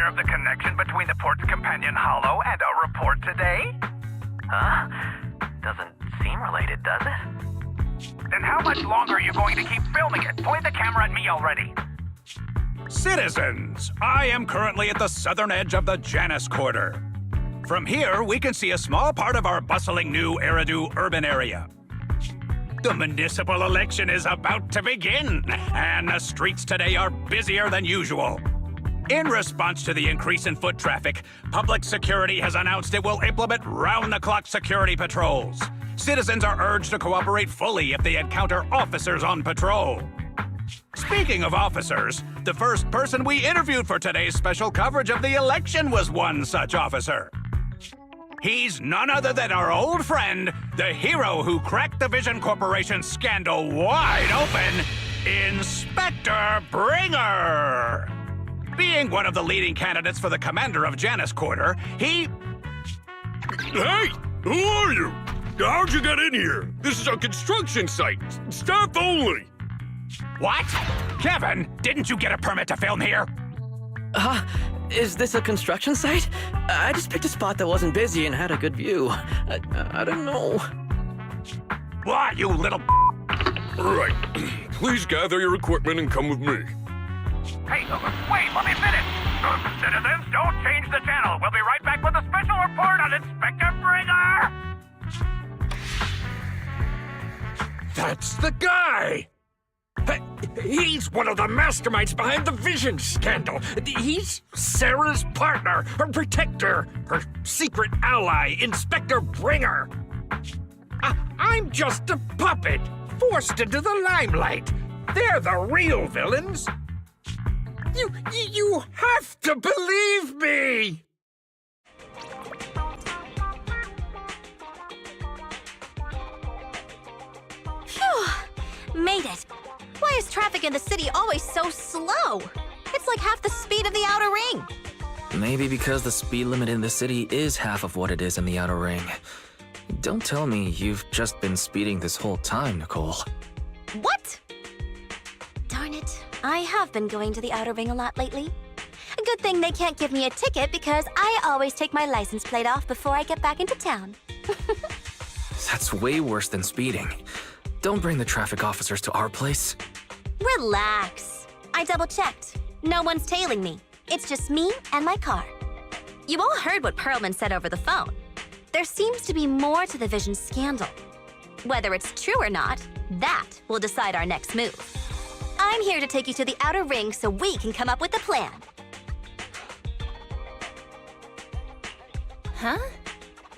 aware of the connection between the port's companion hollow and our report today? Huh? Doesn't seem related, does it? Then how much longer are you going to keep filming it? Point the camera at me already. Citizens, I am currently at the southern edge of the Janus Quarter. From here, we can see a small part of our bustling new Eridu urban area. The municipal election is about to begin, and the streets today are busier than usual. In response to the increase in foot traffic, public security has announced it will implement round-the-clock security patrols. Citizens are urged to cooperate fully if they encounter officers on patrol. Speaking of officers, the first person we interviewed for today's special coverage of the election was one such officer. He's none other than our old friend, the hero who cracked the Vision Corporation scandal wide open, Inspector Bringer. Being one of the leading candidates for the commander of Janus Quarter, he... Hey! Who are you? How'd you get in here? This is a construction site. Staff only. What? Kevin, didn't you get a permit to film here? Is this a construction site? I just picked a spot that wasn't busy and had a good view. I don't know. What, you little... Right. Please gather your equipment and come with me. Hey, wait, let me finish. Citizens, don't change the channel. We'll be right back with a special report on Inspector Bringer. That's the guy! Hey, he's one of the masterminds behind the Vision scandal. He's Sarah's partner, her protector, her secret ally, Inspector Bringer. I'm just a puppet, forced into the limelight. They're the real villains. You have to believe me! Phew! Made it. Why is traffic in the city always so slow? It's like half the speed of the outer ring. Maybe because the speed limit in the city is half of what it is in the outer ring. Don't tell me you've just been speeding this whole time, Nicole. What? Darn it. I have been going to the outer ring a lot lately. A good thing they can't give me a ticket because I always take my license plate off before I get back into town. That's way worse than speeding. Don't bring the traffic officers to our place. Relax. I double-checked. No one's tailing me. It's just me and my car. You all heard what Perlman said over the phone. There seems to be more to the Vision scandal. Whether it's true or not, that will decide our next move. I'm here to take you to the outer ring so we can come up with a plan. Huh?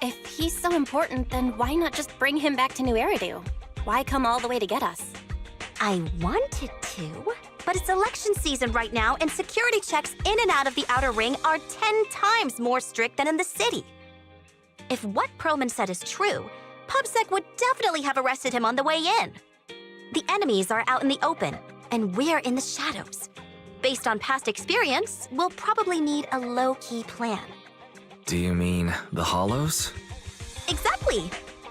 If he's so important, then why not just bring him back to New Eridu? Why come all the way to get us? I wanted to, but it's election season right now and security checks in and out of the outer ring are 10 times more strict than in the city. If what Perlman said is true, PubSec would definitely have arrested him on the way in. The enemies are out in the open, and we're in the shadows. Based on past experience, we'll probably need a low-key plan. Do you mean the hollows? Exactly!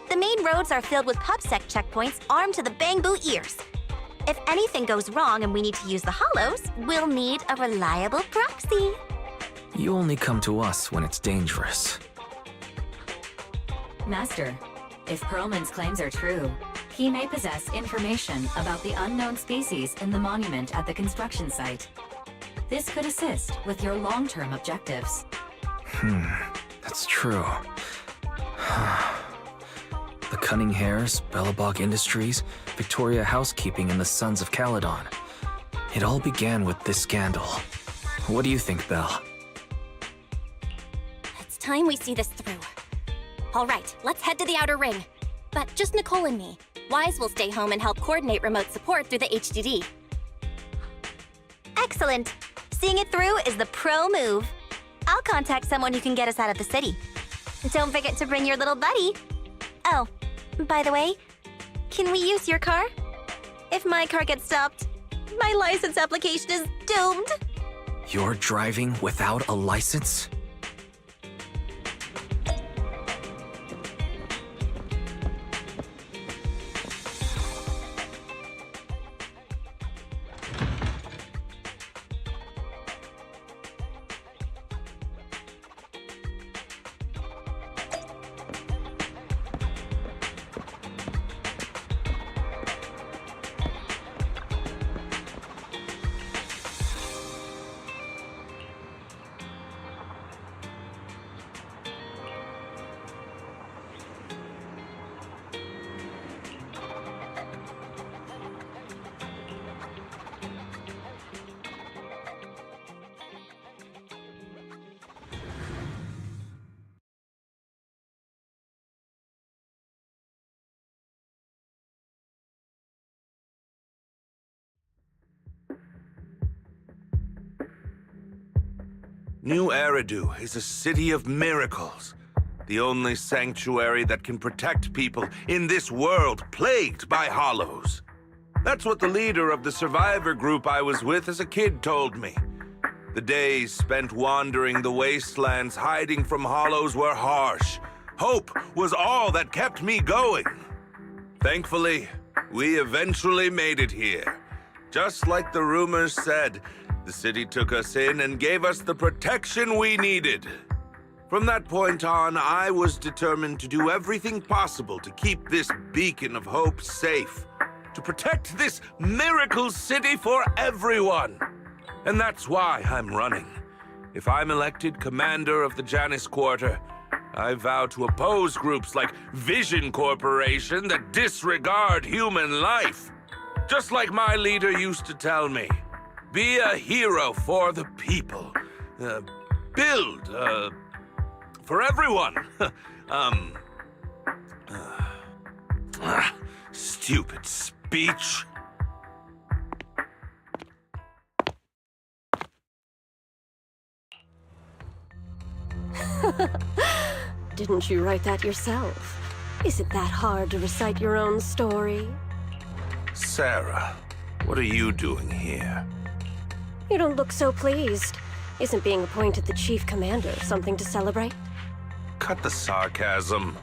The main roads are filled with PubSec checkpoints armed to the bang-boo ears. If anything goes wrong and we need to use the hollows, we'll need a reliable proxy. You only come to us when it's dangerous. Master, if Perlman's claims are true, he may possess information about the unknown species in the monument at the construction site. This could assist with your long-term objectives. That's true. The Cunning Hares, Bellabog Industries, Victoria Housekeeping, and the Sons of Caledon. It all began with this scandal. What do you think, Belle? It's time we see this through. All right, let's head to the outer ring. But just Nicole and me. Wise will stay home and help coordinate remote support through the HDD. Excellent. Seeing it through is the pro move. I'll contact someone who can get us out of the city. Don't forget to bring your little buddy. Oh, by the way, can we use your car? If my car gets stopped, my license application is doomed. You're driving without a license? New Eridu is a city of miracles. The only sanctuary that can protect people in this world plagued by hollows. That's what the leader of the survivor group I was with as a kid told me. The days spent wandering the wastelands hiding from hollows were harsh. Hope was all that kept me going. Thankfully, we eventually made it here. Just like the rumors said, the city took us in and gave us the protection we needed. From that point on, I was determined to do everything possible to keep this beacon of hope safe, to protect this miracle city for everyone. And that's why I'm running. If I'm elected commander of the Janus Quarter, I vow to oppose groups like Vision Corporation that disregard human life. Just like my leader used to tell me, be a hero for the people. Build, for everyone. Stupid speech. Didn't you write that yourself? Is it that hard to recite your own story? Sarah, what are you doing here? You don't look so pleased. Isn't being appointed the chief commander something to celebrate? Cut the sarcasm.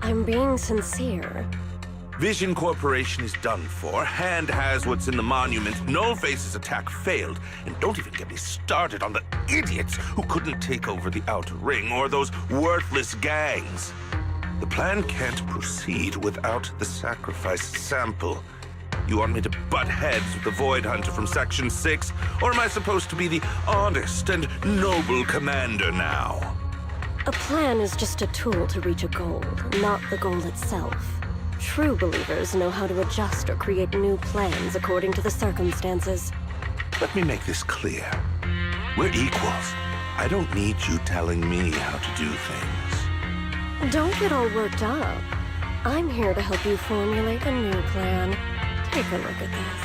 I'm being sincere. Vision Corporation is done for. Hand has what's in the monument. Nullface's attack failed. And don't even get me started on the idiots who couldn't take over the Outer Ring or those worthless gangs. The plan can't proceed without the sacrifice sample. You want me to butt heads with the Void Hunter from Section 6? Or am I supposed to be the honest and noble commander now? A plan is just a tool to reach a goal, not the goal itself. True believers know how to adjust or create new plans according to the circumstances. Let me make this clear. We're equals. I don't need you telling me how to do things. Don't get all worked up. I'm here to help you formulate a new plan. Take a look at this.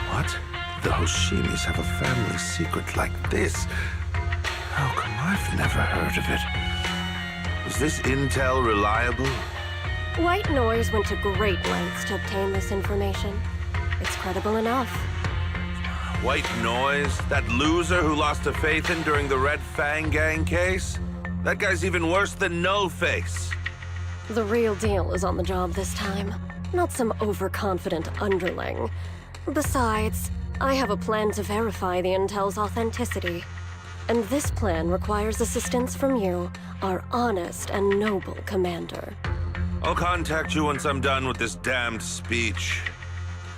What? The Hoshimis have a family secret like this? How come I've never heard of it? Is this intel reliable? White Noise went to great lengths to obtain this information. It's credible enough. White Noise? That loser who lost a faith in during the Red Fang Gang case? That guy's even worse than Nullface. The real deal is on the job this time, not some overconfident underling. Besides, I have a plan to verify the intel's authenticity. And this plan requires assistance from you, our honest and noble commander. I'll contact you once I'm done with this damned speech.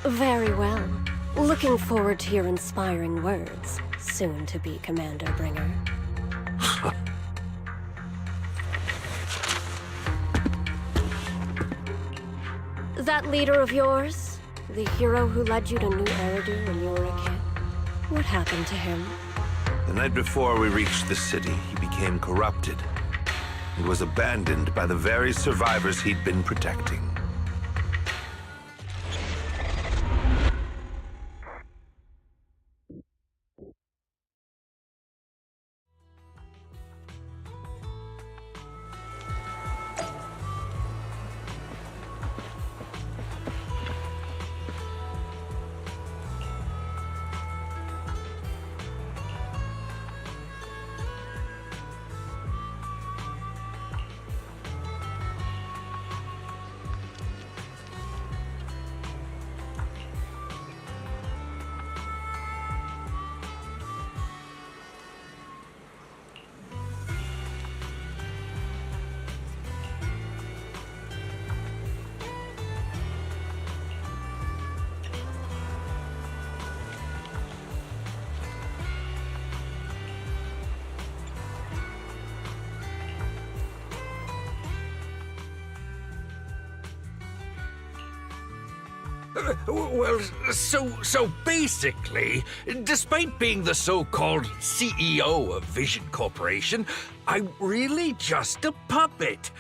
Very well. Looking forward to your inspiring words, soon-to-be Commander Bringer. That leader of yours? The hero who led you to New Eridu when you were a kid? What happened to him? The night before we reached the city, he became corrupted. He was abandoned by the very survivors he'd been protecting. Well, so basically, despite being the so-called CEO of Vision Corporation, I'm really just a puppet.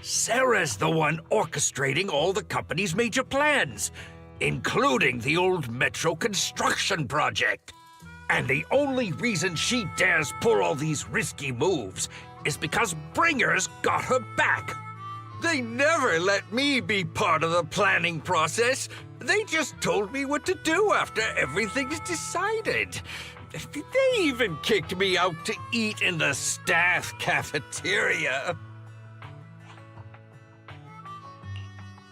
Sarah's the one orchestrating all the company's major plans. including the old metro construction project. And the only reason she dares pull all these risky moves is because Bringer's got her back. They never let me be part of the planning process. They just told me what to do after everything's decided. They even kicked me out to eat in the staff cafeteria.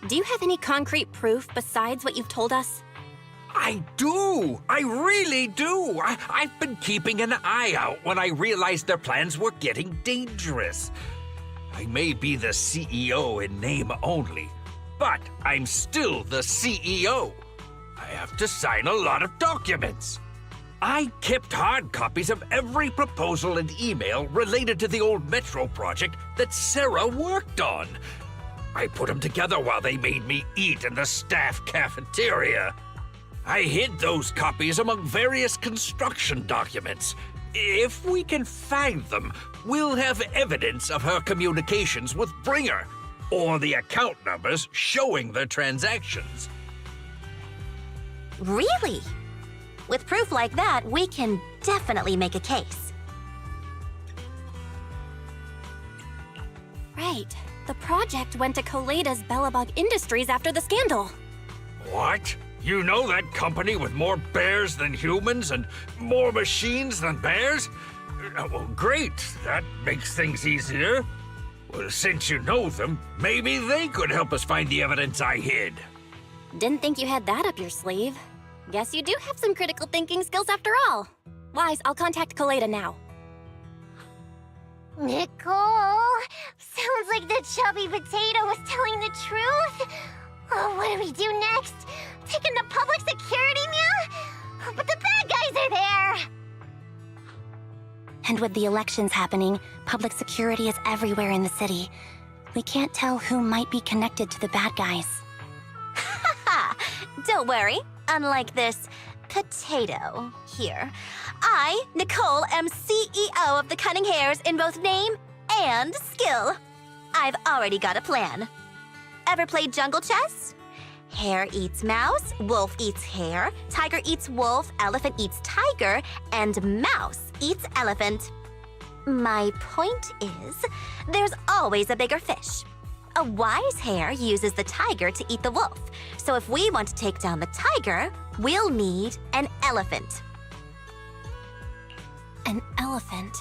Do you have any concrete proof besides what you've told us? I do! I really do! I've been keeping an eye out when I realized their plans were getting dangerous. I may be the CEO in name only, but I'm still the CEO. I have to sign a lot of documents. I kept hard copies of every proposal and email related to the old metro project that Sarah worked on. I put them together while they made me eat in the staff cafeteria. I hid those copies among various construction documents. If we can find them, we'll have evidence of her communications with Bringer, or the account numbers showing the transactions. Really? With proof like that, we can definitely make a case. Right. The project went to Koleda's Belobog Industries after the scandal. What? You know that company with more bears than humans and more machines than bears? Well, great. That makes things easier. Well, since you know them, maybe they could help us find the evidence I hid. Didn't think you had that up your sleeve. Guess you do have some critical thinking skills after all. Wise, I'll contact Koleda now. Nicole! Sounds like the chubby potato was telling the truth. Oh, what do we do next? Take him to public security, Mia? But the bad guys are there! And with the elections happening, public security is everywhere in the city. We can't tell who might be connected to the bad guys. Haha! Don't worry. Unlike this potato here, I, Nicole, am CEO of the Cunning Hares in both name and skill. I've already got a plan. Ever played jungle chess? Hare eats mouse, wolf eats hare, tiger eats wolf, elephant eats tiger, and mouse eats elephant. My point is, there's always a bigger fish. A wise hare uses the tiger to eat the wolf. So if we want to take down the tiger, we'll need an elephant. An elephant.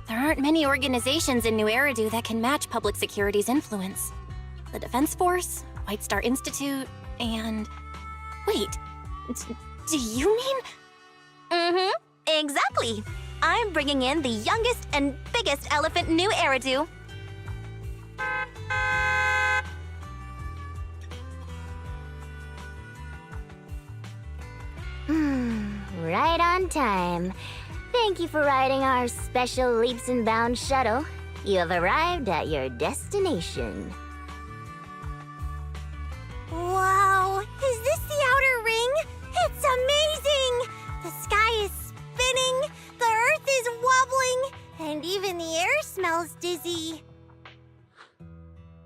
There aren't many organizations in New Eridu that can match public security's influence. The Defense Force, White Star Institute, and... Wait, do you mean... Mm-hmm, exactly. I'm bringing in the youngest and biggest elephant in New Eridu. Right on time. Thank you for riding our special leaps and bounds shuttle. You have arrived at your destination. Wow, is this the outer ring? It's amazing! The sky is spinning, the earth is wobbling, and even the air smells dizzy.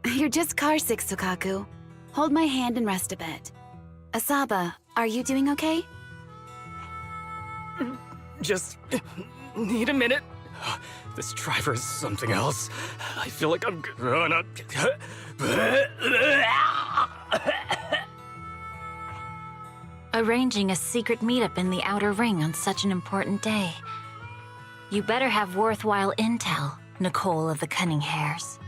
You're just carsick, Sukaku. Hold my hand and rest a bit. Asaba, are you doing okay? Just need a minute. This driver is something else. I feel like I'm gonna... Arranging a secret meetup in the Outer Ring on such an important day. You better have worthwhile intel, Nicole of the Cunning Hares.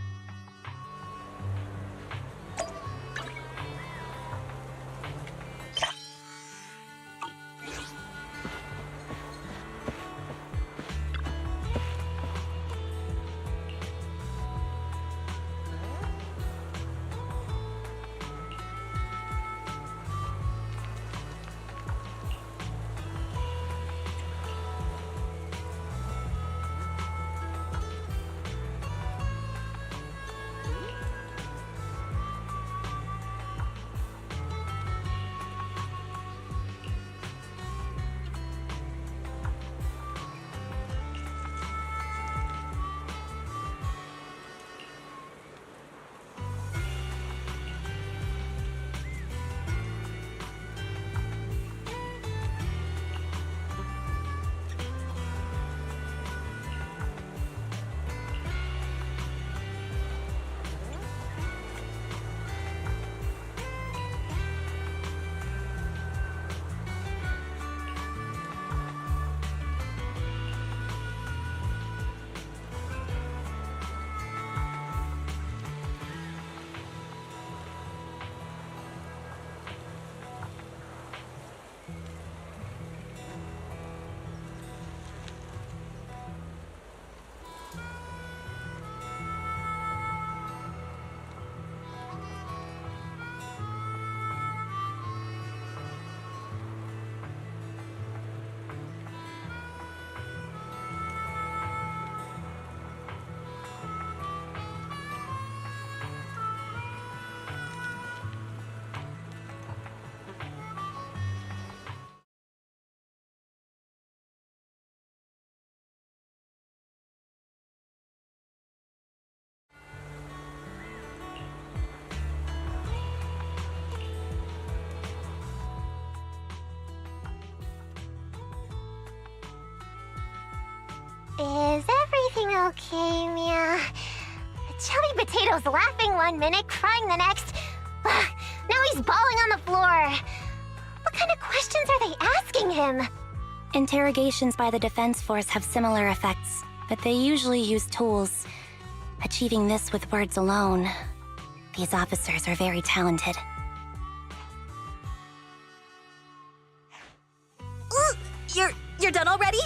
Is everything okay, Mia? Chubby Potato's laughing one minute, crying the next. Now he's bawling on the floor. What kind of questions are they asking him? Interrogations by the Defense Force have similar effects, but they usually use tools. Achieving this with words alone, these officers are very talented. You're done already?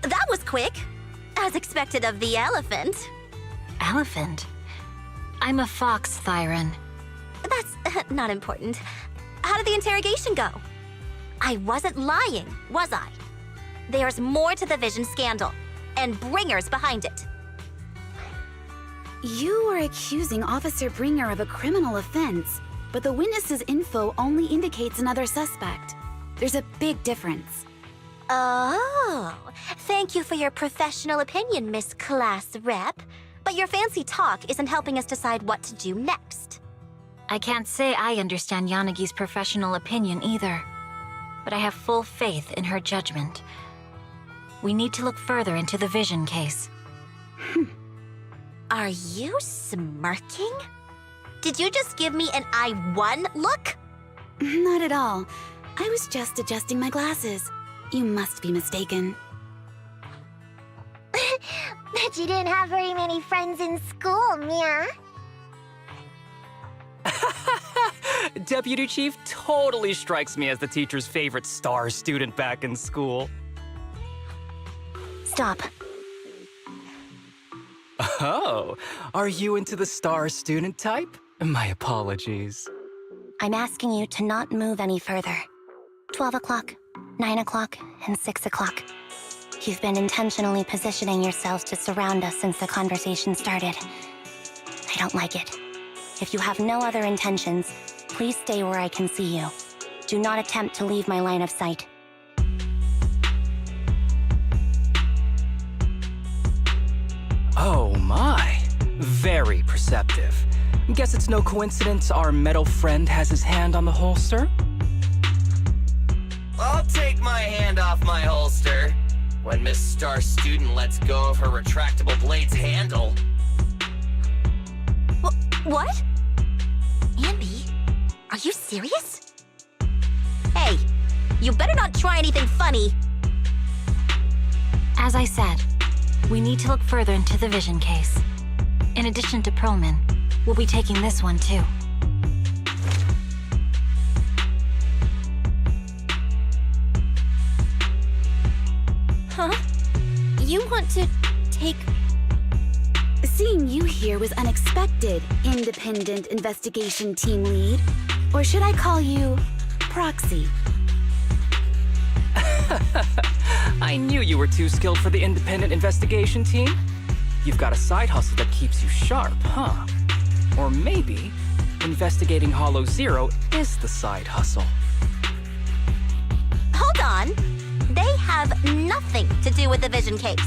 That was quick. As expected of the elephant. Elephant? I'm a fox, Thyron. That's not important. How did the interrogation go? I wasn't lying, was I? There's more to the Vision scandal, and Bringer's behind it. You are accusing Officer Bringer of a criminal offense, but the witness's info only indicates another suspect. There's a big difference. Oh, thank you for your professional opinion, Miss Class Rep. But your fancy talk isn't helping us decide what to do next. I can't say I understand Yanagi's professional opinion either, but I have full faith in her judgment. We need to look further into the Vision case. Are you smirking? Did you just give me an I won look? Not at all. I was just adjusting my glasses. You must be mistaken. Bet you didn't have very many friends in school, Mia. Deputy Chief totally strikes me as the teacher's favorite star student back in school. Stop. Oh, are you into the star student type? My apologies. I'm asking you to not move any further. 12 o'clock, 9 o'clock, and 6 o'clock. You've been intentionally positioning yourselves to surround us since the conversation started. I don't like it. If you have no other intentions, please stay where I can see you. Do not attempt to leave my line of sight. Oh my, very perceptive. Guess it's no coincidence our metal friend has his hand on the holster? I'll take my hand off my holster when Miss Star Student lets go of her retractable blade's handle. What? Ambi, are you serious? Hey, you better not try anything funny. As I said, we need to look further into the Vision case. In addition to Perlman, we'll be taking this one too. Huh? You want to take... Seeing you here was unexpected, Independent Investigation Team Lead. Or should I call you Proxy? I knew you were too skilled for the Independent Investigation Team. You've got a side hustle that keeps you sharp, huh? Or maybe investigating Hollow Zero is the side hustle. Hold on. They have nothing to do with the Vision case.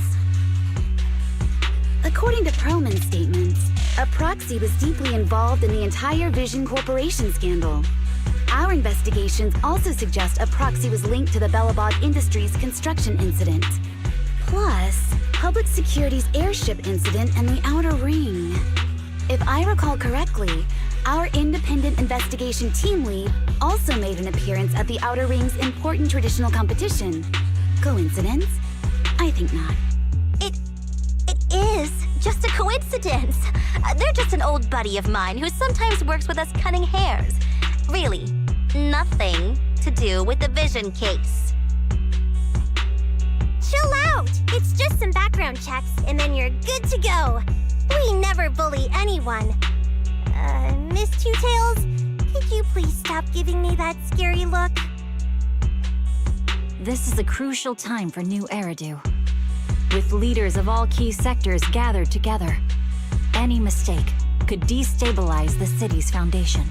According to Perlman's statements, a Proxy was deeply involved in the entire Vision Corporation scandal. Our investigations also suggest a Proxy was linked to the Belobog Industries construction incident. Plus, Public Security's airship incident and the Outer Ring. If I recall correctly, our Independent Investigation Team Lead also made an appearance at the Outer Ring's important traditional competition. Coincidence? I think not. It is just a coincidence. They're just an old buddy of mine who sometimes works with us Cunning Hares. Really, nothing to do with the Vision case. Chill out! It's just some background checks, and then you're good to go. We never bully anyone. Miss Two Tails, could you please stop giving me that scary look? This is a crucial time for New Eridu. With leaders of all key sectors gathered together, any mistake could destabilize the city's foundation.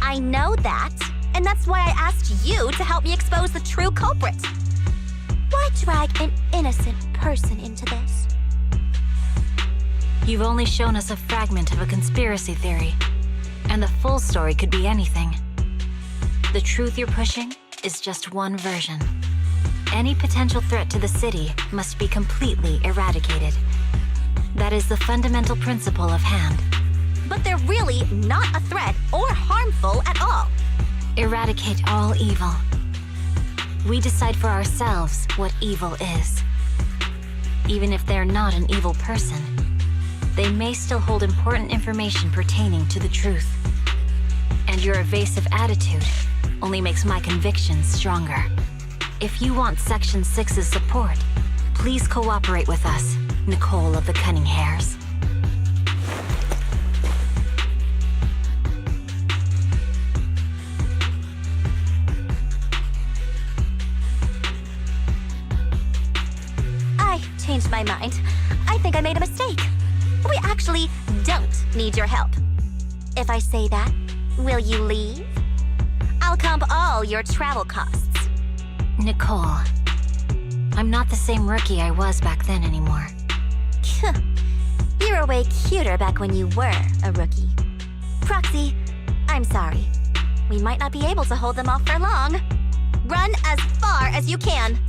I know that, and that's why I asked you to help me expose the true culprit. Why drag an innocent person into this? You've only shown us a fragment of a conspiracy theory, and the full story could be anything. The truth you're pushing is just one version. Any potential threat to the city must be completely eradicated. That is the fundamental principle of Hand. But they're really not a threat or harmful at all. Eradicate all evil. We decide for ourselves what evil is. Even if they're not an evil person, they may still hold important information pertaining to the truth. And your evasive attitude only makes my convictions stronger. If you want Section 6's support, please cooperate with us, Nicole of the Cunning Hares. I changed my mind. I think I made a mistake. We actually don't need your help. If I say that, will you leave? I'll comp all your travel costs. Nicole, I'm not the same rookie I was back then anymore. You were way cuter back when you were a rookie. Proxy, I'm sorry. We might not be able to hold them off for long. Run as far as you can.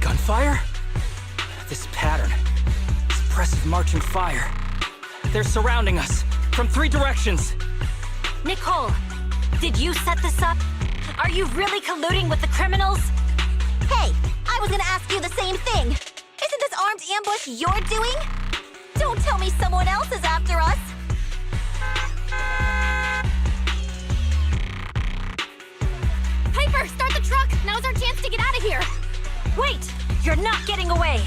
Gunfire? This pattern. Suppressive marching fire. They're surrounding us from 3 directions. Nicole, did you set this up? Are you really colluding with the criminals? Hey, I was gonna ask you the same thing. Isn't this armed ambush you're doing? Don't tell me someone else is after us. Piper, start the truck! Now's our chance to get out of here! Wait! You're not getting away!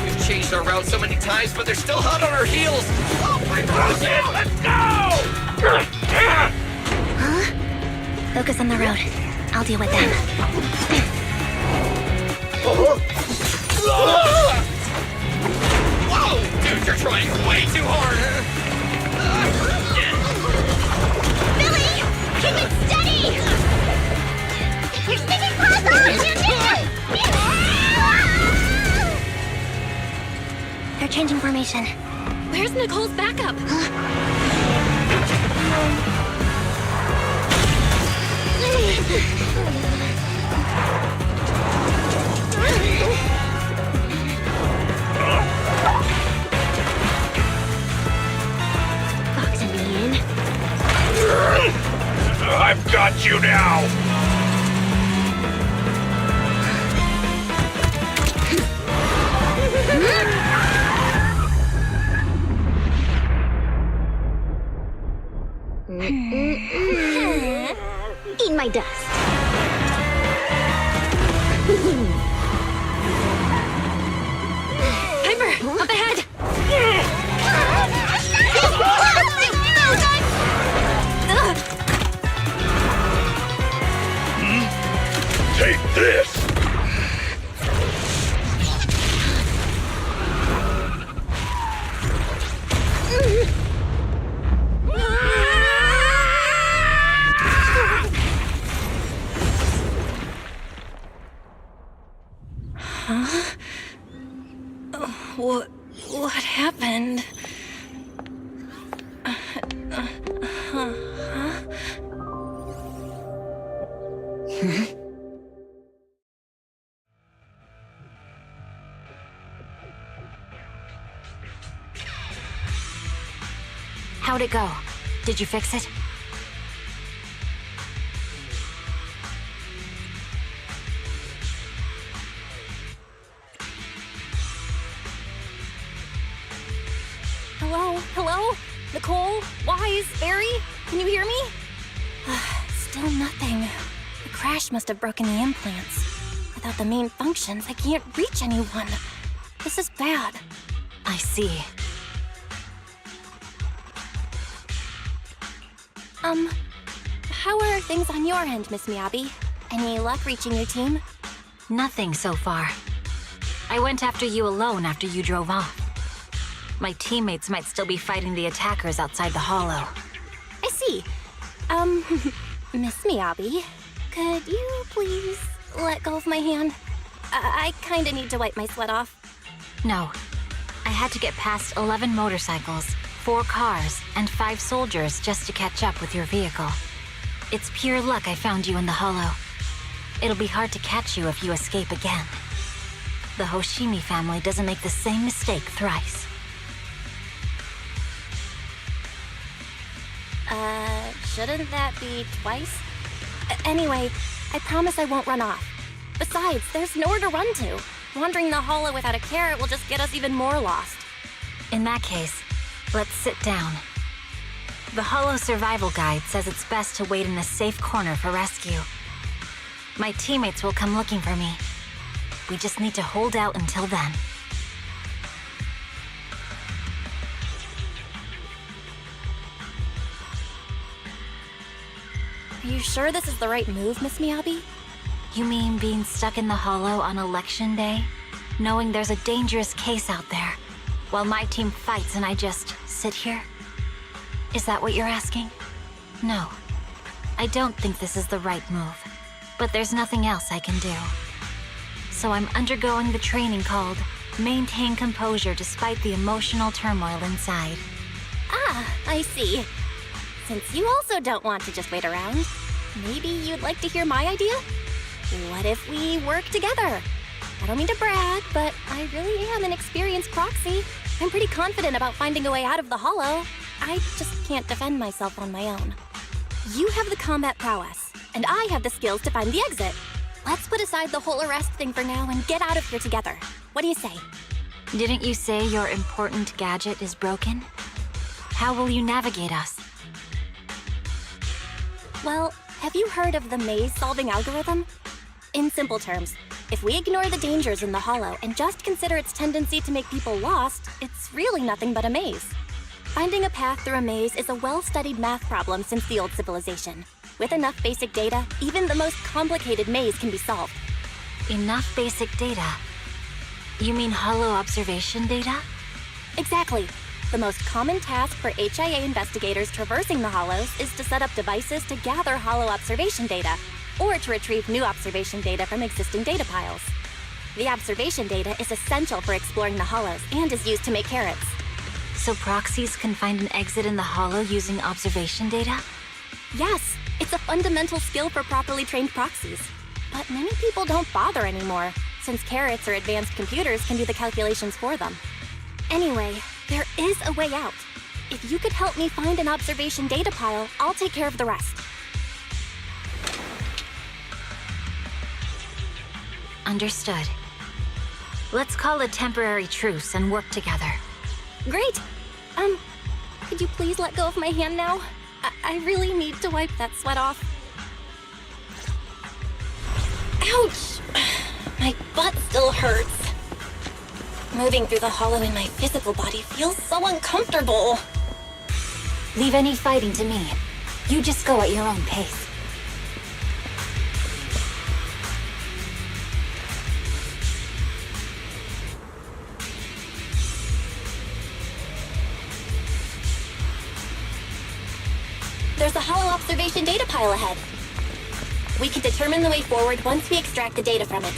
We've changed our route so many times, but they're still hot on our heels. Oh my God! Let's go! Huh? Focus on the road. I'll deal with them. Whoa! Dude, you're trying way too hard! Billy! Keep it steady! You're sticking closer! They're changing formation. Where's Nicole's backup? Boxing me in. I've got you now! Eat my dust. Piper, up ahead! Take this! Huh? What happened? How'd it go? Did you fix it? Hello? Hello? Nicole? Wise? Barry? Can you hear me? Still nothing. The crash must have broken the implants. Without the main functions, I can't reach anyone. This is bad. I see. How are things on your end, Miss Miyabi? Any luck reaching your team? Nothing so far. I went after you alone after you drove off. My teammates might still be fighting the attackers outside the hollow. I see. Miss Miyabi, could you please let go of my hand? I kinda need to wipe my sweat off. No. I had to get past 11 motorcycles, 4 cars, and 5 soldiers just to catch up with your vehicle. It's pure luck I found you in the hollow. It'll be hard to catch you if you escape again. The Hoshimi family doesn't make the same mistake thrice. Shouldn't that be twice? Anyway, I promise I won't run off. Besides, there's nowhere to run to. Wandering the hollow without a carrot will just get us even more lost. In that case, let's sit down. The Hollow Survival Guide says it's best to wait in a safe corner for rescue. My teammates will come looking for me. We just need to hold out until then. Are you sure this is the right move, Miss Miyabi? You mean being stuck in the hollow on election day? Knowing there's a dangerous case out there, while my team fights and I just sit here? Is that what you're asking? No. I don't think this is the right move. But there's nothing else I can do. So I'm undergoing the training called Maintain Composure Despite the Emotional Turmoil Inside. Ah, I see. Since you also don't want to just wait around, maybe you'd like to hear my idea? What if we work together? I don't mean to brag, but I really am an experienced proxy. I'm pretty confident about finding a way out of the hollow. I just can't defend myself on my own. You have the combat prowess, and I have the skills to find the exit. Let's put aside the whole arrest thing for now and get out of here together. What do you say? Didn't you say your important gadget is broken? How will you navigate us? Well, have you heard of the maze-solving algorithm? In simple terms, if we ignore the dangers in the hollow and just consider its tendency to make people lost, it's really nothing but a maze. Finding a path through a maze is a well-studied math problem since the old civilization. With enough basic data, even the most complicated maze can be solved. Enough basic data? You mean hollow observation data? Exactly. The most common task for HIA investigators traversing the hollows is to set up devices to gather hollow observation data, or to retrieve new observation data from existing data piles. The observation data is essential for exploring the hollows and is used to make carrots. So proxies can find an exit in the hollow using observation data? Yes, it's a fundamental skill for properly trained proxies. But many people don't bother anymore, since carrots or advanced computers can do the calculations for them. Anyway, there is a way out. If you could help me find an observation data pile, I'll take care of the rest. Understood. Let's call a temporary truce and work together. Great! Could you please let go of my hand now? I really need to wipe that sweat off. Ouch! My butt still hurts. Moving through the hollow in my physical body feels so uncomfortable. Leave any fighting to me. You just go at your own pace. There's a hollow observation data pile ahead. We can determine the way forward once we extract the data from it.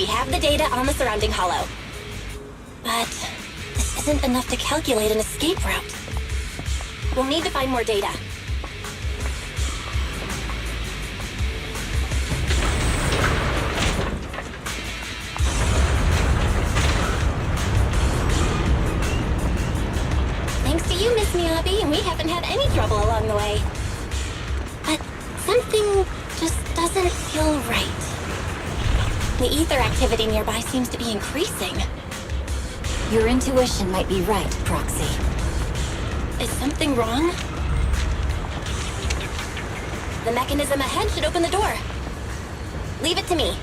We have the data on the surrounding hollow. But this isn't enough to calculate an escape route. We'll need to find more data. Thanks to you, Miss Miyabi, we haven't had any trouble along the way. But something just doesn't feel right. The ether activity nearby seems to be increasing. Your intuition might be right, Proxy. Is something wrong? The mechanism ahead should open the door. Leave it to me.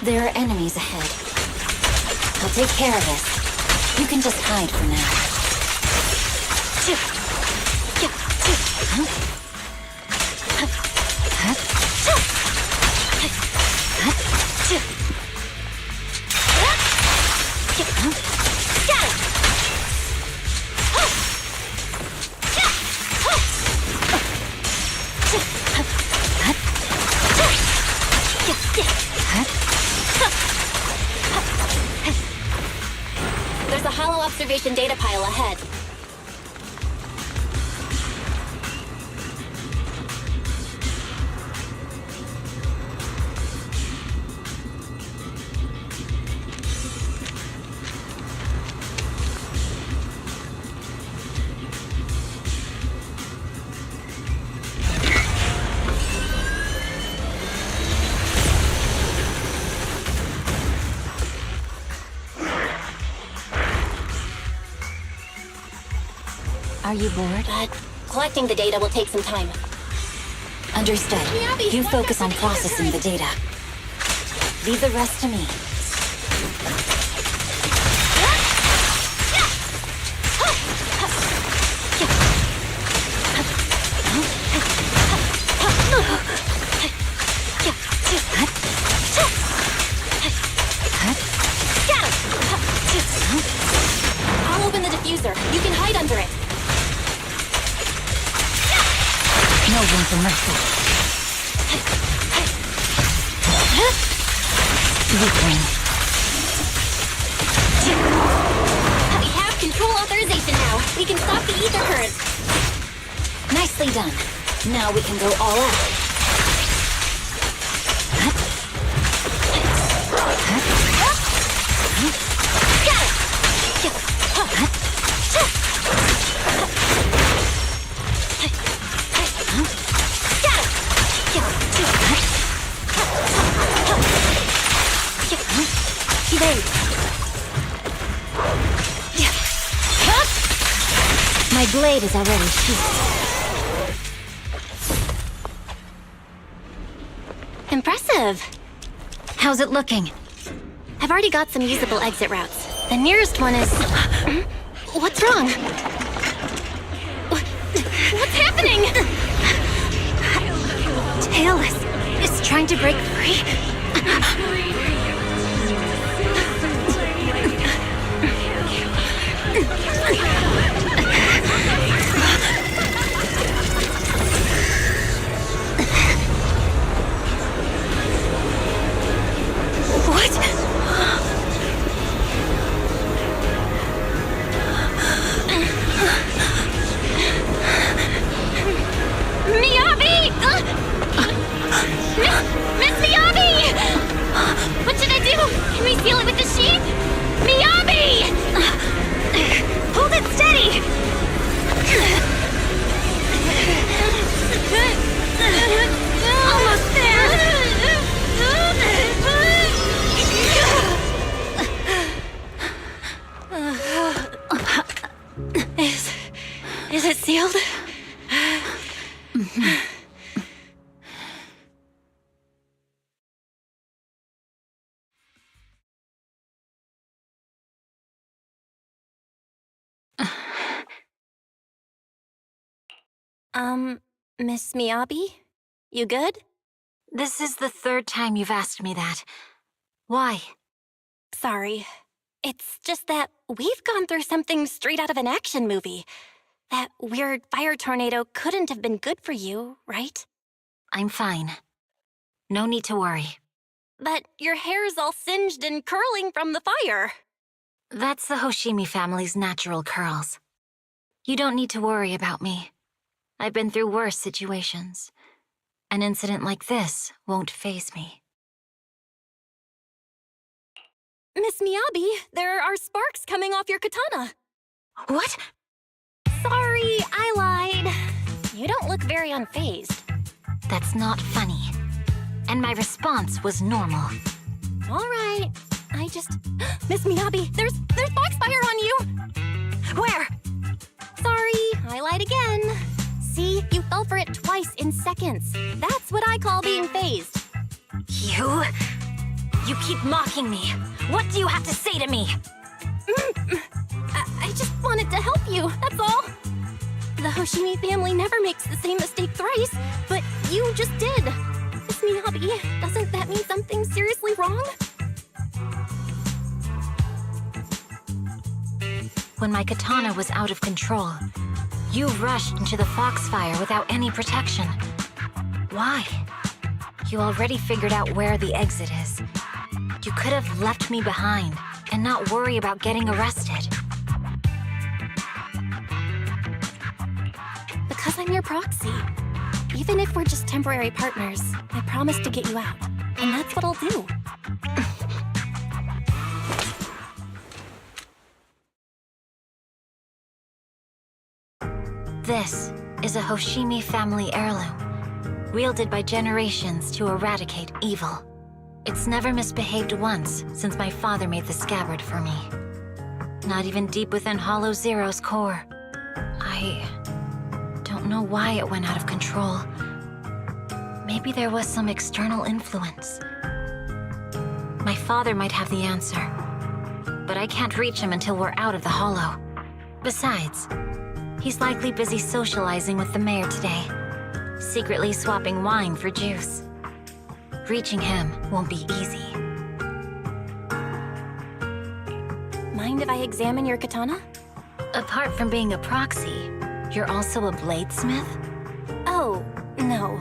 There are enemies ahead. I'll take care of this. You can just hide for now. There's a hollow observation data pile ahead. Are you bored? But collecting the data will take some time. Understood. Miyabi, You what's focus on happening? processing the data. Leave the rest to me. I'll open the diffuser. You can hide under it. No room for mercy. Weakling. We have control authorization now. We can stop the ether current. Nicely done. Now we can go all out. My blade is already sheathed. Impressive. How's it looking? I've already got some usable exit routes. The nearest one is... What's wrong? What's happening? Tailless is trying to break free. What? Miyabi! Miss Miyabi? You good? This is the third time you've asked me that. Why? Sorry. It's just that we've gone through something straight out of an action movie. That weird fire tornado couldn't have been good for you, right? I'm fine. No need to worry. But your hair's all singed and curling from the fire. That's the Hoshimi family's natural curls. You don't need to worry about me. I've been through worse situations. An incident like this won't faze me. Miss Miyabi, there are sparks coming off your katana. What? Sorry, I lied. You don't look very unfazed. That's not funny. And my response was normal. All right. I just... Miss Miyabi, there's foxfire on you! Where? Sorry, I lied again. See, you fell for it twice in seconds. That's what I call being phased. You keep mocking me. What do you have to say to me? I just wanted to help you, that's all. The Hoshimi family never makes the same mistake thrice, but you just did. Miss Miyabi, doesn't that mean something seriously wrong? When my katana was out of control, you rushed into the foxfire without any protection. Why? You already figured out where the exit is. You could have left me behind and not worry about getting arrested. Because I'm your proxy. Even if we're just temporary partners, I promise to get you out. And that's what I'll do. This is a Hoshimi family heirloom, wielded by generations to eradicate evil. It's never misbehaved once since my father made the scabbard for me. Not even deep within Hollow Zero's core. I don't know why it went out of control. Maybe there was some external influence. My father might have the answer, but I can't reach him until we're out of the Hollow. Besides, he's likely busy socializing with the mayor today, secretly swapping wine for juice. Reaching him won't be easy. Mind if I examine your katana? Apart from being a proxy, you're also a bladesmith? Oh, no.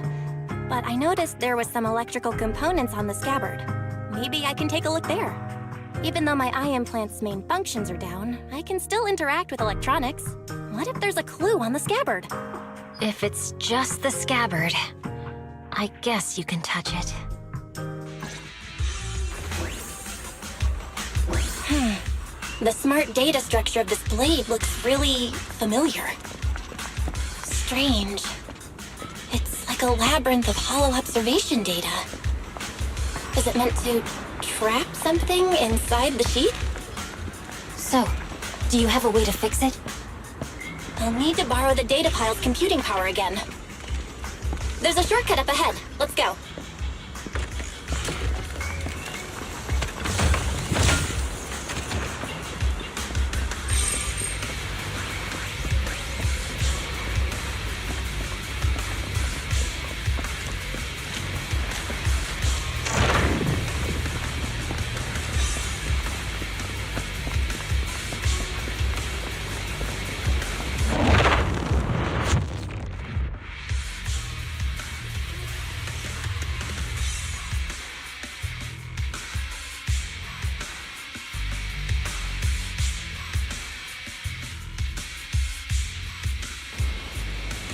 But I noticed there was some electrical components on the scabbard. Maybe I can take a look there. Even though my eye implant's main functions are down, I can still interact with electronics. What if there's a clue on the scabbard? If it's just the scabbard, I guess you can touch it. The smart data structure of this blade looks really familiar. Strange. It's like a labyrinth of hollow observation data. Is it meant to trap something inside the sheath? So, do you have a way to fix it? I'll need to borrow the data pile's computing power again. There's a shortcut up ahead. Let's go.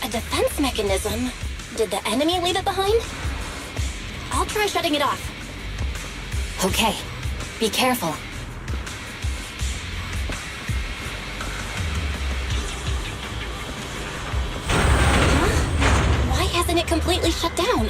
A defense mechanism? Did the enemy leave it behind? I'll try shutting it off. Okay, be careful. Huh? Why hasn't it completely shut down?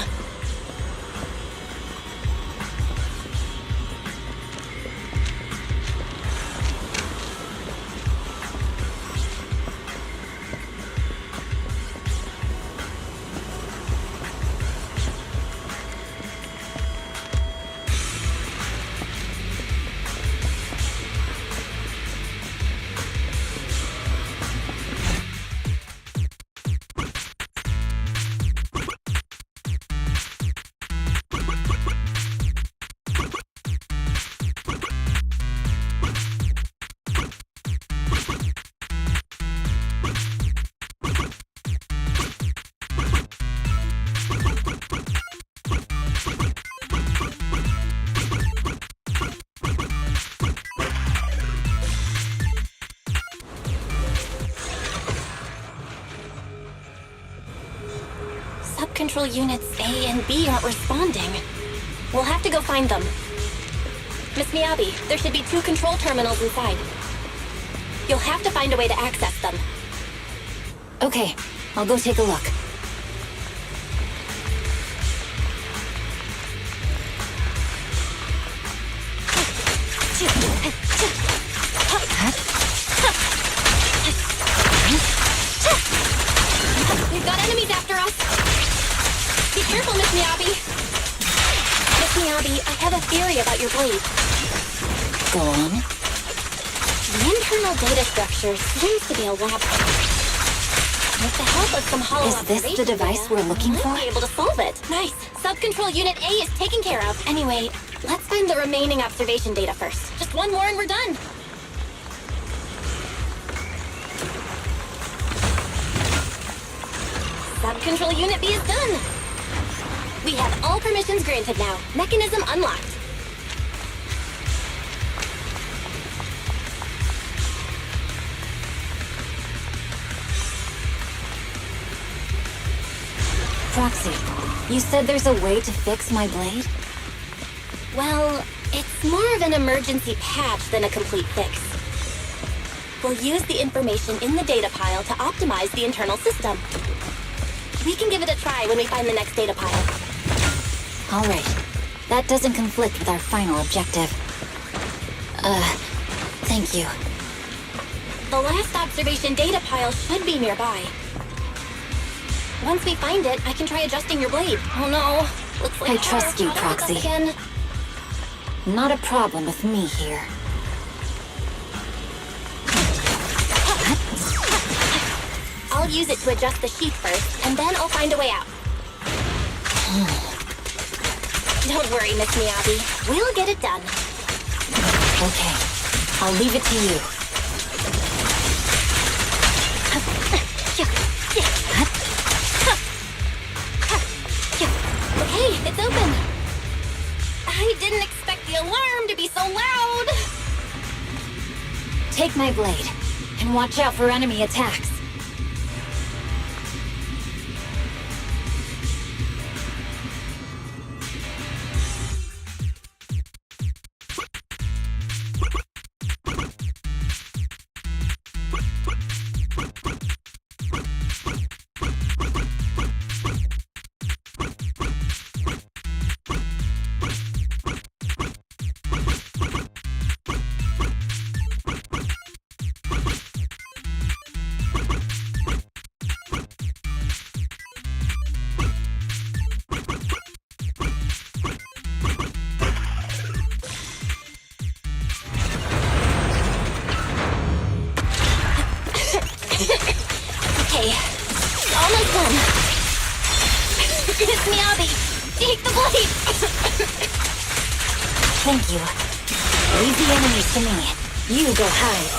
Sub-control units A and B aren't responding. We'll have to go find them. Miss Miyabi, there should be 2 control terminals inside. You'll have to find a way to access them. Okay, I'll go take a look. We've got enemies after us! Be careful, Miss Miyabi! Miss Miyabi, I have a theory about your blade. Go on. The internal data structure seems to be a labyrinth. With the help of some hollow Is this the observation device data, we're looking we for? might be able to solve it. Nice. Sub-control unit A is taken care of. Anyway, let's find the remaining observation data first. Just one more and we're done. Sub-control unit B is done. We have all permissions granted now. Mechanism unlocked. Proxy, you said there's a way to fix my blade? Well, it's more of an emergency patch than a complete fix. We'll use the information in the data pile to optimize the internal system. We can give it a try when we find the next data pile. All right. That doesn't conflict with our final objective. Thank you. The last observation data pile should be nearby. Once we find it, I can try adjusting your blade. Oh no. Looks like I trust you, Proxy. Again. Not a problem with me here. I'll use it to adjust the sheath first, and then I'll find a way out. Don't worry, Miss Miyabi. We'll get it done. Okay. I'll leave it to you. Okay, it's open. I didn't expect the alarm to be so loud. Take my blade, and watch out for enemy attacks. Okay, almost done. Miss Miyabi, take the blade! Thank you. Leave the enemies to me. You go hide.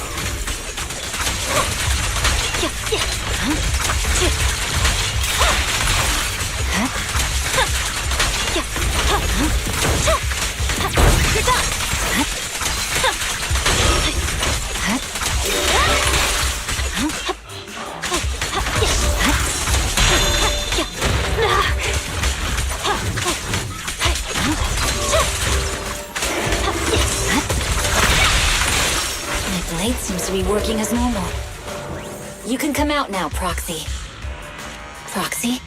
You're done! My blade seems to be working as normal. You can come out now, Proxy. Proxy?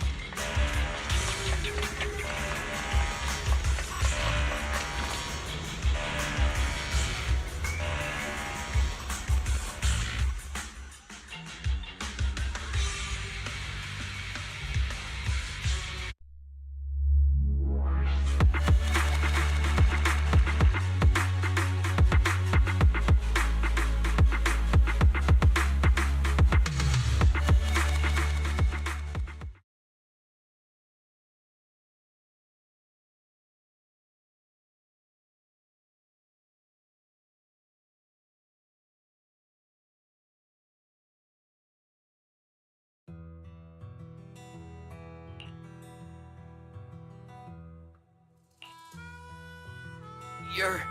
You're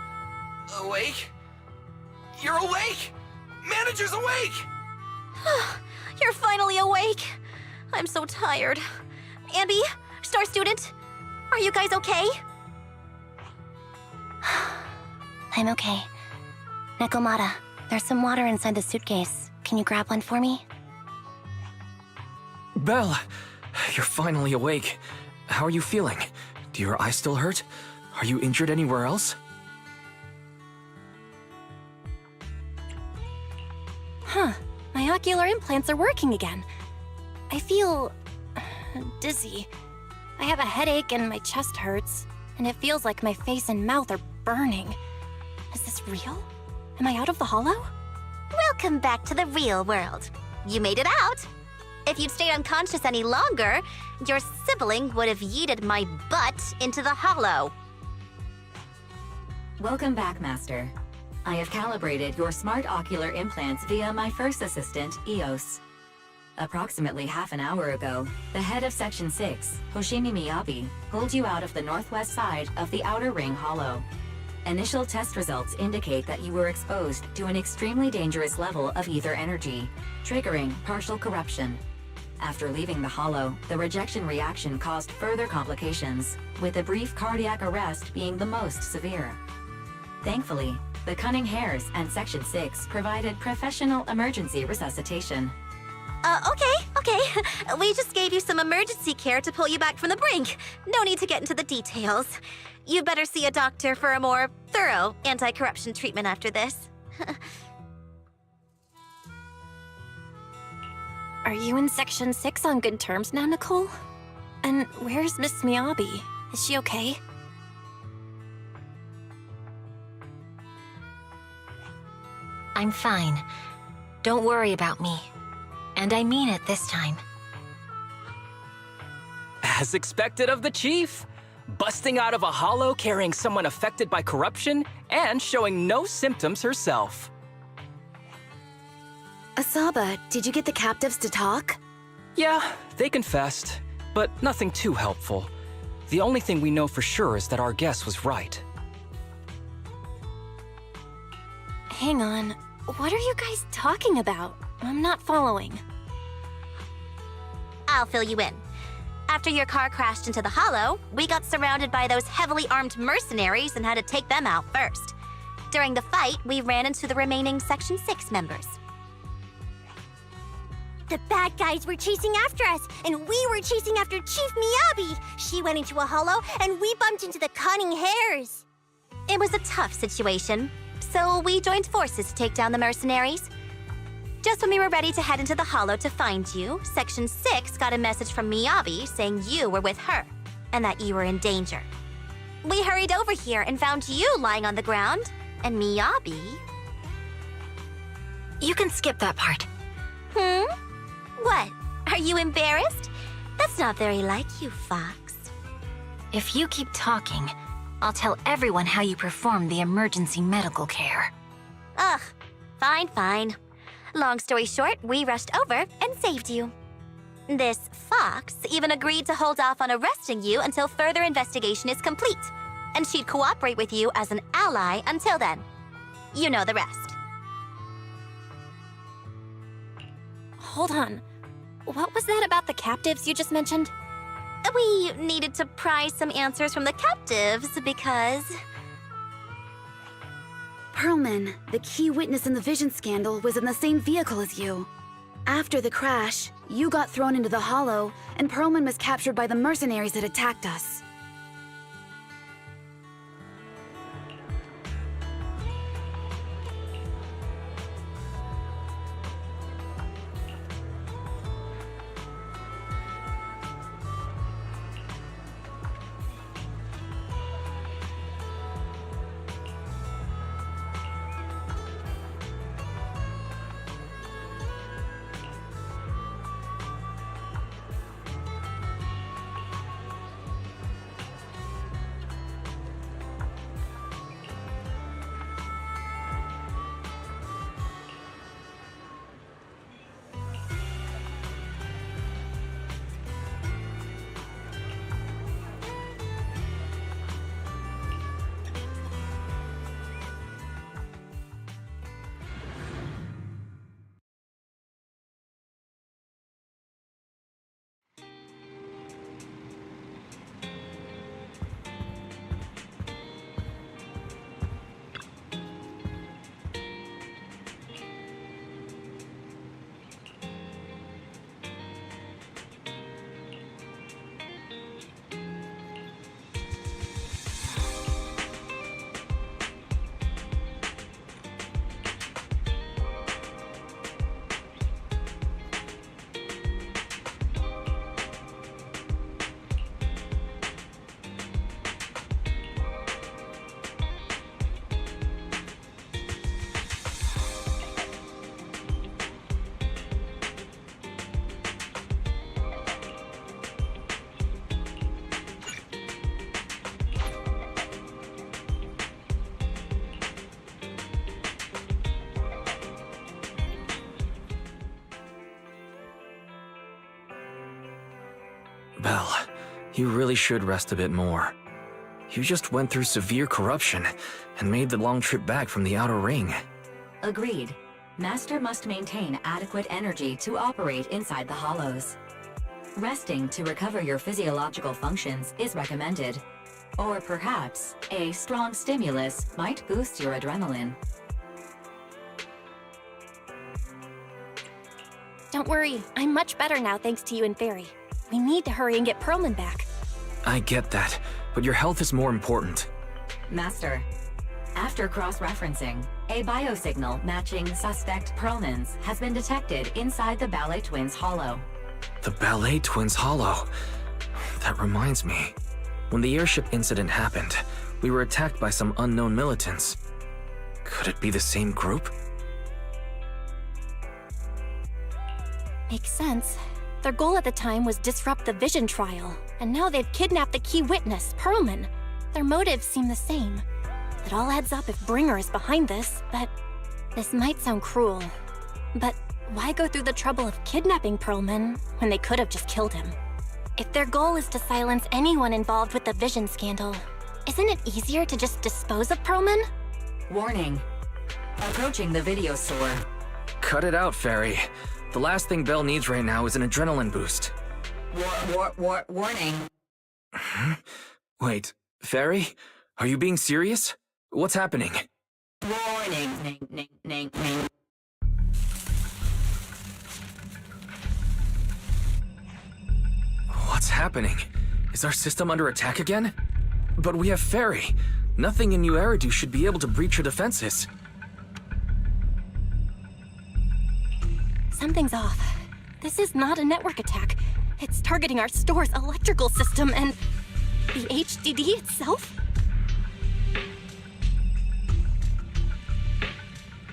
awake? You're awake! Manager's awake! You're finally awake. I'm so tired. Andy, Star Student, are you guys okay? I'm okay. Nekomata, there's some water inside the suitcase. Can you grab one for me? Belle, you're finally awake. How are you feeling? Do your eyes still hurt? Are you injured anywhere else? Huh. My ocular implants are working again. I feel dizzy. I have a headache and my chest hurts, and it feels like my face and mouth are burning. Is this real? Am I out of the hollow? Welcome back to the real world. You made it out. If you'd stayed unconscious any longer, your sibling would have yeeted my butt into the hollow. Welcome back, Master. I have calibrated your smart ocular implants via my first assistant, EOS. Approximately half an hour ago, the head of Section 6, Hoshimi Miyabi, pulled you out of the northwest side of the Outer Ring Hollow. Initial test results indicate that you were exposed to an extremely dangerous level of ether energy, triggering partial corruption. After leaving the hollow, the rejection reaction caused further complications, with a brief cardiac arrest being the most severe. Thankfully, the Cunning Hares and Section 6 provided professional emergency resuscitation. Okay. We just gave you some emergency care to pull you back from the brink. No need to get into the details. You better see a doctor for a more thorough anti-corruption treatment after this. Are you in Section 6 on good terms now, Nicole? And where's Miss Miyabi? Is she okay? I'm fine. Don't worry about me. And I mean it this time. As expected of the chief. Busting out of a hollow carrying someone affected by corruption and showing no symptoms herself. Asaba, did you get the captives to talk? Yeah, they confessed, but nothing too helpful. The only thing we know for sure is that our guess was right. Hang on. What are you guys talking about? I'm not following. I'll fill you in. After your car crashed into the hollow, we got surrounded by those heavily armed mercenaries and had to take them out first. During the fight, we ran into the remaining Section 6 members. The bad guys were chasing after us, and we were chasing after Chief Miyabi. She went into a hollow, and we bumped into the Cunning Hares. It was a tough situation, so we joined forces to take down the mercenaries. Just when we were ready to head into the hollow to find you, Section 6 got a message from Miyabi saying you were with her, and that you were in danger. We hurried over here and found you lying on the ground, and Miyabi... You can skip that part. What? Are you embarrassed? That's not very like you, Fox. If you keep talking, I'll tell everyone how you performed the emergency medical care. Ugh, fine. Long story short, we rushed over and saved you. This Fox even agreed to hold off on arresting you until further investigation is complete, and she'd cooperate with you as an ally until then. You know the rest. Hold on. What was that about the captives you just mentioned? We needed to pry some answers from the captives because... Pearlman, the key witness in the Vision scandal, was in the same vehicle as you. After the crash, you got thrown into the hollow, and Pearlman was captured by the mercenaries that attacked us. Belle, you really should rest a bit more. You just went through severe corruption and made the long trip back from the outer ring. Agreed. Master must maintain adequate energy to operate inside the hollows. Resting to recover your physiological functions is recommended. Or perhaps, a strong stimulus might boost your adrenaline. Don't worry, I'm much better now thanks to you and Fairy. We need to hurry and get Perlman back. I get that, but your health is more important. Master, after cross-referencing, a biosignal matching suspect Perlman's has been detected inside the Ballet Twins hollow. The Ballet Twins hollow. That reminds me. When the airship incident happened, we were attacked by some unknown militants. Could it be the same group? Makes sense. Their goal at the time was disrupt the Vision trial, and now they've kidnapped the key witness, Perlman. Their motives seem the same. It all adds up if Bringer is behind this, but this might sound cruel. But why go through the trouble of kidnapping Perlman when they could have just killed him? If their goal is to silence anyone involved with the Vision scandal, isn't it easier to just dispose of Perlman? Warning. Approaching the video store. Cut it out, Fairy. The last thing Belle needs right now is an adrenaline boost. Warning. Wait, Fairy? Are you being serious? What's happening? Warning. Ning. What's happening? Is our system under attack again? But we have Fairy. Nothing in New Eridu should be able to breach her defenses. Something's off. This is not a network attack. It's targeting our store's electrical system and the HDD itself?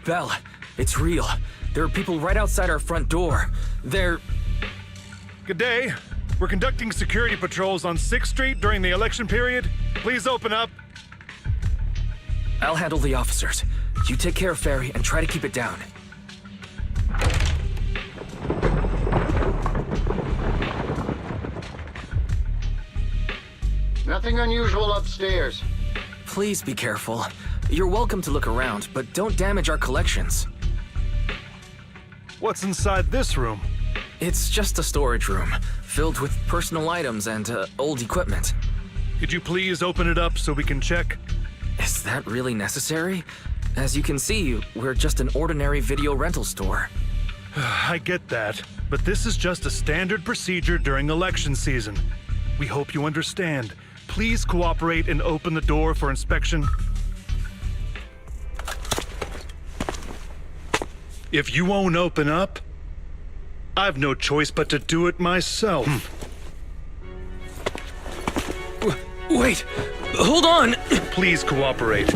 Belle, it's real. There are people right outside our front door. They're... Good day. We're conducting security patrols on 6th Street during the election period. Please open up. I'll handle the officers. You take care of Fairy and try to keep it down. Nothing unusual upstairs. Please be careful. You're welcome to look around, but don't damage our collections. What's inside this room? It's just a storage room, filled with personal items and old equipment. Could you please open it up so we can check? Is that really necessary? As you can see, we're just an ordinary video rental store. I get that, but this is just a standard procedure during election season. We hope you understand. Please cooperate and open the door for inspection. If you won't open up, I've no choice but to do it myself. Wait! Hold on! Please cooperate.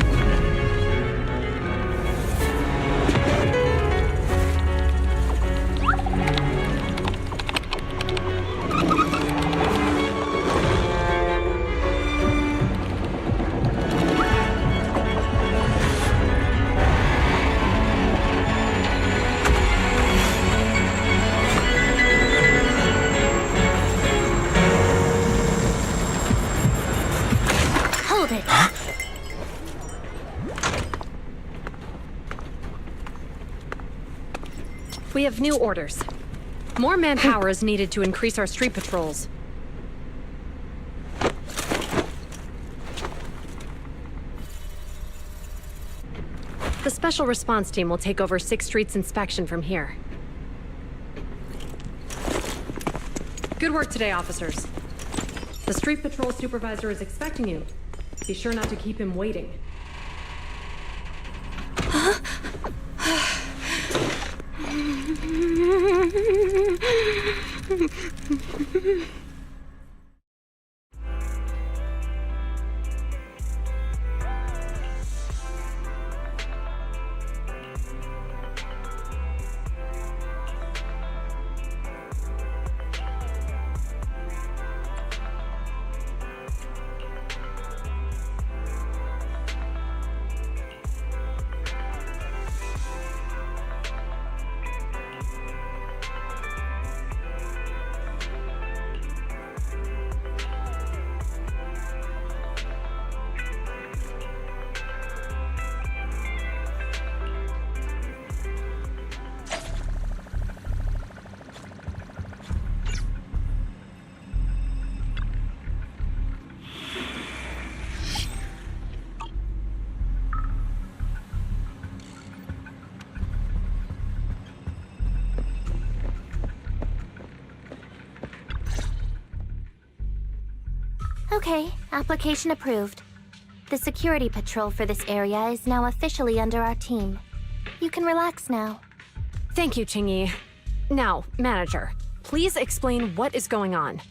We have new orders. More manpower is needed to increase our street patrols. The Special Response Team will take over 6th Street's inspection from here. Good work today, officers. The Street Patrol Supervisor is expecting you. Be sure not to keep him waiting. Okay, application approved. The security patrol for this area is now officially under our team. You can relax now. Thank you, Qingyi. Now, manager, please explain what is going on.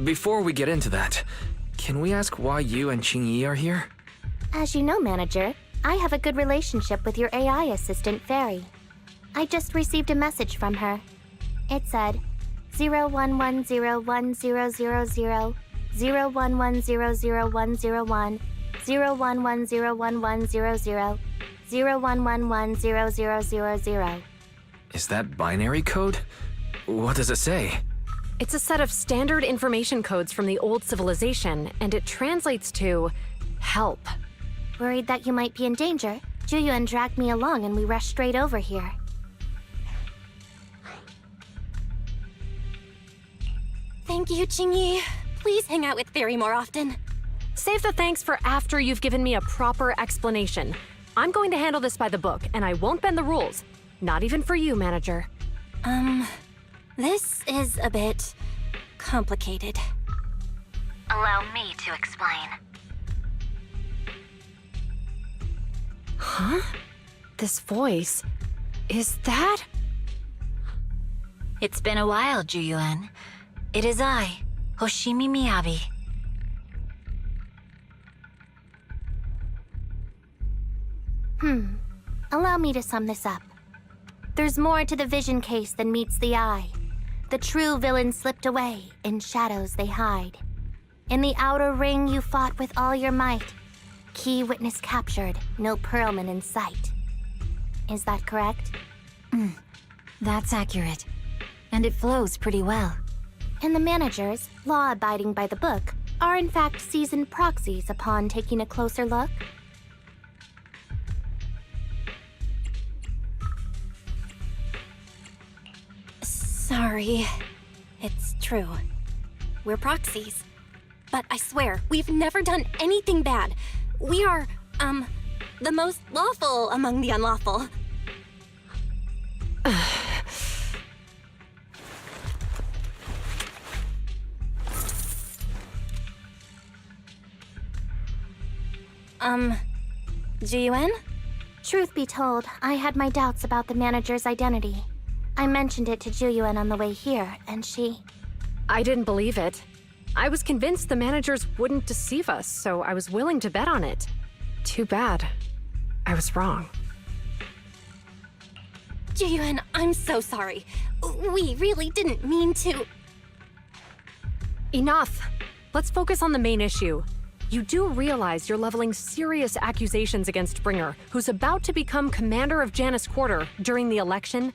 Before we get into that, can we ask why you and Qingyi are here? As you know, manager, I have a good relationship with your AI assistant, Fairy. I just received a message from her. It said, 01101000, 01100101, 01101100, 01110000. Is that binary code? What does it say? It's a set of standard information codes from the old civilization, and it translates to help. Worried that you might be in danger, Juyuan dragged me along and we rushed straight over here. Thank you, Qingyi. Please hang out with Fairy more often. Save the thanks for after you've given me a proper explanation. I'm going to handle this by the book, and I won't bend the rules. Not even for you, manager. This is a bit complicated. Allow me to explain. Huh? This voice... is that... It's been a while, Juyuan. It is I, Hoshimi Miyabi. Allow me to sum this up. There's more to the vision case than meets the eye. The true villain slipped away, in shadows they hide. In the outer ring you fought with all your might. Key witness captured, no Pearlman in sight. Is that correct? That's accurate. And it flows pretty well. And the managers, law-abiding by the book, are in fact seasoned proxies upon taking a closer look? Sorry. It's true. We're proxies. But I swear, we've never done anything bad. We are, the most lawful among the unlawful. Jiyuan? Truth be told, I had my doubts about the manager's identity. I mentioned it to Juyuan on the way here, and she... I didn't believe it. I was convinced the managers wouldn't deceive us, so I was willing to bet on it. Too bad. I was wrong. Jiyuan, I'm so sorry. We really didn't mean to... Enough! Let's focus on the main issue. You do realize you're leveling serious accusations against Bringer, who's about to become commander of Janus Quarter during the election?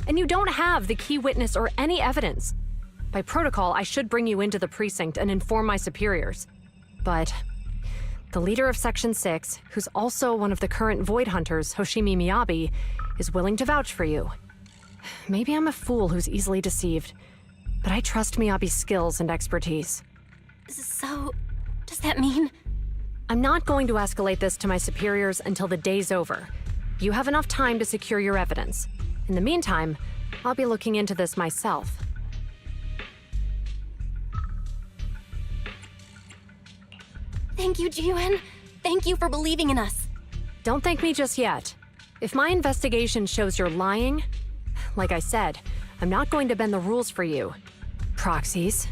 And you don't have the key witness or any evidence. By protocol, I should bring you into the precinct and inform my superiors. But the leader of Section 6, who's also one of the current Void Hunters, Hoshimi Miyabi, is willing to vouch for you. Maybe I'm a fool who's easily deceived, but I trust Miyabi's skills and expertise. So, does that mean? I'm not going to escalate this to my superiors until the day's over. You have enough time to secure your evidence. In the meantime, I'll be looking into this myself. Thank you, Jiyuan. Thank you for believing in us. Don't thank me just yet. If my investigation shows you're lying, like I said, I'm not going to bend the rules for you. Proxies.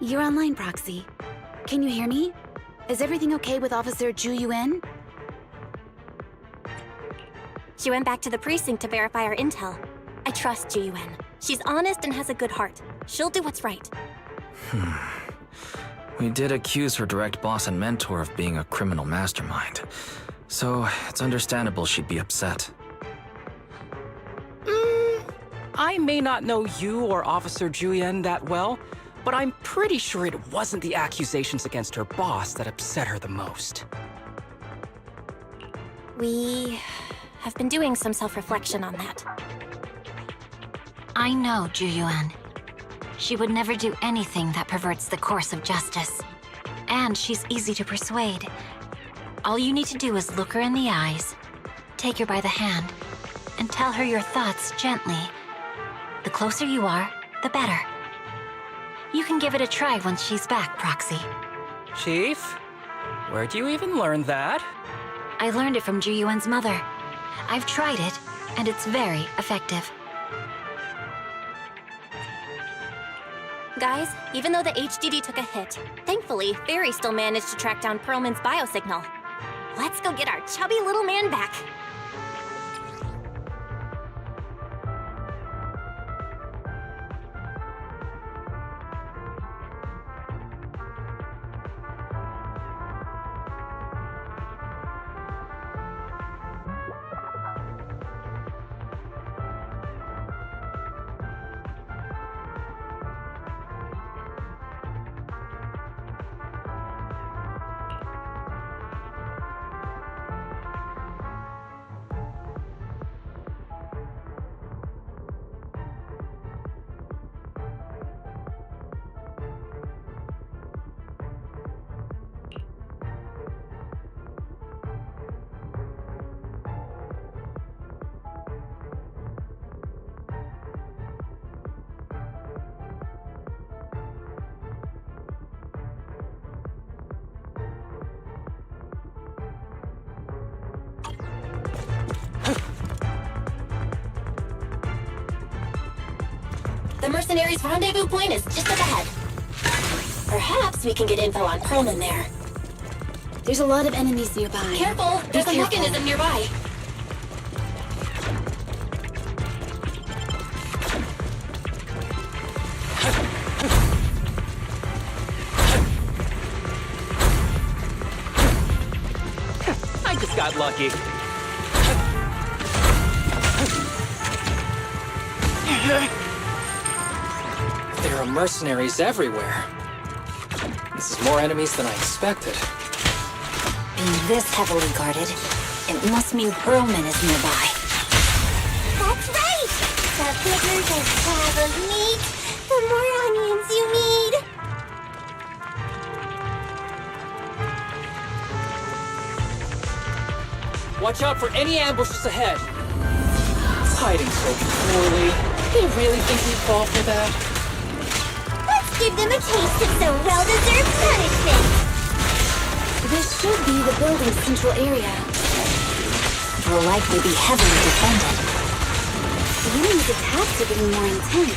You're online, Proxy. Can you hear me? Is everything okay with Officer Zhu Yuan? She went back to the precinct to verify our intel. I trust Zhu Yuan. She's honest and has a good heart. She'll do what's right. We did accuse her direct boss and mentor of being a criminal mastermind. So, it's understandable she'd be upset. I may not know you or Officer Julian that well, but I'm pretty sure it wasn't the accusations against her boss that upset her the most. We have been doing some self-reflection on that. I know Zhu Yuan. She would never do anything that perverts the course of justice. And she's easy to persuade. All you need to do is look her in the eyes, take her by the hand, and tell her your thoughts gently. The closer you are, the better. You can give it a try once she's back, Proxy. Chief? Where'd you even learn that? I learned it from Zhu Yuan's mother. I've tried it, and it's very effective. Guys, even though the HDD took a hit, thankfully, Fairy still managed to track down Perlman's biosignal. Let's go get our chubby little man back. The mercenaries' rendezvous point is just up ahead. Perhaps we can get info on Perlman there. There's a lot of enemies nearby. Careful! There's a mechanism nearby. I just got lucky. There are mercenaries everywhere. This is more enemies than I expected. Being this heavily guarded, it must mean Perlman is nearby. That's right! The bigger the slab of meat, the more onions you need. Watch out for any ambushes ahead. It's hiding so poorly. They really think we'd fall for that? Let's give them a taste of some well-deserved punishment. This should be the building's central area. It will likely be heavily defended. The enemy's attacks are getting more intense.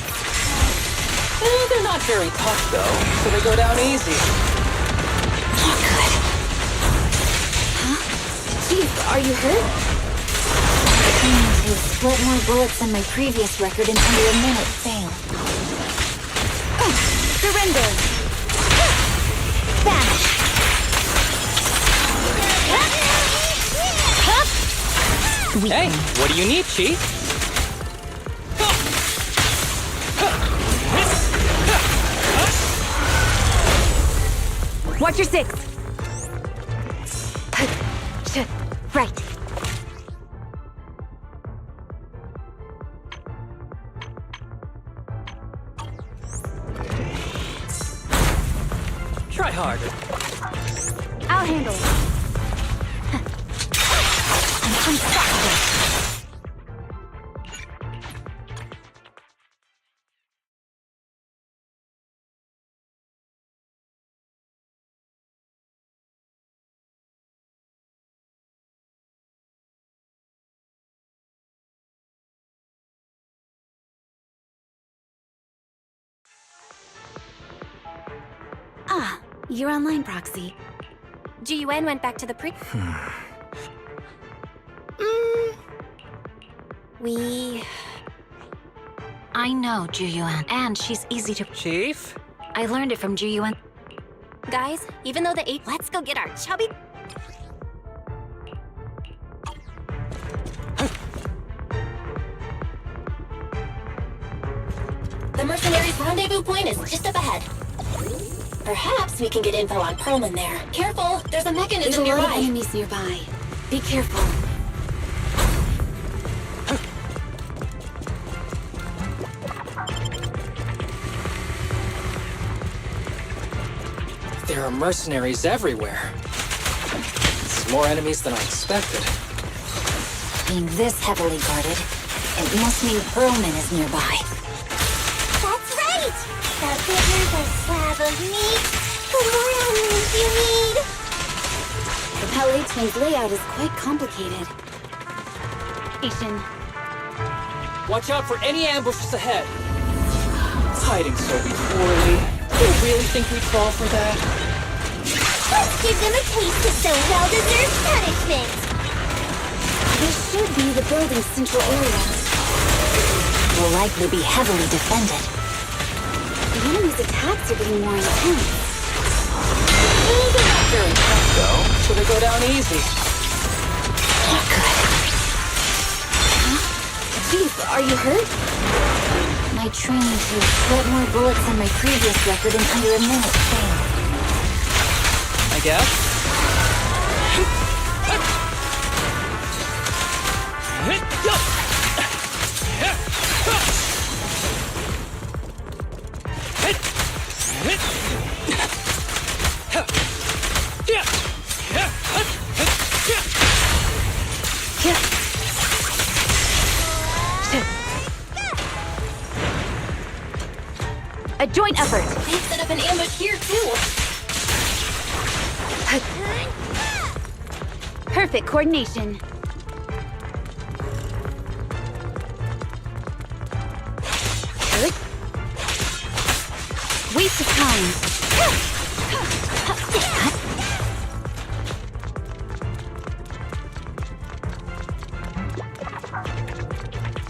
They're not very tough, though, so they go down easy. Not good. Chief, are you hurt? Training to split more bullets than my previous record in under a minute failed. Surrender! Vanish! Hey, what do you need, Chief? Watch your six! Right. Try harder. I'll handle it. I'm unstoppable. You're online, Proxy. GUN went back to the pre- I know Juyuan, and she's easy to... Chief? I learned it from Juyuan. Guys, even though the eight, let's go get our chubby. The mercenaries' rendezvous point is just up ahead. Perhaps we can get info on Perlman there. Careful, there's a mechanism There's a lot nearby. of enemies nearby. Be careful. There are mercenaries everywhere. This is more enemies than I expected. Being this heavily guarded, it must mean Perlman is nearby. That's right! The bigger the slab of meat, the more enemies you need! The Pele Twins layout is quite complicated. Watch out for any ambushes ahead. It's hiding so poorly. Do you really think we'd fall for that? Let's give them a taste of some well-deserved punishment! This should be the building's central area. Will likely be heavily defended. The enemy's attacks are getting more intense. They're not very tough, though, so they go down easy. Not good. Chief, are you hurt? My training to sweat more bullets than my previous record in under a minute failed. I guess. A joint effort. They've set up an ambush here, too. Perfect coordination. Waste of time.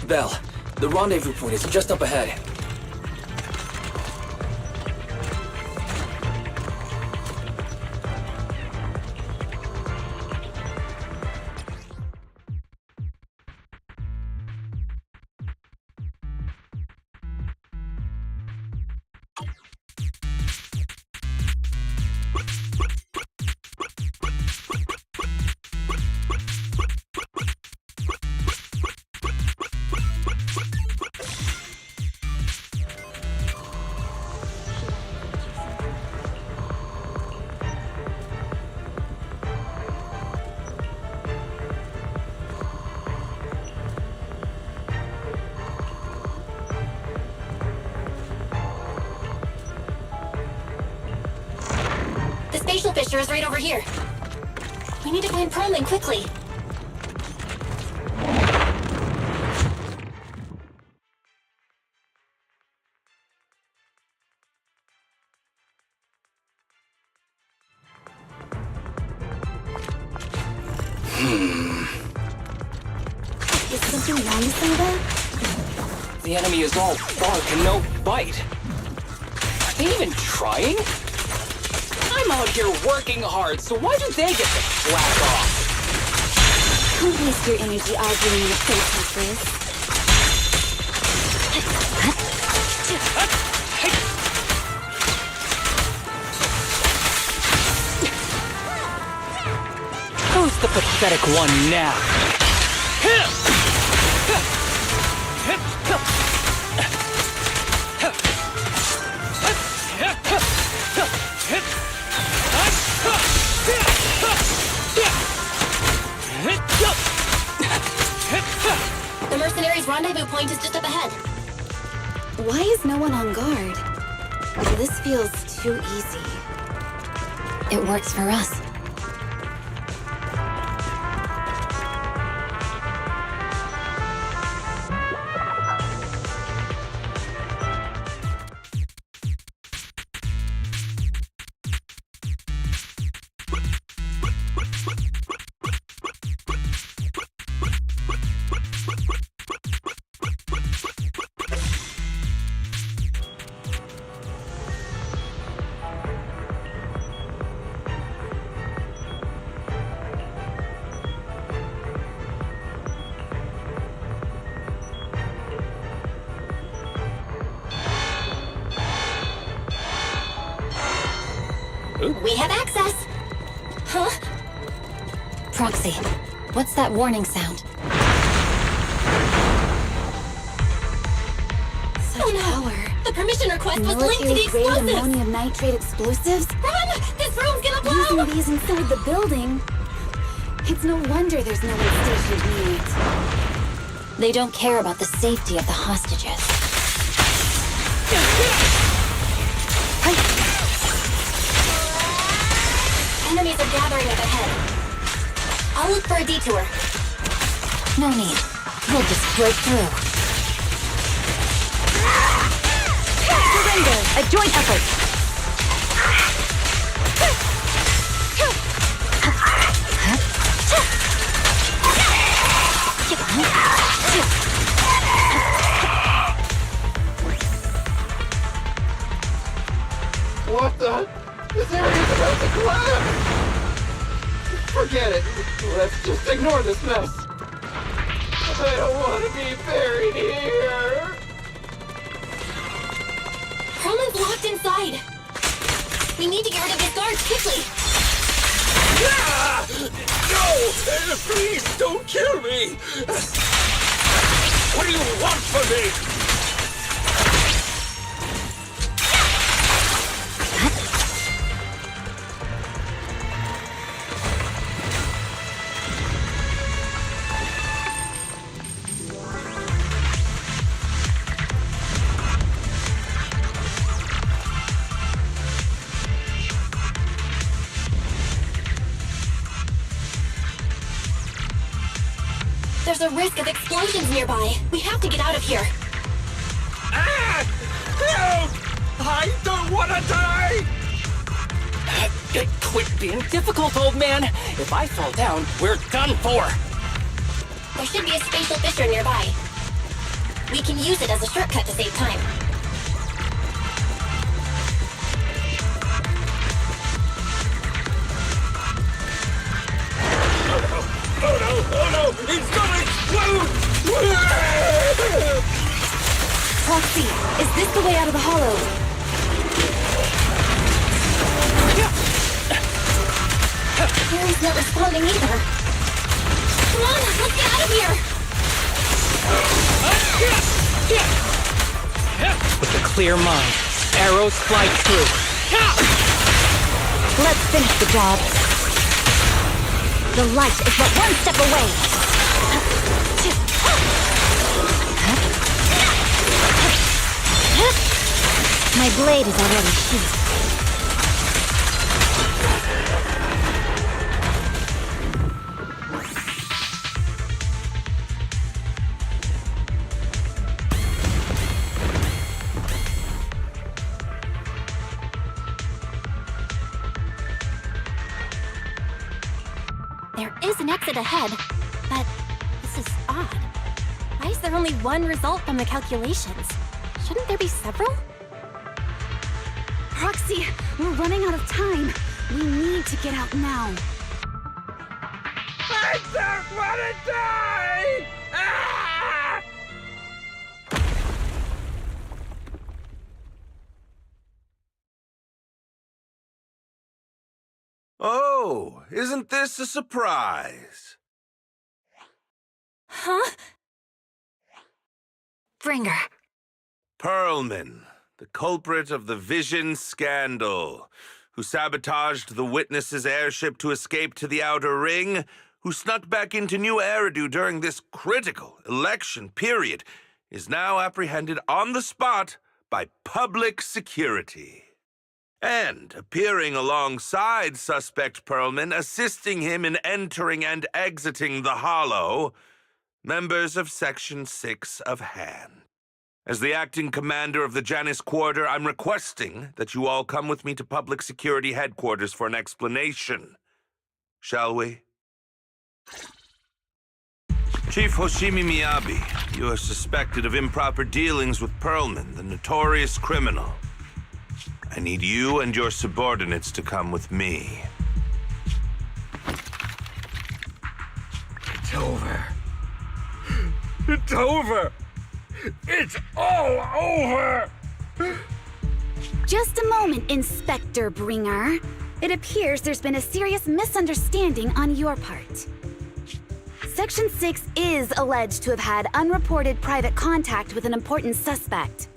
Belle, the rendezvous point is just up ahead. The spatial fissure is right over here. We need to find Perlman quickly. Is something wrong, Zelda? The enemy is all bark and no bite. Are they even trying? I'm out here working hard, so why do they get to slack off? Don't waste your energy arguing with protesters. Who's the pathetic one now? The mercenaries' rendezvous point is just up ahead. Why is no one on guard? This feels too easy. It works for us. We have access! Huh? Proxy, what's that warning sound? Oh no! The permission request was linked to the Military-grade explosives! ammonium nitrate explosives? Run! This room's gonna blow! Using these inside the building? It's no wonder there's no one stationed near it. They don't care about the safety of the hostages. Enemies are gathering up ahead. I'll look for a detour. No need. We'll just break through. Surrender! A joint effort! What the? This area's about to collapse! Forget it. Let's just ignore this mess. I don't want to be buried here. Perlman's locked inside. We need to get rid of his guards quickly. Ah! No! Please don't kill me! What do you want from me? There's a risk of explosions nearby. We have to get out of here. Ah! Help! I don't want to die! Quit being difficult, old man. If I fall down, we're done for. There should be a spatial fissure nearby. We can use it as a shortcut to save time. Oh no! It's gonna explode! Proxy, is this the way out of the hollow? Harry's not responding either. Come on, let's get out of here! With a clear mind, arrows fly true. Let's finish the job. The light is but one step away. My blade is already sheathed. There is an exit ahead, but this is odd. Why is there only one result from the calculations? Shouldn't there be several? Proxy, we're running out of time. We need to get out now. I don't want to die! Ah! Oh, isn't this a surprise? Huh? Bringer. Perlman, the culprit of the Vision scandal, who sabotaged the Witness's airship to escape to the Outer Ring, who snuck back into New Eridu during this critical election period, is now apprehended on the spot by public security. And appearing alongside suspect Perlman, assisting him in entering and exiting the Hollow, members of Section 6 of Han. As the acting commander of the Janus Quarter, I'm requesting that you all come with me to Public Security Headquarters for an explanation. Shall we? Chief Hoshimi Miyabi, you are suspected of improper dealings with Perlman, the notorious criminal. I need you and your subordinates to come with me. It's over. It's over! It's all over! Just a moment, Inspector Bringer. It appears there's been a serious misunderstanding on your part. Section 6 is alleged to have had unreported private contact with an important suspect.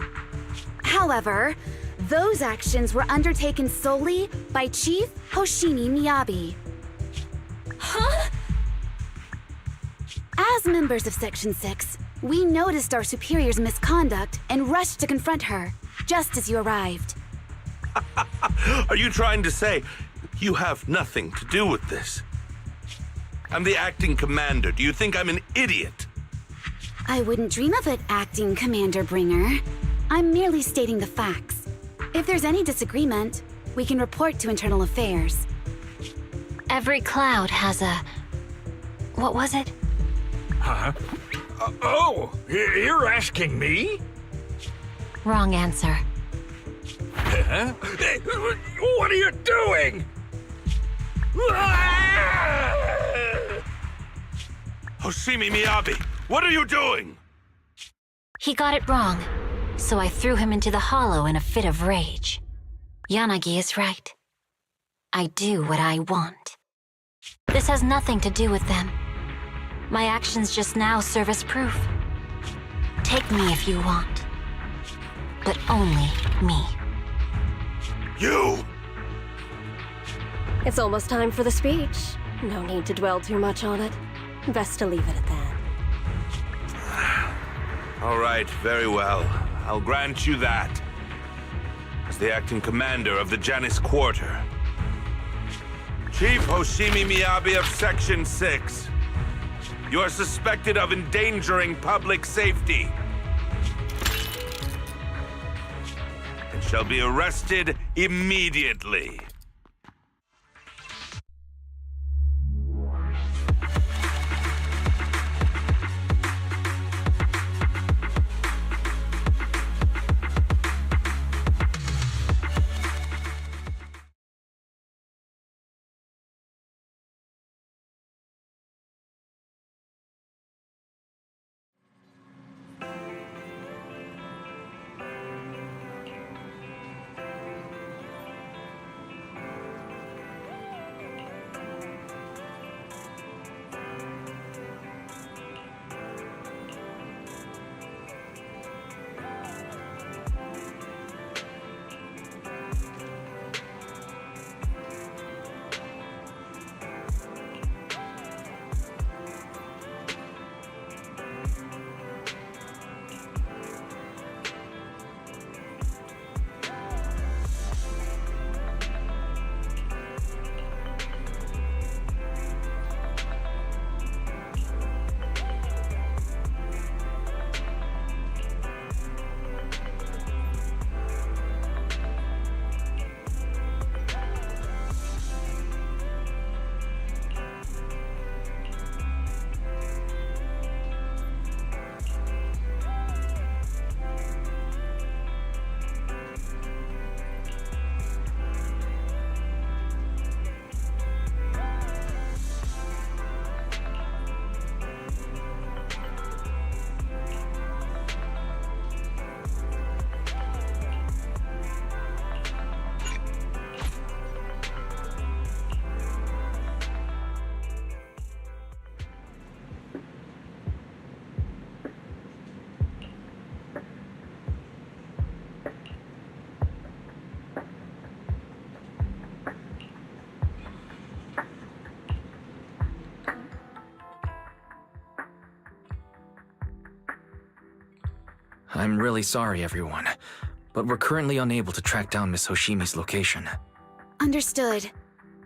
However, those actions were undertaken solely by Chief Hoshimi Miyabi. Huh? As members of Section 6, we noticed our superior's misconduct and rushed to confront her, just as you arrived. Are you trying to say you have nothing to do with this? I'm the acting commander. Do you think I'm an idiot? I wouldn't dream of it, Acting Commander Bringer. I'm merely stating the facts. If there's any disagreement, we can report to Internal Affairs. Every cloud has a... What was it? Huh? You're asking me? Wrong answer. Huh? What are you doing? Hoshimi Miyabi, what are you doing? He got it wrong, so I threw him into the hollow in a fit of rage. Yanagi is right. I do what I want. This has nothing to do with them. My actions just now serve as proof. Take me if you want. But only me. You! It's almost time for the speech. No need to dwell too much on it. Best to leave it at that. All right, very well. I'll grant you that. As the acting commander of the Janus Quarter. Chief Hoshimi Miyabi of Section 6. You are suspected of endangering public safety. And shall be arrested immediately. I'm really sorry, everyone, but we're currently unable to track down Miss Hoshimi's location. Understood.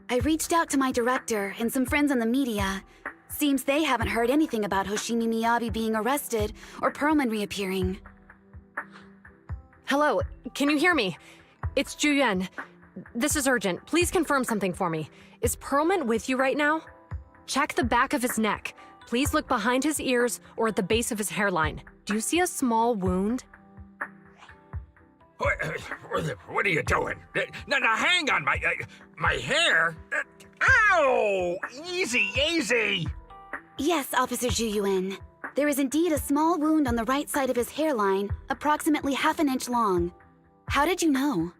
I reached out to my director and some friends in the media. Seems they haven't heard anything about Hoshimi Miyabi being arrested or Perlman reappearing. Hello, can you hear me? It's Juyen. This is urgent. Please confirm something for me. Is Perlman with you right now? Check the back of his neck. Please look behind his ears or at the base of his hairline. Do you see a small wound? What are you doing? Now hang on, my hair? Ow! Easy, easy! Yes, Officer Juyuin. There is indeed a small wound on the right side of his hairline, approximately half an inch long. How did you know?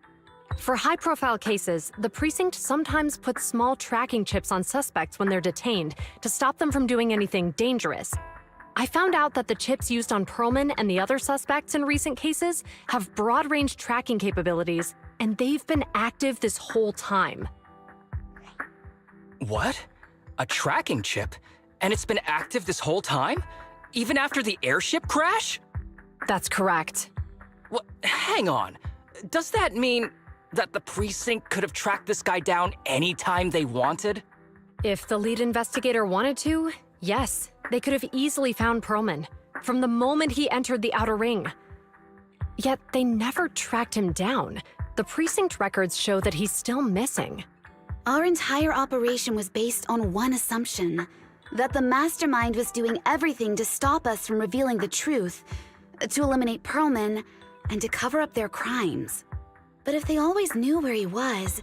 For high-profile cases, the precinct sometimes puts small tracking chips on suspects when they're detained to stop them from doing anything dangerous. I found out that the chips used on Perlman and the other suspects in recent cases have broad-range tracking capabilities, and they've been active this whole time. What? A tracking chip? And it's been active this whole time? Even after the airship crash? That's correct. What? Hang on. Does that mean that the precinct could have tracked this guy down anytime they wanted? If the lead investigator wanted to, yes, they could have easily found Perlman from the moment he entered the outer ring. Yet they never tracked him down. The precinct records show that he's still missing. Our entire operation was based on one assumption, that the mastermind was doing everything to stop us from revealing the truth, to eliminate Perlman, and to cover up their crimes. But if they always knew where he was,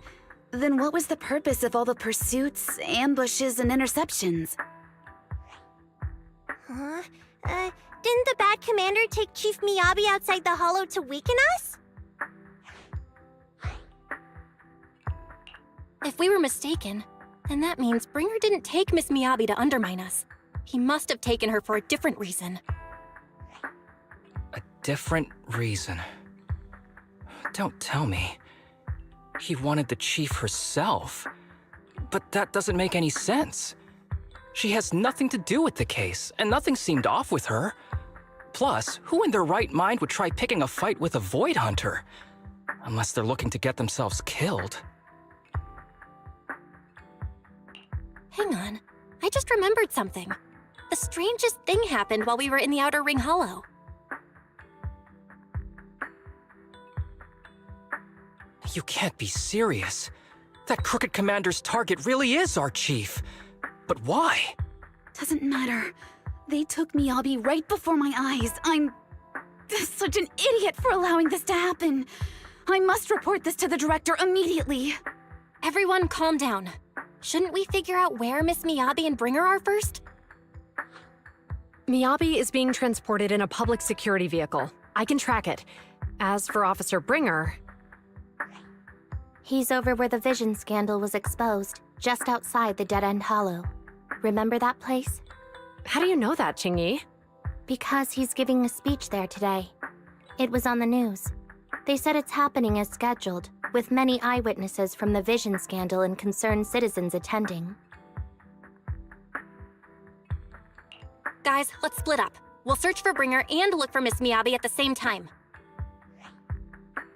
then what was the purpose of all the pursuits, ambushes, and interceptions? Huh? Didn't the bad commander take Chief Miyabi outside the hollow to weaken us? If we were mistaken, then that means Bringer didn't take Miss Miyabi to undermine us. He must have taken her for a different reason. A different reason? Don't tell me. He wanted the chief herself. But that doesn't make any sense. She has nothing to do with the case, and nothing seemed off with her. Plus, who in their right mind would try picking a fight with a Void Hunter? Unless they're looking to get themselves killed. Hang on, I just remembered something. The strangest thing happened while we were in the Outer Ring Hollow. You can't be serious. That crooked commander's target really is our chief. But why? Doesn't matter. They took Miyabi right before my eyes. I'm such an idiot for allowing this to happen. I must report this to the director immediately. Everyone calm down. Shouldn't we figure out where Miss Miyabi and Bringer are first? Miyabi is being transported in a public security vehicle. I can track it. As for Officer Bringer... He's over where the vision scandal was exposed, just outside the Dead-End Hollow. Remember that place? How do you know that, Qingyi? Because he's giving a speech there today. It was on the news. They said it's happening as scheduled, with many eyewitnesses from the vision scandal and concerned citizens attending. Guys, let's split up. We'll search for Bringer and look for Miss Miyabi at the same time.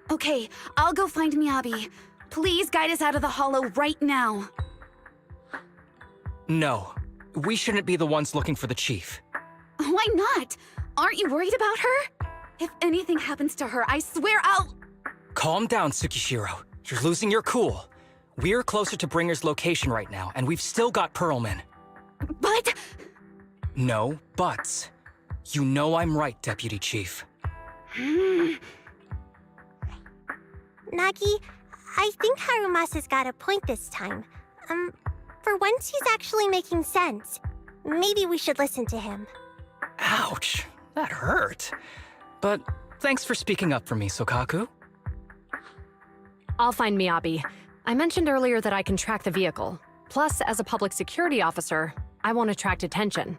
Okay, I'll go find Miyabi. Please guide us out of the hollow right now. No, we shouldn't be the ones looking for the chief. Why not? Aren't you worried about her? If anything happens to her, I swear I'll... Calm down, Tsukishiro. You're losing your cool. We're closer to Bringer's location right now, and we've still got Perlman. But... No buts. You know I'm right, Deputy Chief. Nagi, I think Harumasa's got a point this time. For once he's actually making sense. Maybe we should listen to him. Ouch, that hurt. But thanks for speaking up for me, Sokaku. I'll find Miyabi. I mentioned earlier that I can track the vehicle. Plus, as a public security officer, I won't attract attention.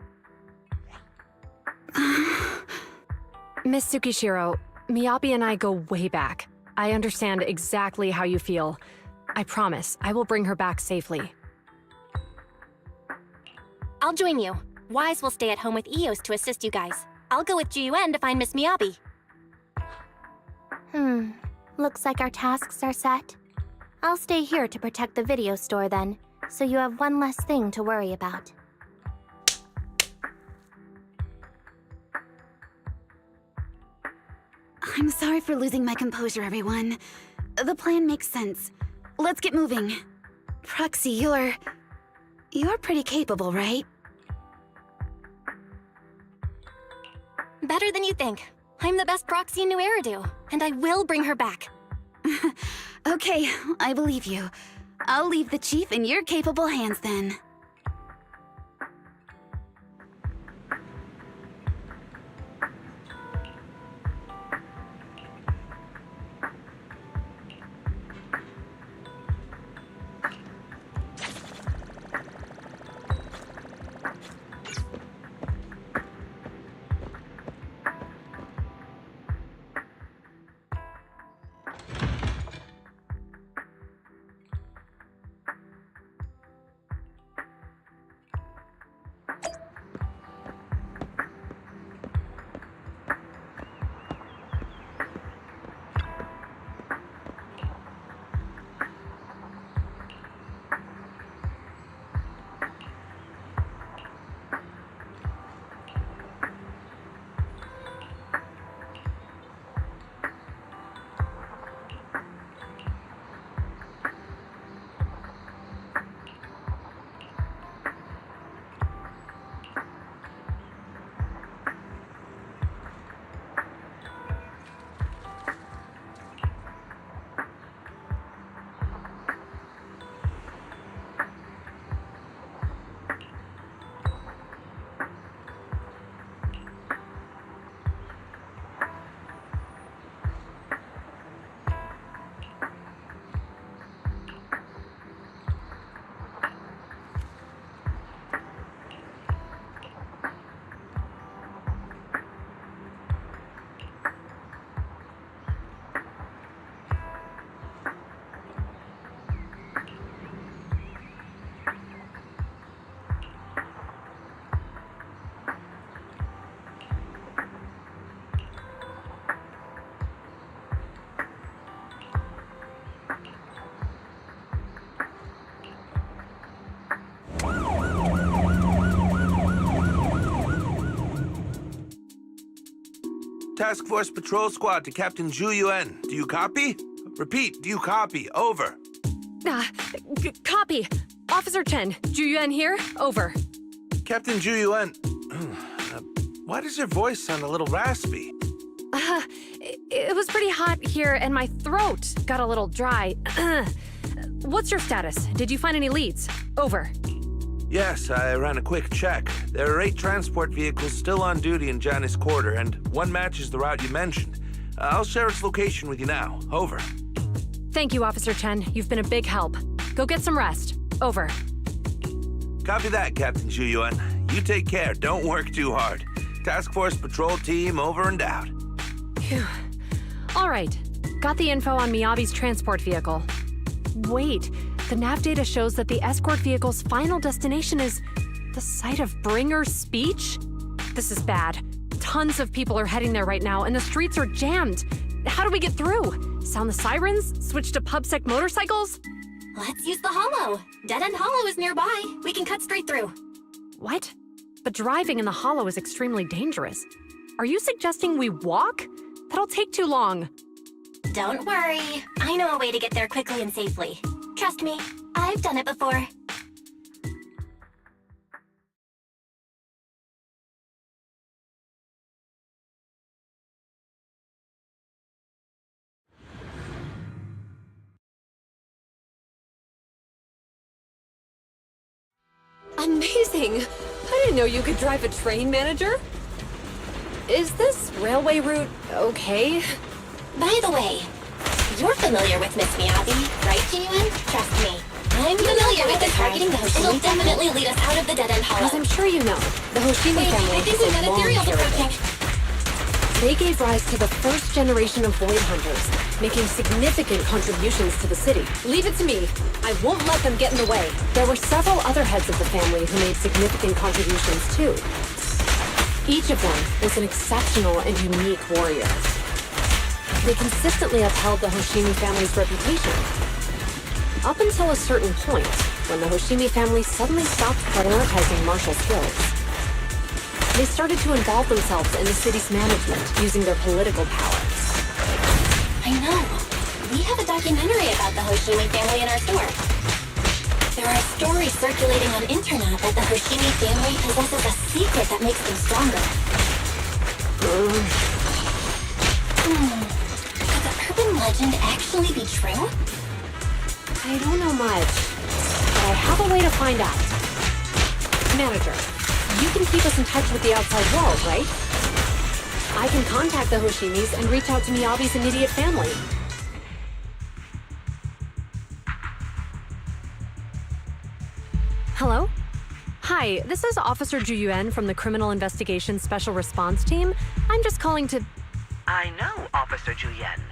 Miss Tsukishiro, Miyabi and I go way back. I understand exactly how you feel. I promise, I will bring her back safely. I'll join you. Wise will stay at home with Eos to assist you guys. I'll go with GUN to find Miss Miyabi. Looks like our tasks are set. I'll stay here to protect the video store then, so you have one less thing to worry about. I'm sorry for losing my composure, everyone. The plan makes sense. Let's get moving. Proxy, you're pretty capable, right? Better than you think. I'm the best proxy in New Eridu, and I will bring her back. Okay, I believe you. I'll leave the chief in your capable hands then. Task Force Patrol Squad to Captain Zhu Yuan. Do you copy? Repeat, do you copy? Over. Copy. Officer Chen, Zhu Yuan here. Over. Captain Zhu Yuan, why does your voice sound a little raspy? It was pretty hot here, and my throat got a little dry. What's your status? Did you find any leads? Over. Yes, I ran a quick check. There are 8 transport vehicles still on duty in Janus Quarter, and one matches the route you mentioned. I'll share its location with you now. Over. Thank you, Officer Chen. You've been a big help. Go get some rest. Over. Copy that, Captain Zhu Yuan. You take care. Don't work too hard. Task Force Patrol Team over and out. Phew. All right. Got the info on Miyabi's transport vehicle. Wait, the nav data shows that the escort vehicle's final destination is the site of Bringer's speech? This is bad. Tons of people are heading there right now, and the streets are jammed. How do we get through? Sound the sirens? Switch to PubSec motorcycles? Let's use the hollow. Dead End Hollow is nearby. We can cut straight through. What? But driving in the hollow is extremely dangerous. Are you suggesting we walk? That'll take too long. Don't worry. I know a way to get there quickly and safely. Trust me, I've done it before. Amazing! I didn't know you could drive a train, manager. Is this railway route okay? By the way, you're familiar with Miss Miyabi, right, Jinyuan? Trust me. I'm familiar with the targeting the Hoshimi. It'll definitely lead us out of the dead-end hollow. As I'm sure you know, the Hoshimi family I think we've got ethereals approaching. They gave rise to the first generation of void hunters, making significant contributions to the city. Leave it to me. I won't let them get in the way. There were several other heads of the family who made significant contributions too. Each of them was an exceptional and unique warrior. They consistently upheld the Hoshimi family's reputation. Up until a certain point, when the Hoshimi family suddenly stopped prioritizing martial skills. They started to involve themselves in the city's management, using their political power. I know. We have a documentary about the Hoshimi family in our store. There are stories circulating on internet that the Hoshimi family possesses a secret that makes them stronger. Could the urban legend actually be true? I don't know much, but I have a way to find out. Manager, you can keep us in touch with the outside world, right? I can contact the Hoshimis and reach out to Miyabi's immediate family. Hello? Hi, this is Officer Zhu Yuan from the Criminal Investigation Special Response Team. I'm just calling to... I know, Officer Zhu Yuan.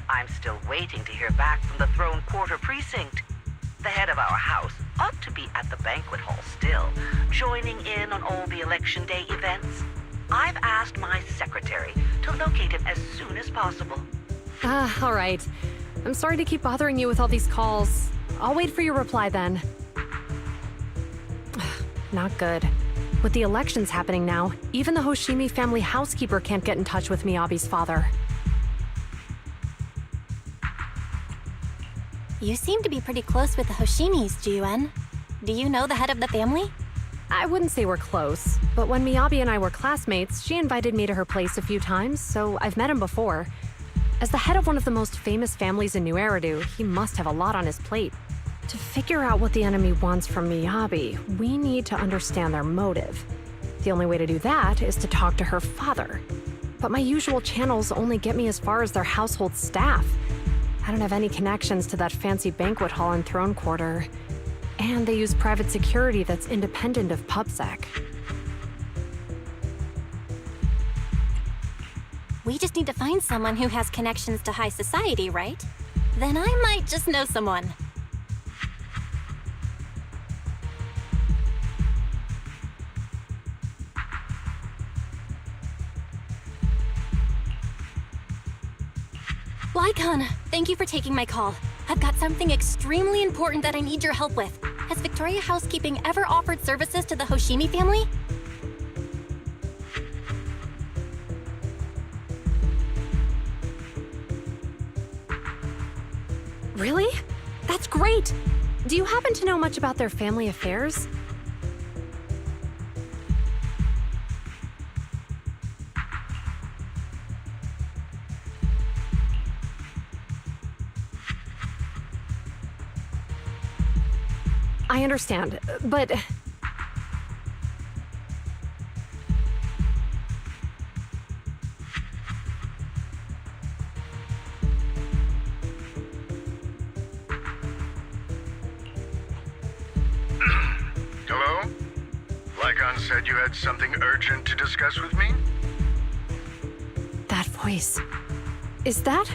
I'm still waiting to hear back from the Throne Quarter Precinct. The head of our house ought to be at the banquet hall still, joining in on all the Election Day events. I've asked my secretary to locate him as soon as possible. All right. I'm sorry to keep bothering you with all these calls. I'll wait for your reply then. Not good. With the elections happening now, even the Hoshimi family housekeeper can't get in touch with Miyabi's father. You seem to be pretty close with the Hoshimis, Jinyuan. Do you know the head of the family? I wouldn't say we're close, but when Miyabi and I were classmates, she invited me to her place a few times, so I've met him before. As the head of one of the most famous families in New Eridu, he must have a lot on his plate. To figure out what the enemy wants from Miyabi, we need to understand their motive. The only way to do that is to talk to her father. But my usual channels only get me as far as their household staff. I don't have any connections to that fancy banquet hall in Throne Quarter. And they use private security that's independent of PubSec. We just need to find someone who has connections to high society, right? Then I might just know someone. Lycon, thank you for taking my call. I've got something extremely important that I need your help with. Has Victoria Housekeeping ever offered services to the Hoshimi family? Do you happen to know much about their family affairs? I understand, but... Hello? Lycon said you had something urgent to discuss with me? That voice... Is that?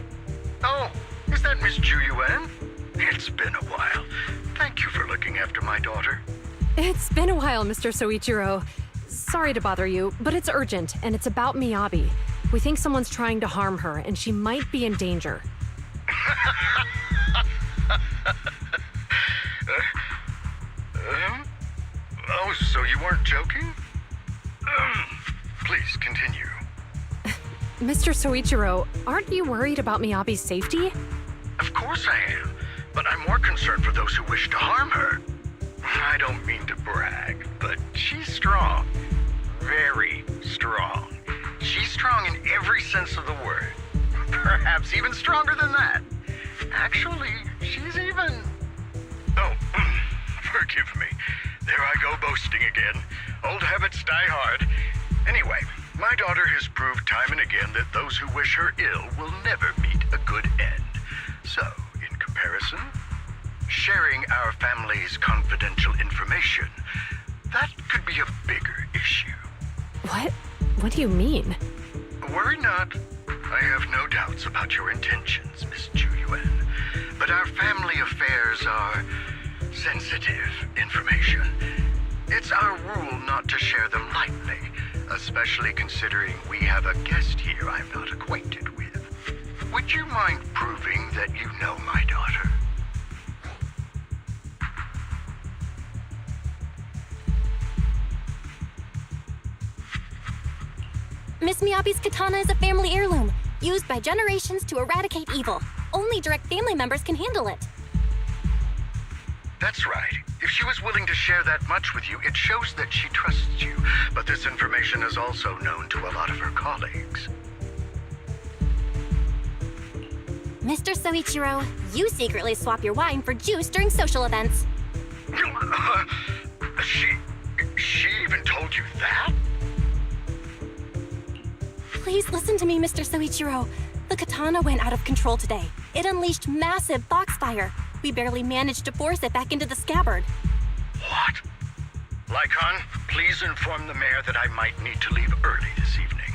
Oh, is that Miss Ju Yuan? It's been a while. Thank you for looking after my daughter. It's been a while, Mr. Soichiro. Sorry to bother you, but it's urgent, and it's about Miyabi. We think someone's trying to harm her, and she might be in danger. Oh, so you weren't joking? Please continue. Mr. Soichiro, aren't you worried about Miyabi's safety? Of course I am, but I'm more concerned for those who wish to harm her. I don't mean to brag, but she's strong. Very strong. She's strong in every sense of the word. Perhaps even stronger than that. Actually, she's even... Oh, forgive me. There I go boasting again. Old habits die hard. Anyway, my daughter has proved time and again that those who wish her ill will never meet a good end. So, in comparison, sharing our family's confidential information, that could be a bigger issue. What? What do you mean? Worry not. I have no doubts about your intentions, Miss Ju Yuan. But our family affairs are sensitive information. It's our rule not to share them lightly, especially considering we have a guest here I'm not acquainted with. Would you mind proving that you know my daughter? Miss Miyabi's katana is a family heirloom, used by generations to eradicate evil. Only direct family members can handle it. That's right. If she was willing to share that much with you, it shows that she trusts you. But this information is also known to a lot of her colleagues. Mr. Soichiro, you secretly swap your wine for juice during social events. She even told you that? Please listen to me, Mr. Soichiro. The katana went out of control today. It unleashed massive foxfire. We barely managed to force it back into the scabbard. What? Lycon, please inform the mayor that I might need to leave early this evening.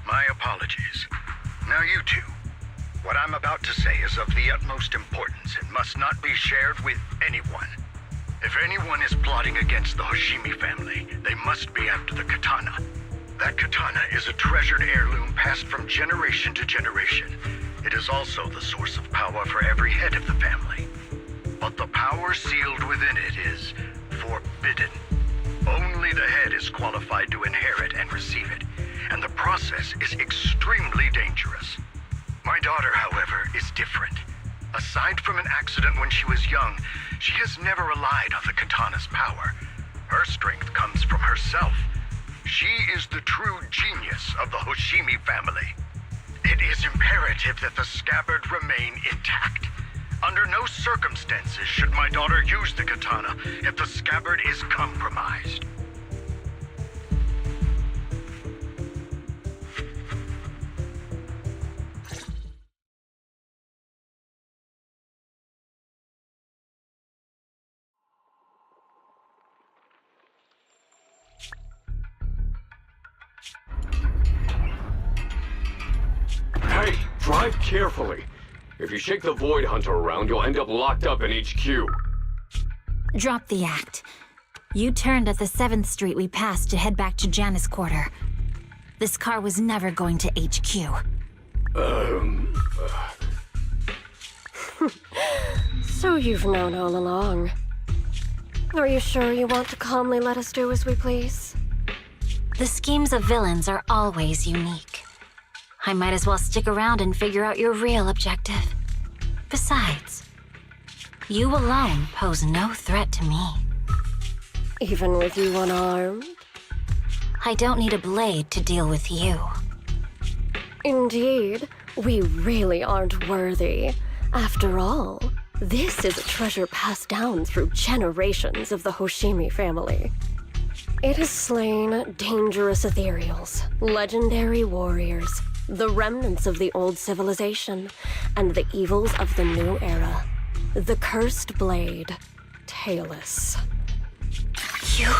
My apologies. Now you two. What I'm about to say is of the utmost importance and must not be shared with anyone. If anyone is plotting against the Hoshimi family, they must be after the katana. That katana is a treasured heirloom passed from generation to generation. It is also the source of power for every head of the family. But the power sealed within it is forbidden. Only the head is qualified to inherit and receive it, and the process is extremely dangerous. My daughter, however, is different. Aside from an accident when she was young, she has never relied on the katana's power. Her strength comes from herself. She is the true genius of the Hoshimi family. It is imperative that the scabbard remain intact. Under no circumstances should my daughter use the katana if the scabbard is compromised. Hey, drive carefully. If you shake the Void Hunter around, you'll end up locked up in HQ. Drop the act. You turned at the 7th Street we passed to head back to Janus Quarter. This car was never going to HQ. So you've known all along. Are you sure you want to calmly let us do as we please? The schemes of villains are always unique. I might as well stick around and figure out your real objective. Besides, You alone pose no threat to me. Even with you unarmed? I don't need a blade to deal with you. Indeed, we really aren't worthy. After all, this is a treasure passed down through generations of the Hoshimi family. It has slain dangerous ethereals, legendary warriors, the remnants of the old civilization, and the evils of the new era. The cursed blade, Tailless. You...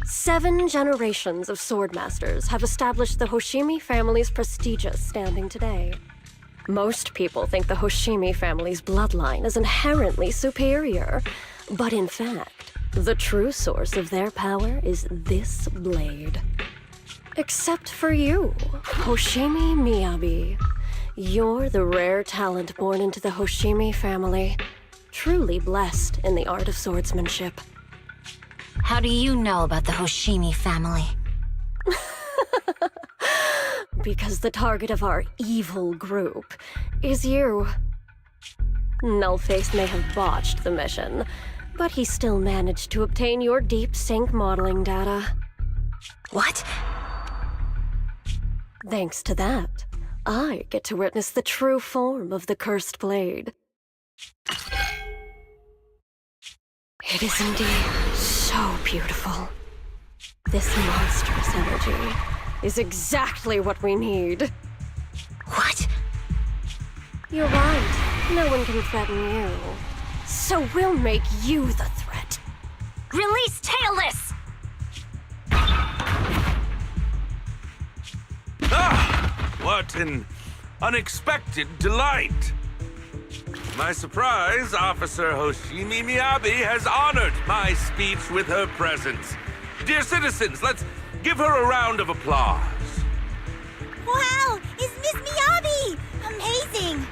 7 generations of swordmasters have established the Hoshimi family's prestigious standing today. Most people think the Hoshimi family's bloodline is inherently superior, but in fact, the true source of their power is this blade. Except for you, Hoshimi Miyabi. You're the rare talent born into the Hoshimi family, truly blessed in the art of swordsmanship. How do you know about the Hoshimi family? Because the target of our evil group is you. Nullface may have botched the mission, but he still managed to obtain your deep sync modeling data. What? Thanks to that, I get to witness the true form of the cursed blade. It is indeed so beautiful. This monstrous energy is exactly what we need. What? You're right. No one can threaten you. So we'll make you the threat. Release Tailless! Ah! What an unexpected delight! To my surprise, Officer Hoshimi Miyabi has honored my speech with her presence. Dear citizens, let's give her a round of applause. Wow! It's Miss Miyabi! Amazing!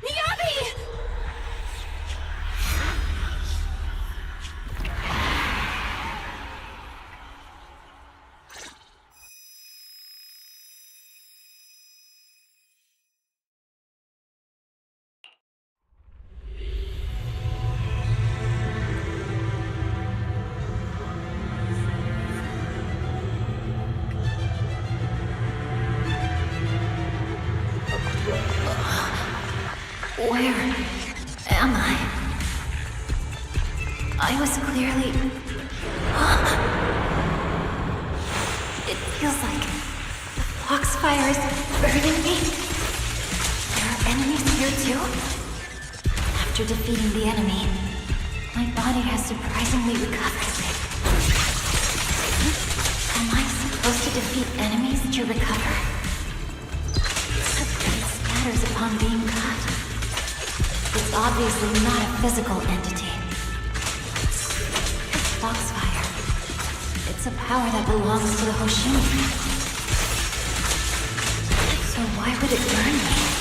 Miyabi! Where am I? I was clearly... It feels like the foxfire is burning me. There are enemies here too? After defeating the enemy, my body has surprisingly recovered. Am I supposed to defeat enemies to recover? It scatters upon being cut. It's obviously not a physical entity. Foxfire. It's a power that belongs to the Hoshimi. So why would it burn me?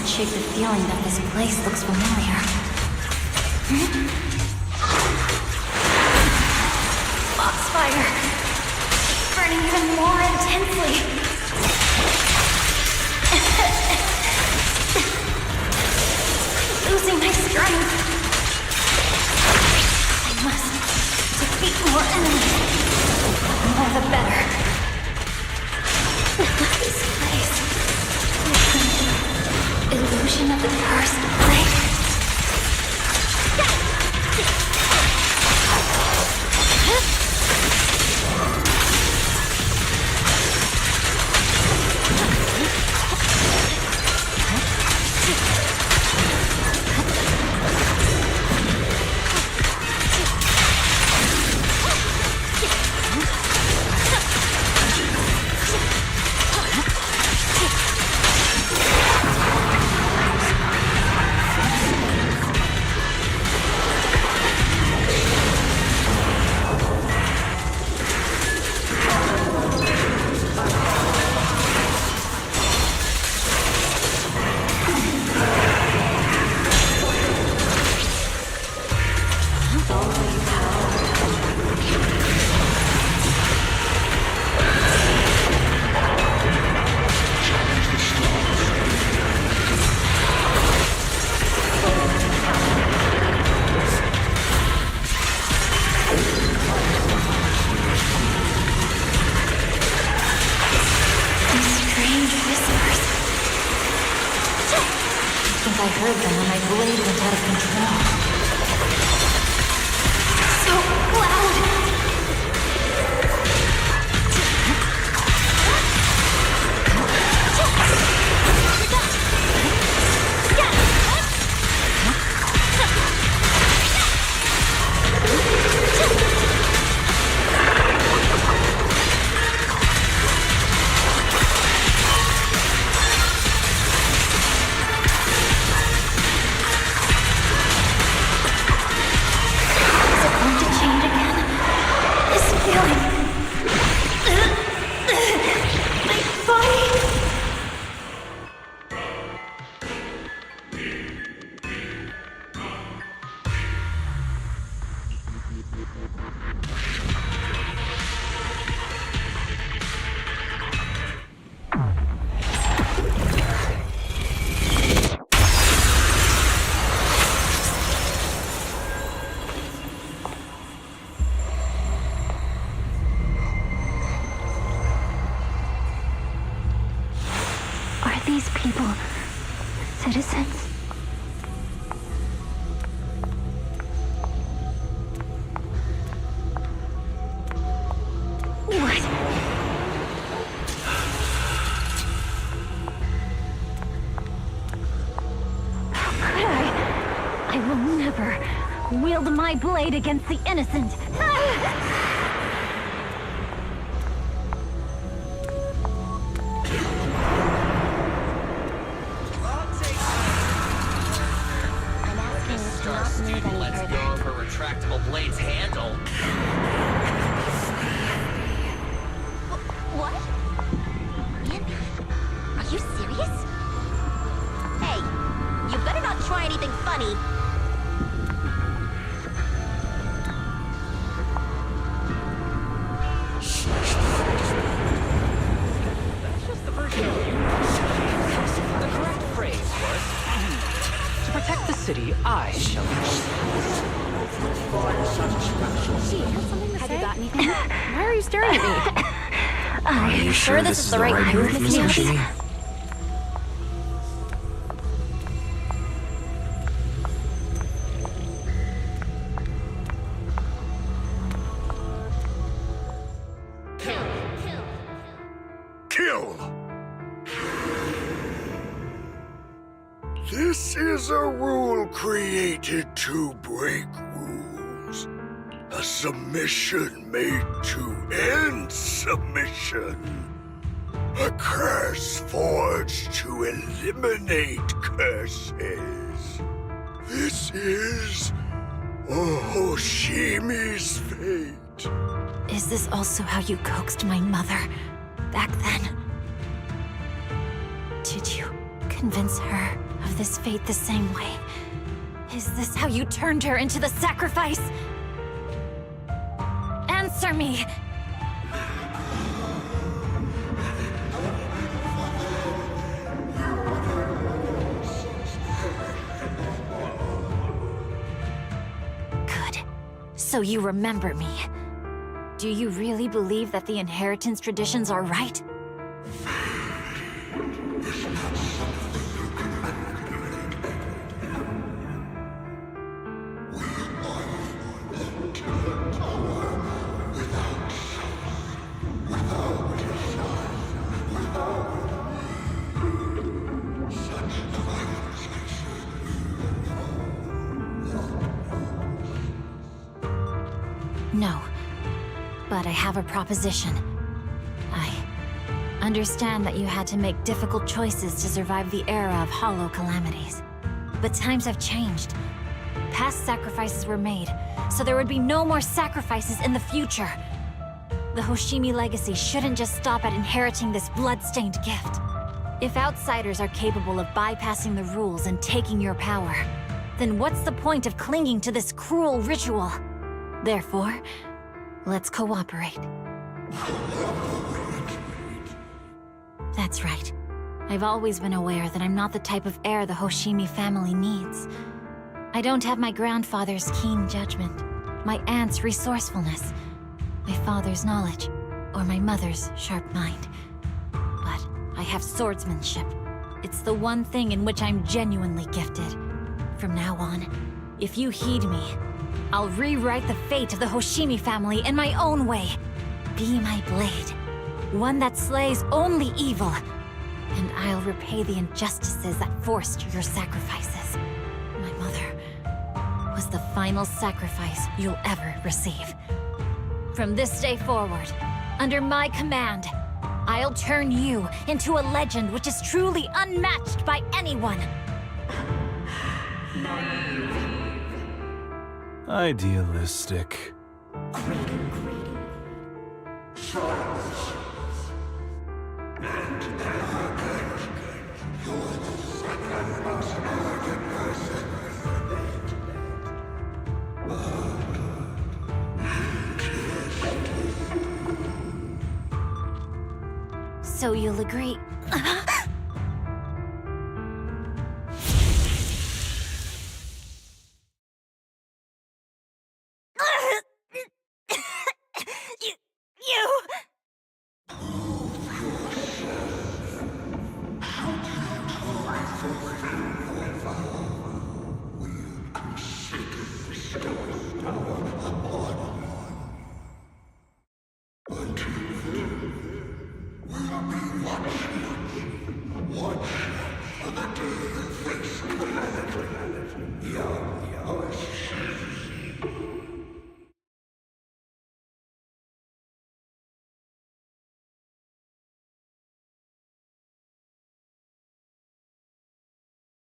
Shake the feeling that this place looks familiar. Foxfire! Burning even more intensely! I'm losing my strength! I must defeat more enemies. The more the better. This place... Illusion of the cursed blade. my blade went out of control. So loud! These people citizens? What? How could I? I will never wield my blade against the innocent. Retractable blade's handle. What? Miyabi? Are you serious? Hey, you better not try anything funny. That's just the version of you. The correct phrase was, to protect the city, I shall. Have you got anything? Why are you staring at me? Are you sure this is the right move, Miss Hoshimi? Kill! This is a rule created to break rules. A submission made to end submission. A curse forged to eliminate curses. This is Hoshimi's fate. Is this also how you coaxed my mother back then? Did you convince her of this fate the same way? Is this how you turned her into the sacrifice? Answer me! Good. So you remember me. Do you really believe that the inheritance traditions are right? No. But I have a proposition. I understand that you had to make difficult choices to survive the era of hollow calamities. But times have changed. Past sacrifices were made, so there would be no more sacrifices in the future. The Hoshimi legacy shouldn't just stop at inheriting this blood-stained gift. If outsiders are capable of bypassing the rules and taking your power, then what's the point of clinging to this cruel ritual? Therefore, let's cooperate. That's right. I've always been aware that I'm not the type of heir the Hoshimi family needs. I don't have my grandfather's keen judgment, my aunt's resourcefulness, my father's knowledge, or my mother's sharp mind. But I have swordsmanship. It's the one thing in which I'm genuinely gifted. from now on. If you heed me, I'll rewrite the fate of the Hoshimi family in my own way. Be my blade, one that slays only evil, and I'll repay the injustices that forced your sacrifices. My mother was the final sacrifice you'll ever receive. From this day forward, under my command, I'll turn you into a legend which is truly unmatched by anyone. Idealistic. So you'll agree.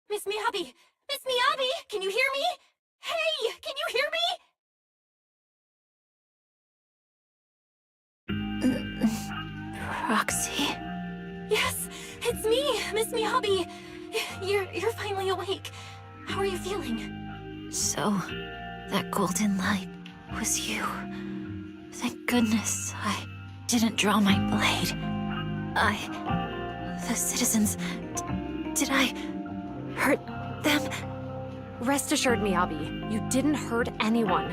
Miss Miyabi! Miss Miyabi! Can you hear me? Hey! Can you hear me? Roxy? Yes, it's me, Miss Miyabi. You're finally awake. How are you feeling? So, that golden light was you. Thank goodness I didn't draw my blade. The citizens... did I hurt them? Rest assured, Miyabi, you didn't hurt anyone.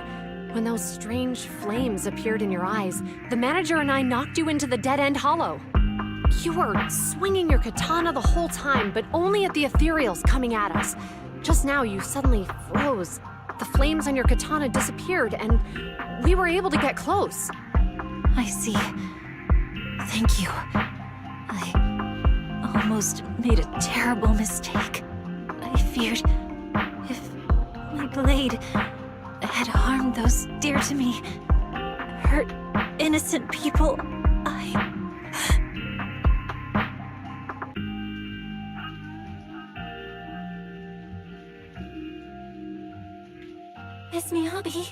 When those strange flames appeared in your eyes, the manager and I knocked you into the dead-end hollow. You were swinging your katana the whole time, but only at the ethereals coming at us. Just now, you suddenly froze. The flames on your katana disappeared, and we were able to get close. I see. Thank you. I almost made a terrible mistake. I feared if my blade had harmed those dear to me, hurt innocent people, Miss Miyabi?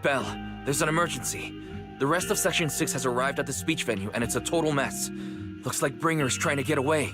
Belle, there's an emergency. The rest of Section 6 has arrived at the speech venue, and it's a total mess. Looks like Bringer's trying to get away.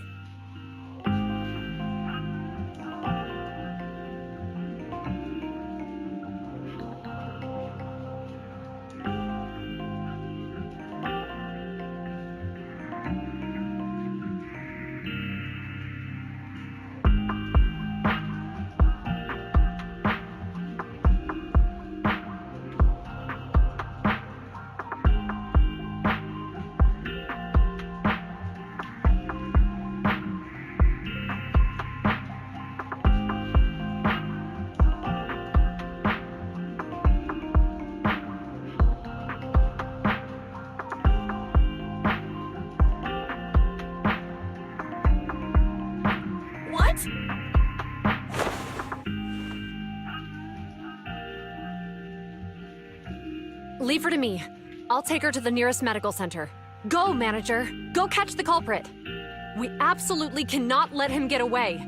Leave her to me. I'll take her to the nearest medical center. Go, manager. Go catch the culprit. We absolutely cannot let him get away.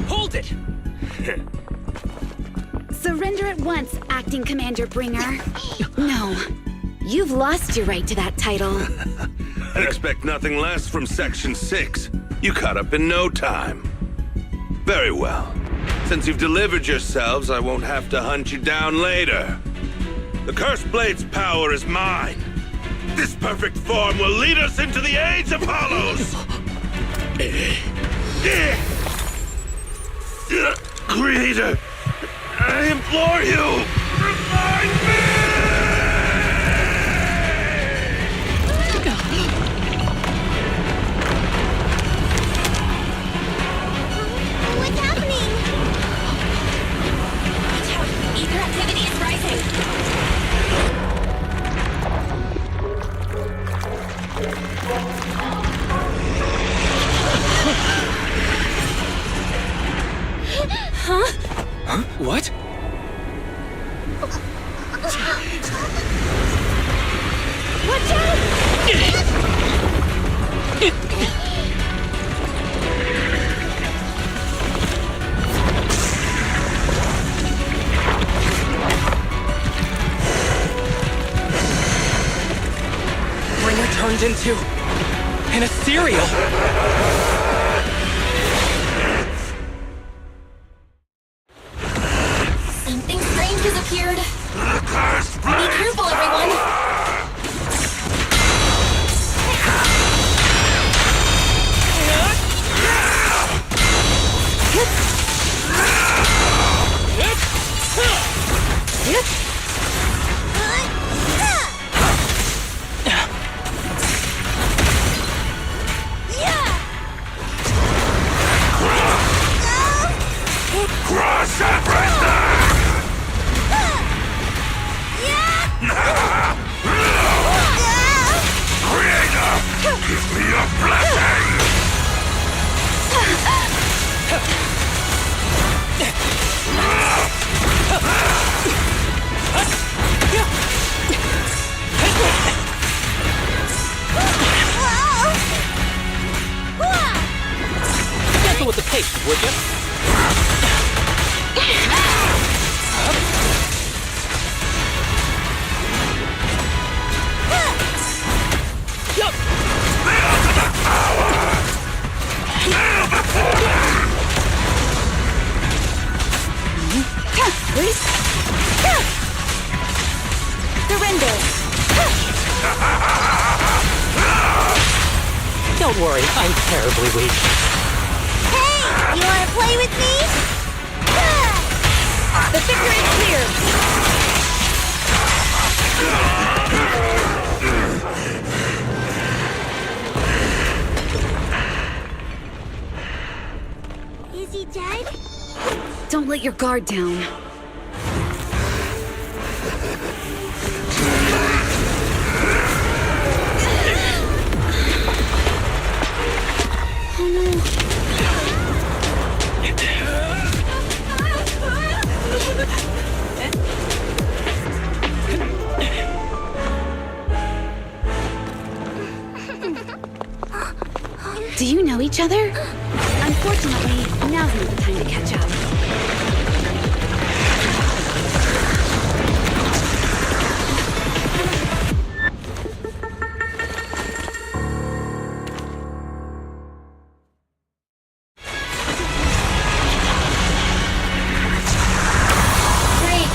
Hold it! Surrender at once, Acting Commander Bringer. No. You've lost your right to that title. I'd expect nothing less from Section 6. You caught up in no time. Very well. Since you've delivered yourselves, I won't have to hunt you down later. The Cursed Blade's power is mine. This perfect form will lead us into the age of Hollows! Creator, I implore you, revive me! What's happening? Watch out! Ether activity is rising! Huh? What? Watch out! Bringer turned into an ethereal. Something strange has appeared. Be careful, everyone! Crush everything! Creator, give me your blessing! Gentle with the pace, would you? Surrender! Don't worry, I'm terribly weak. Hey! You wanna play with me? The victory is clear! Is he dead? Don't let your guard down. Oh no. Do you know each other? Unfortunately, now's not the time to catch up. Great.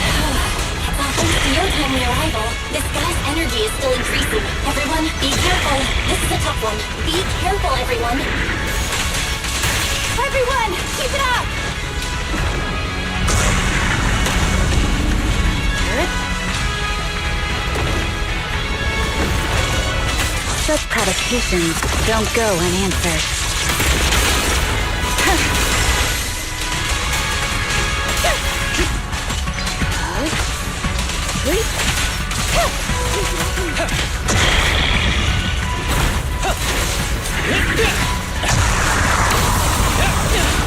Thanks to your timely arrival, this guy's energy is still increasing. Everyone, be careful. This is a tough one. Be careful, everyone. Everyone, keep it up! Such provocations don't go unanswered.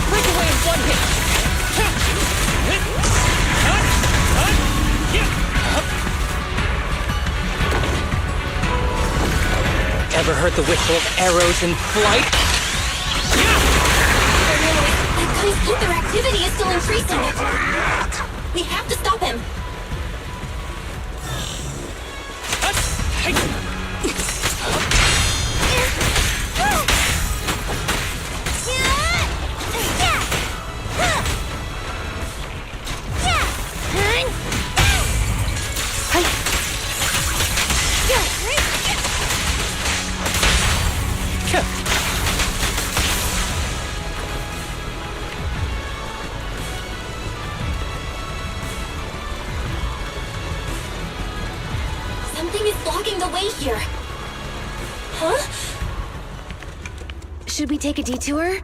Break away in one hit! Ever heard the whistle of arrows in flight? That guy's hyperactivity is still increasing. We have to stop him. Something is blocking the way here. Huh? Should we take a detour?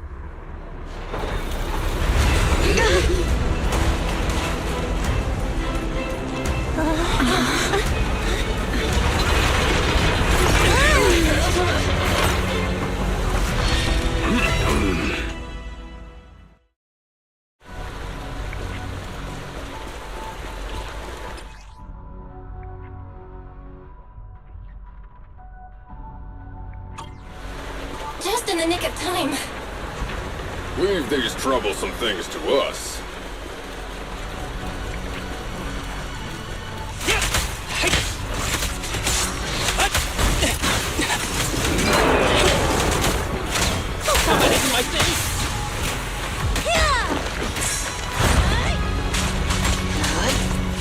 Just in the nick of time. Leave these troublesome things to us. My face!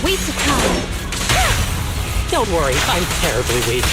Wait to come. Don't worry, I'm terribly weak.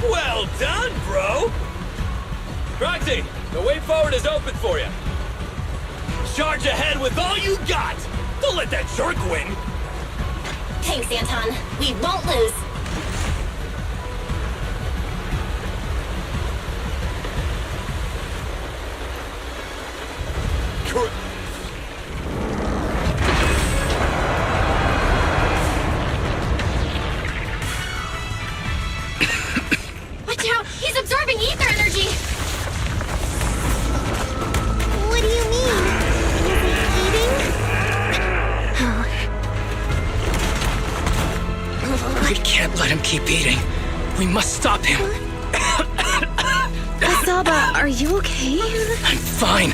Well done, bro! Roxy, the way forward is open for you. Charge ahead with all you got! Don't let that jerk win! Thanks, Anton. We won't lose. Watch out! He's absorbing ether energy! What do you mean? Is he eating? keep eating. We must stop him. Asaba, are you okay? I'm fine.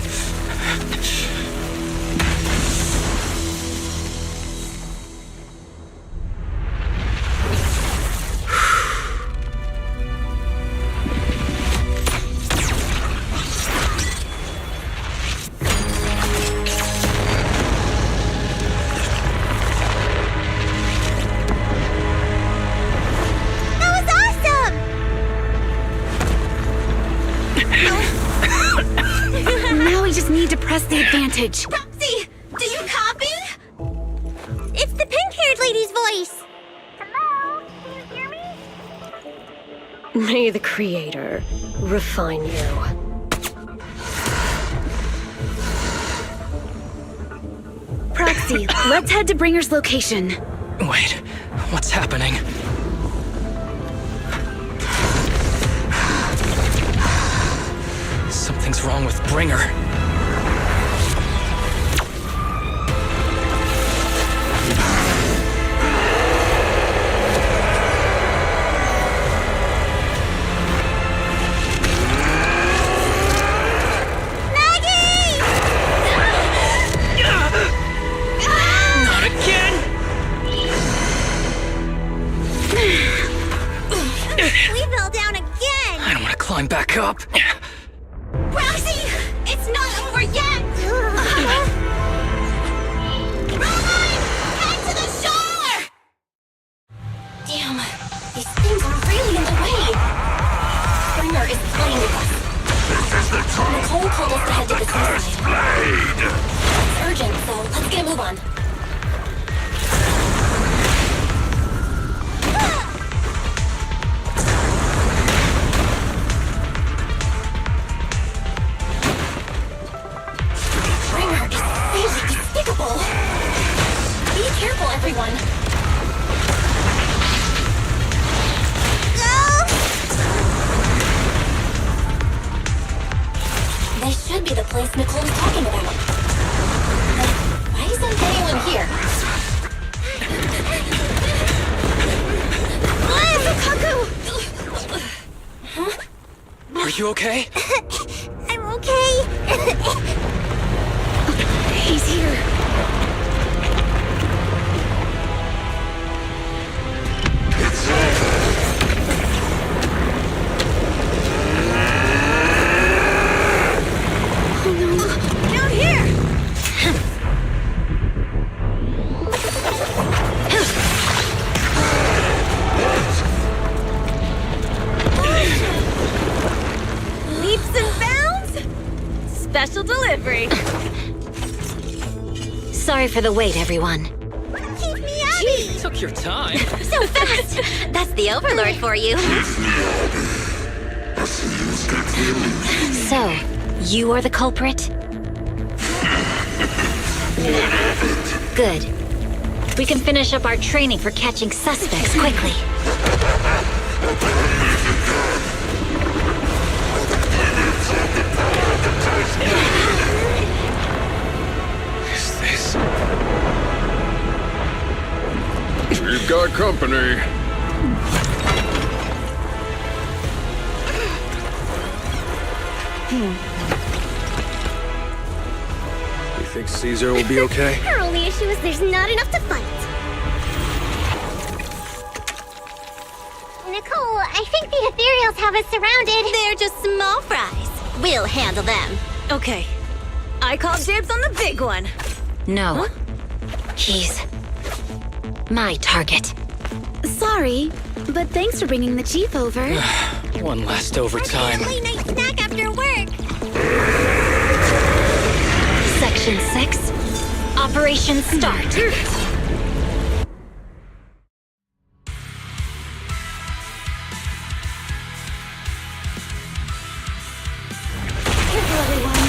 Now we just need to press the advantage. Roxy, do you copy? It's the pink-haired lady's voice. Hello, can you hear me? May the Creator refine you. Proxy, let's head to Bringer's location. Wait, what's happening? Something's wrong with Bringer. Not again! We fell down again! I don't want to climb back up. Roxy, it's not over yet! Roman, head to the shore! Damn, these things are really in the way. Bringer is playing with us. Nicole told us to head to the seaside. It's urgent, so let's get a move on. Bringer is really despicable. Be careful, everyone. This should be the place Nicole was talking about. But why isn't anyone here? Huh? Are you okay? I'm okay. He's here. Down here! Leaps and bounds? Special delivery. Sorry for the wait, everyone. Keep Miyabi! Took your time. So fast! That's the Overlord for you. So, you are the culprit? Good. We can finish up our training for catching suspects quickly. Is this... We've got company. You think Caesar will be okay? Our only issue is there's not enough to fight. Nicole, I think the ethereals have us surrounded. They're just small fries. We'll handle them. Okay. I call dibs on the big one. No. He's... my target. Sorry, but thanks for bringing the chief over. One last overtime. Late night snack after work. Section 6. Operation start. Careful, everyone.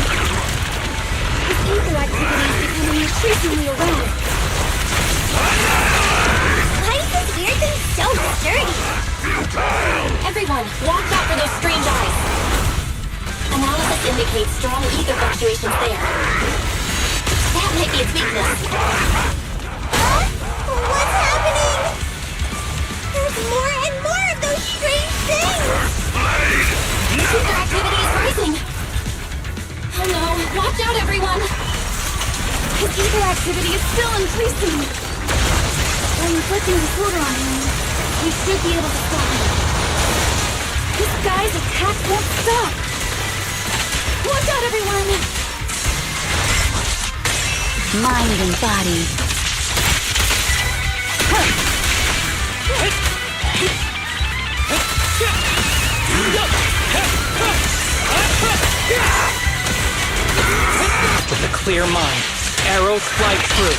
This ether activity is becoming increasingly erratic. Why is this weird thing so sturdy? Everyone, watch out for those strange eyes. Analysis indicates strong ether fluctuations there. That might be its weakness. What's happening? More and more of those strange things! Seeker activity is rising! Oh no, watch out everyone! His ether activity is still increasing! By inflicting disorder on him, we should be able to stop him. This guy's attack won't stop! Watch out everyone! Mind and body. With a clear mind, arrows fly through.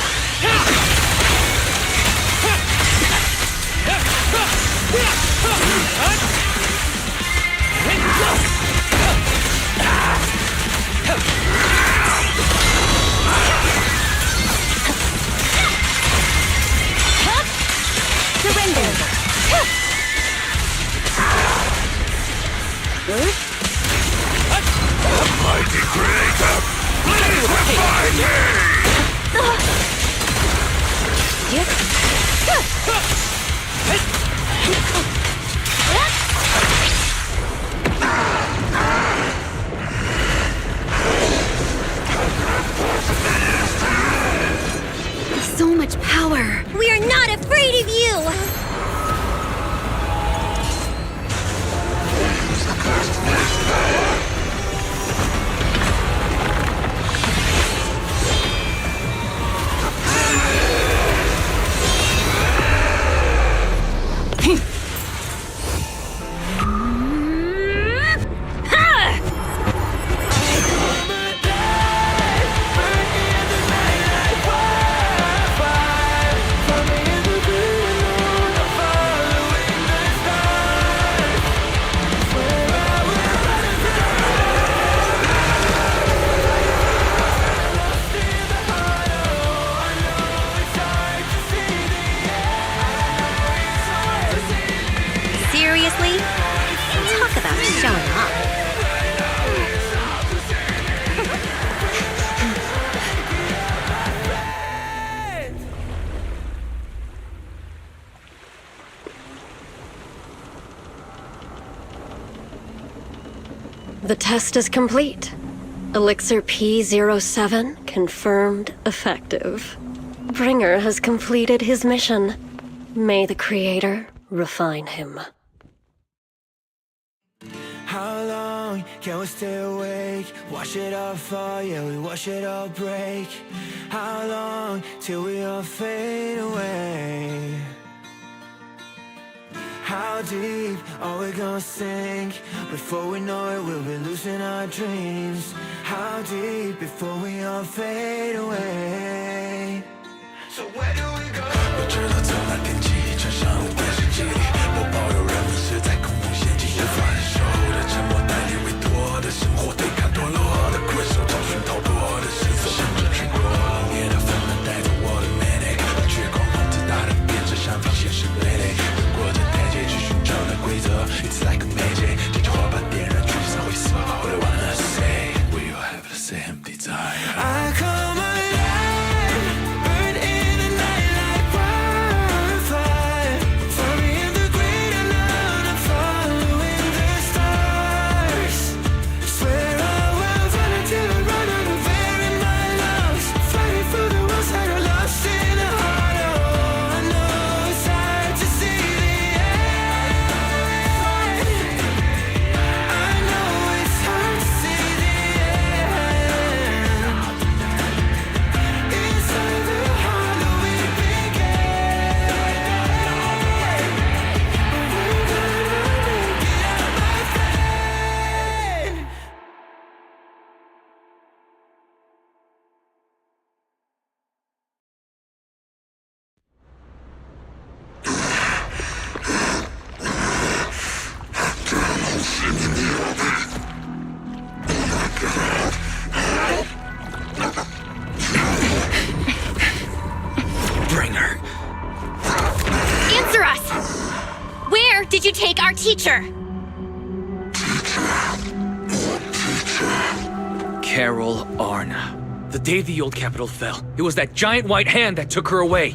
Surrender. Mighty Creator, please revive me! So much power. We are not afraid of you! Seriously? Talk about showing up. The test is complete. Elixir P07 confirmed effective. Bringer has completed his mission. May the Creator refine him. How long can we stay awake? Wash it all fall, yeah, we wash it all break. How long till we all fade away? How deep are we gonna sink? Before we know it, we'll be losing our dreams. How deep before we all fade away? So where do we go? 我知道怎么惦记，穿上电视机里，我保有人们是在恐怖陷阱，无法忍受的沉默，带你委托的生活，对抗堕落的困兽，找寻逃脱的线索，甚至去过冷冽的纷乱，带走我的 manic， 绝狂妄自大的变成上方现实累累，越过这台阶去寻找那规则 ，It's like a magic， 这句话把点燃聚散灰色 ，All I wanna say， we all have the same desire。I come alive, burn in the night like wildfire. Find me in the great unknown, I'm following the stars. Swear I will run until I run out of air in my lungs. Fighting for the ones that are lost in the heart. Oh, I know it's hard to see the end. I know it's hard to see the end. Inside the hollow we began. We're gonna make it out, my friend. Bringer. Answer us! Where did you take our teacher? Carol Arna. The day the old capital fell, it was that giant white hand that took her away.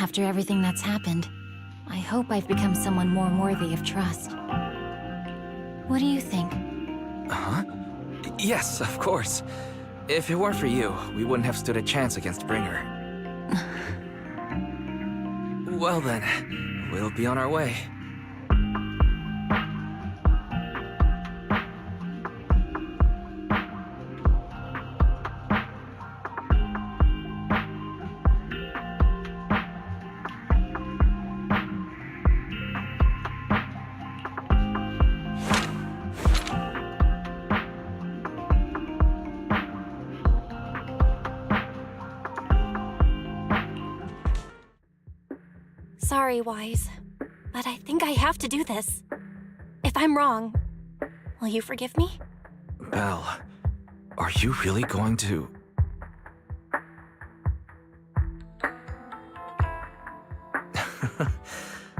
After everything that's happened, I hope I've become someone more worthy of trust. What do you think? Huh? Yes, of course. If it weren't for you, we wouldn't have stood a chance against Bringer. Well then, we'll be on our way. Sorry, Wise, but I think I have to do this. If I'm wrong, will you forgive me? Belle, are you really going to...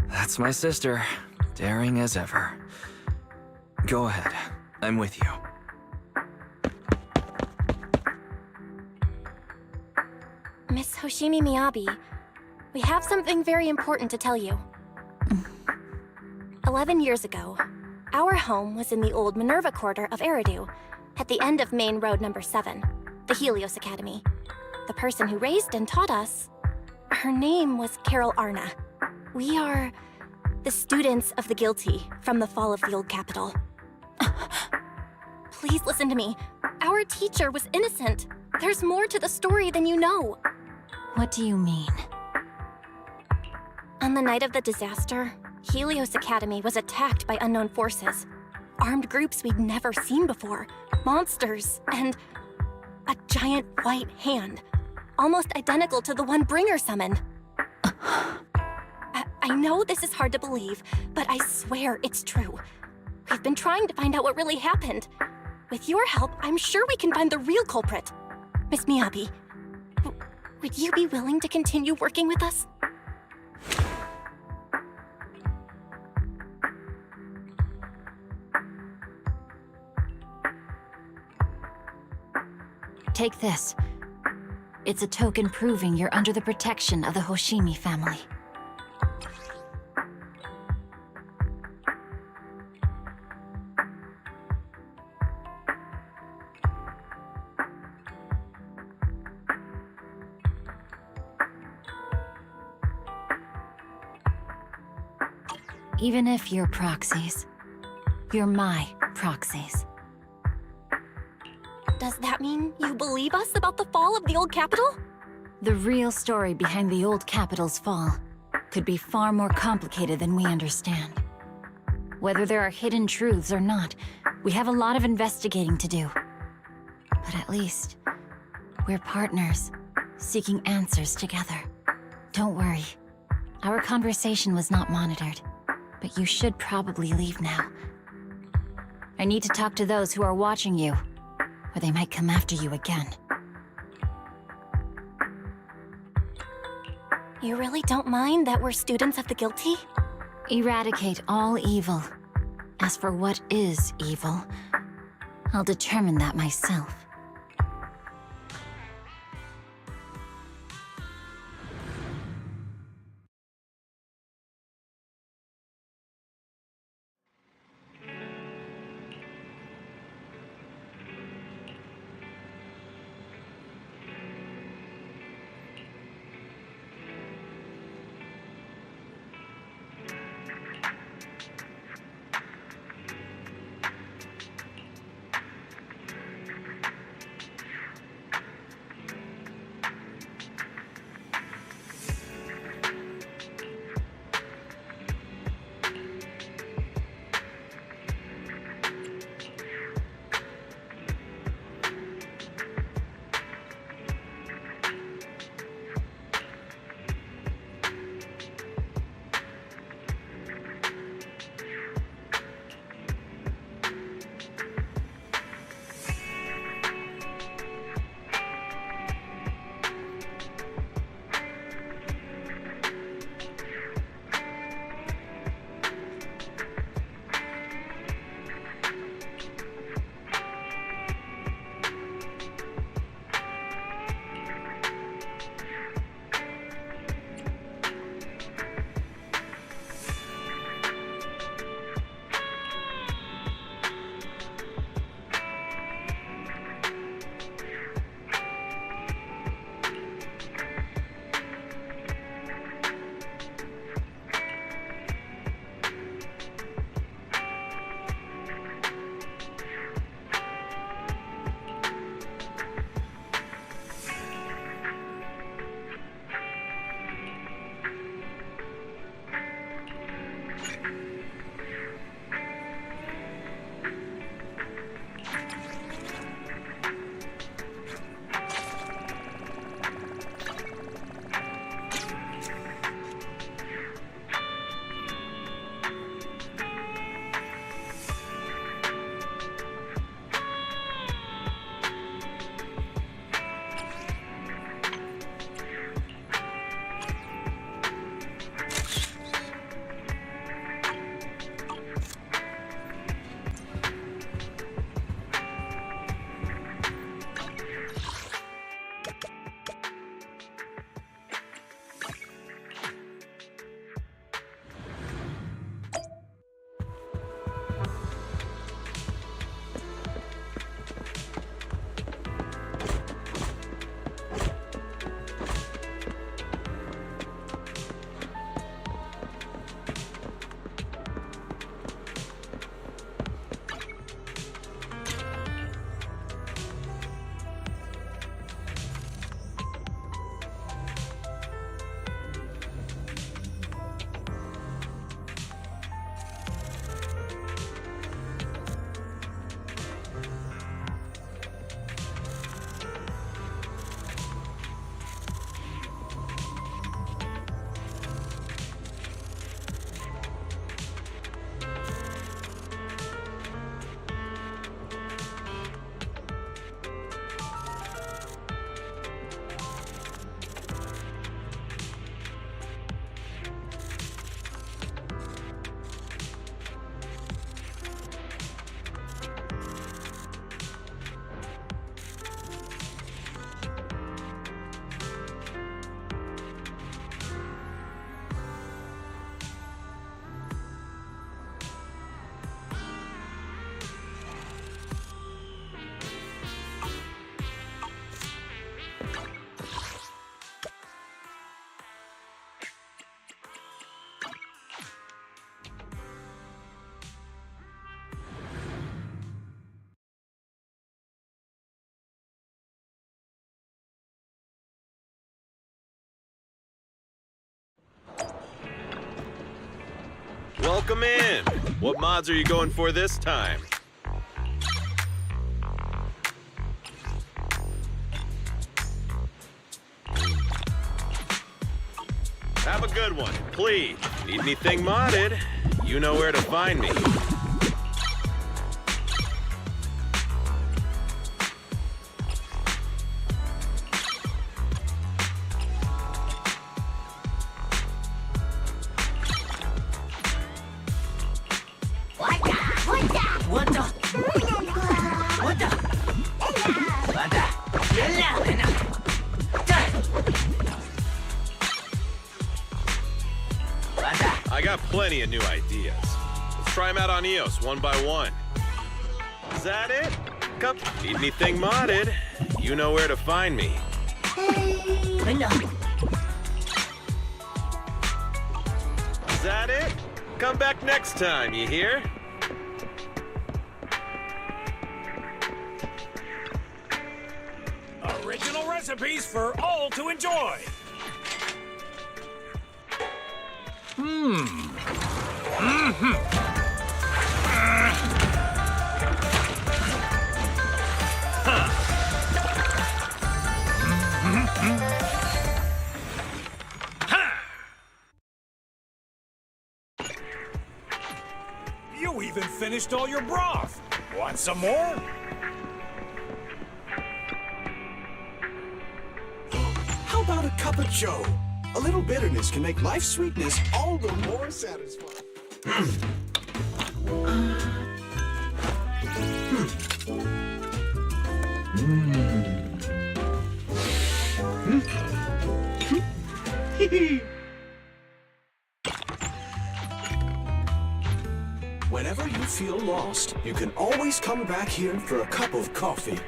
That's my sister, daring as ever. Go ahead, I'm with you. Miss Hoshimi Miyabi, we have something very important to tell you. 11 years ago, our home was in the old Minerva Quarter of Eridu, at the end of Main Road number 7, the Helios Academy. The person who raised and taught us, her name was Carol Arna. We are the students of the guilty from the fall of the old capital. Please listen to me. Our teacher was innocent. There's more to the story than you know. What do you mean? On the night of the disaster, Helios Academy was attacked by unknown forces. armed groups we'd never seen before. Monsters, and a giant white hand. Almost identical to the one Bringer summoned. I know this is hard to believe, but I swear it's true. We've been trying to find out what really happened. With your help, I'm sure we can find the real culprit. Miss Miyabi, would you be willing to continue working with us? Take this. It's a token proving you're under the protection of the Hoshimi family. Even if you're proxies, you're my proxies. Does that mean you believe us about the fall of the old capital? The real story behind the old capital's fall could be far more complicated than we understand. Whether there are hidden truths or not, we have a lot of investigating to do. But at least, we're partners, seeking answers together. Don't worry. Our conversation was not monitored, but you should probably leave now. I need to talk to those who are watching you, or they might come after you again. You really don't mind that we're students of the guilty? Eradicate all evil. As for what is evil, I'll determine that myself. Welcome in. What mods are you going for this time? Have a good one. Please. Need anything modded? You know where to find me. I got plenty of new ideas. Let's try them out on EOS one by one. Is that it? Come. Need anything modded? You know where to find me. Is that it? Come back next time, you hear? Original recipes for all to enjoy. You even finished all your broth. Want some more? How about a cup of joe? A little bitterness can make life's sweetness all the more satisfying. Whenever you feel lost, you can always come back here for a cup of coffee.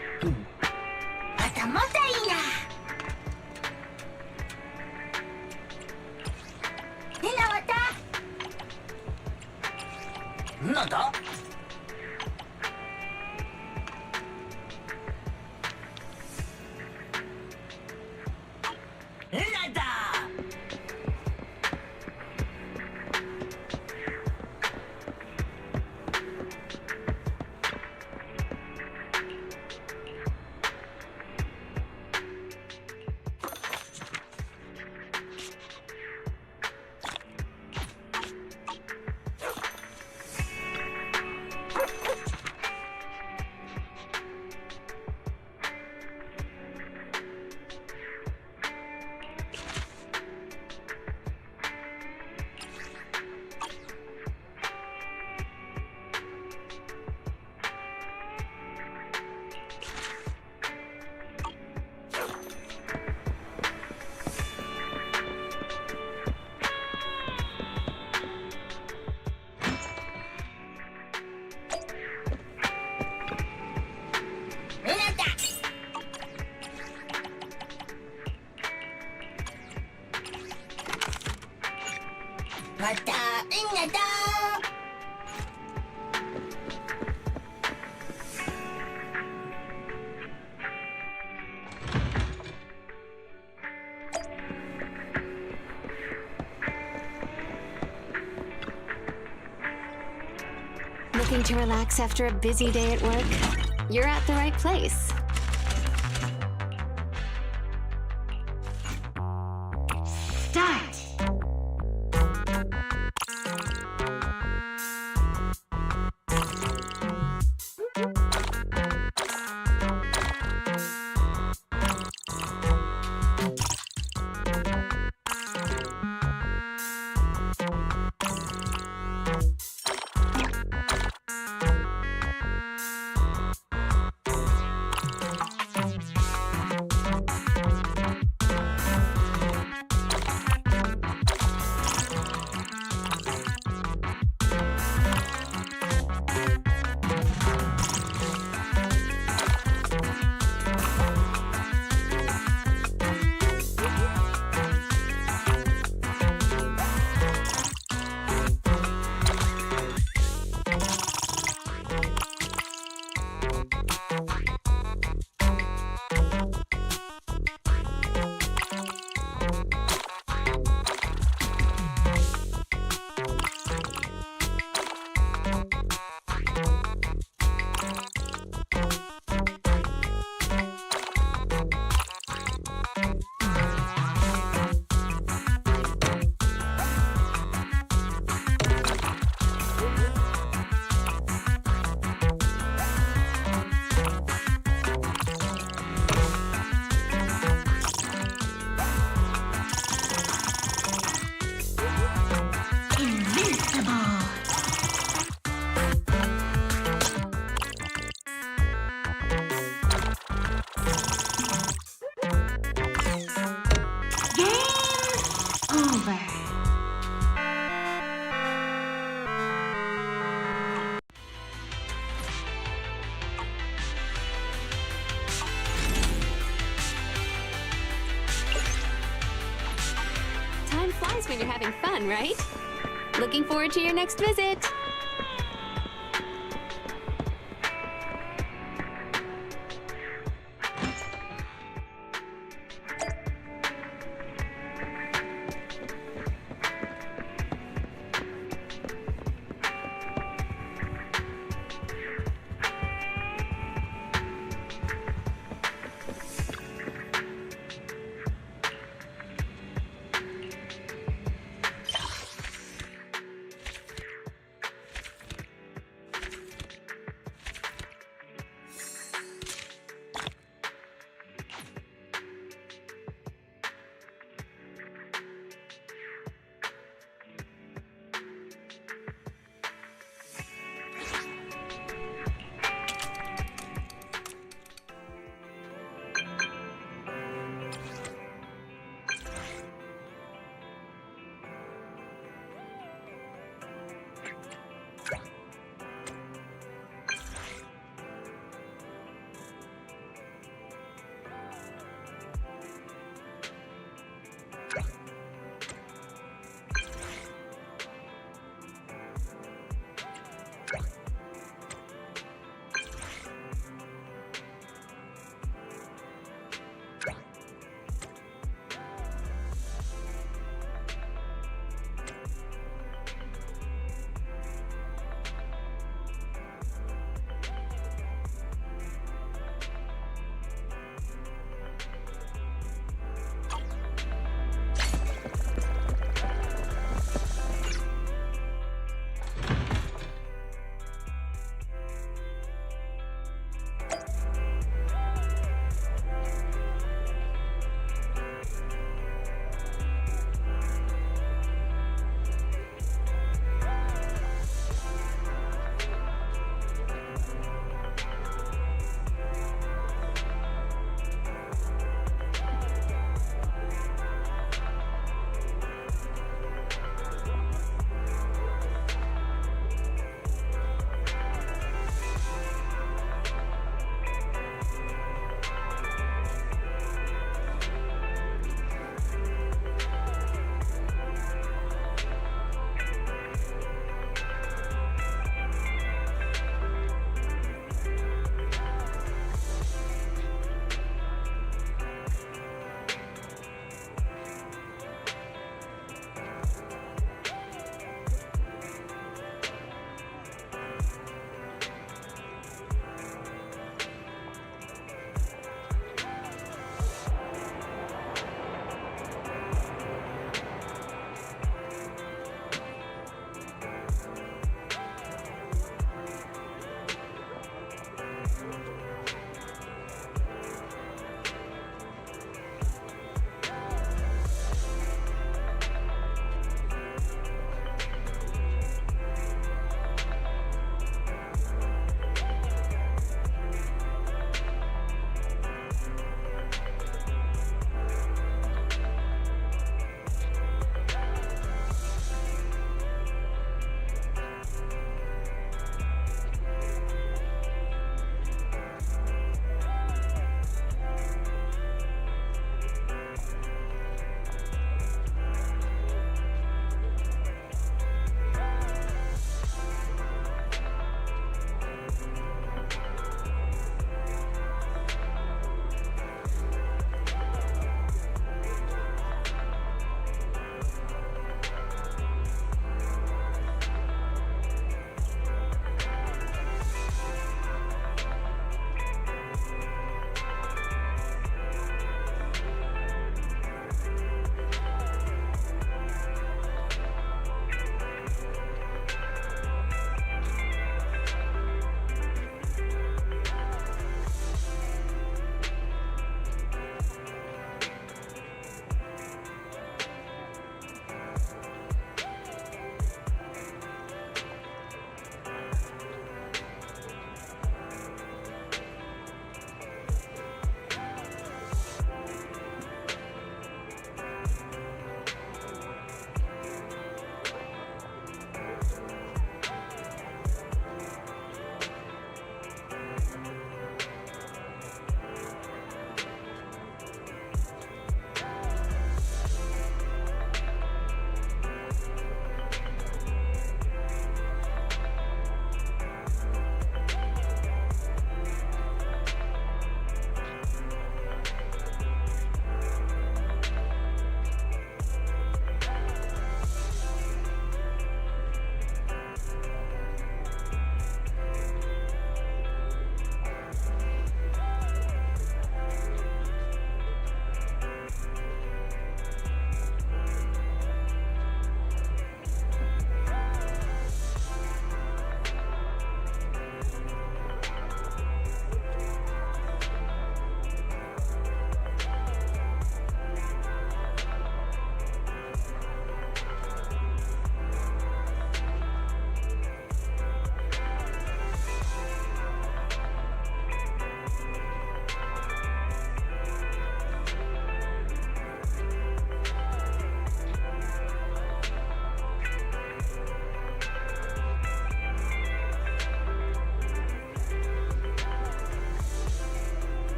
Looking to relax after a busy day at work? You're at the right place. Start! fun, right? Looking forward to your next visit.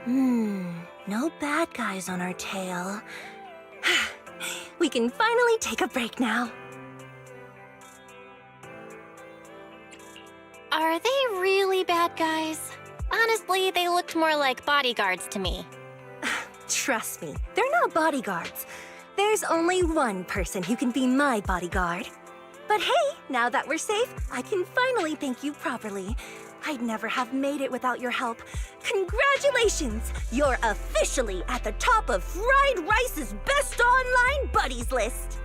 No bad guys on our tail. We can finally take a break now. Are they really bad guys? Honestly, they looked more like bodyguards to me. Trust me, they're not bodyguards. There's only one person who can be my bodyguard. But hey, now that we're safe, I can finally thank you properly. I'd never have made it without your help. Congratulations! You're officially at the top of Fried Rice's best online buddies list.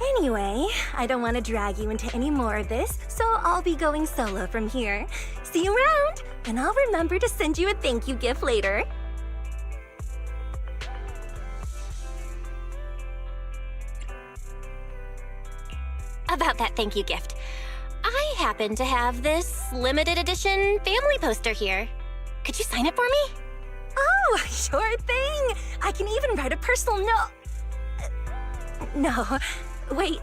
Anyway, I don't want to drag you into any more of this, so I'll be going solo from here. See you around, and I'll remember to send you a thank you gift later. About that thank you gift. I happen to have this limited edition family poster here. Could you sign it for me? Oh, sure thing! I can even write a personal note. No, wait.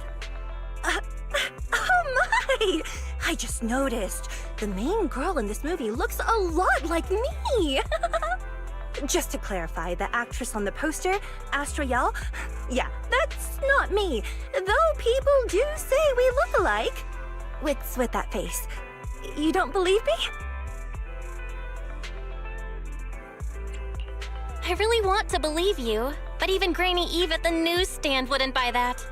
Oh my! I just noticed. The main girl in this movie looks a lot like me. Just to clarify, the actress on the poster, Astra Yao, yeah, that's not me. Though people do say we look alike. What's with that face? You don't believe me? I really want to believe you, but even Granny Eve at the newsstand wouldn't buy that.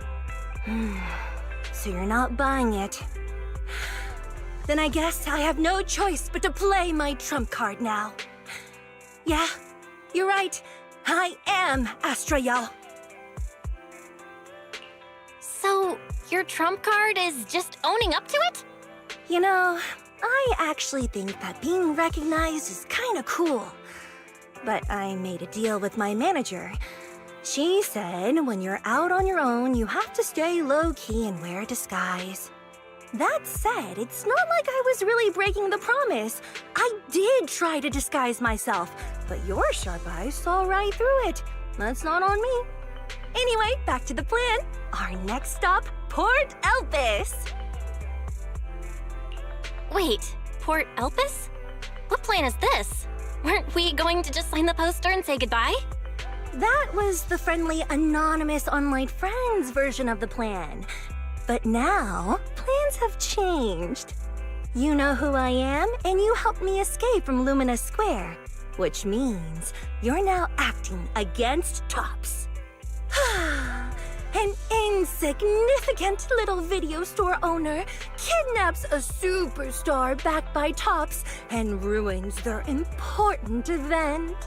So you're not buying it. Then I guess I have no choice but to play my trump card now. Yeah, you're right. I am Astra Yao. So, your trump card is just owning up to it? You know, I actually think that being recognized is kinda cool. But I made a deal with my manager. She said when you're out on your own, you have to stay low-key and wear a disguise. That said, it's not like I was really breaking the promise. I did try to disguise myself, but your sharp eyes saw right through it. That's not on me. Anyway, back to the plan. Our next stop, Port Elpis. Wait, Port Elpis? What plan is this? Weren't we going to just sign the poster and say goodbye? That was the friendly, anonymous online friends version of the plan. But now, plans have changed. You know who I am, and you helped me escape from Lumina Square, which means you're now acting against Tops. An insignificant little video store owner kidnaps a superstar backed by Tops and ruins their important event.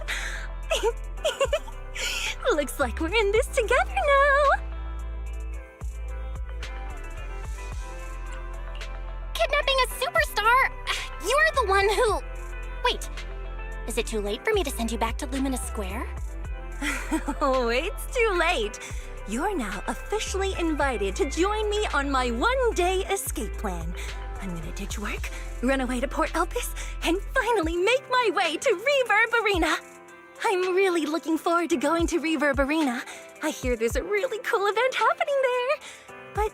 Looks like we're in this together now. Kidnapping a superstar? You're the one who... Wait, is it too late for me to send you back to Lumina Square? Oh, it's too late. You're now officially invited to join me on my one-day escape plan. I'm gonna ditch work, run away to Port Elpis, and finally make my way to Reverb Arena. I'm really looking forward to going to Reverb Arena. I hear there's a really cool event happening there. But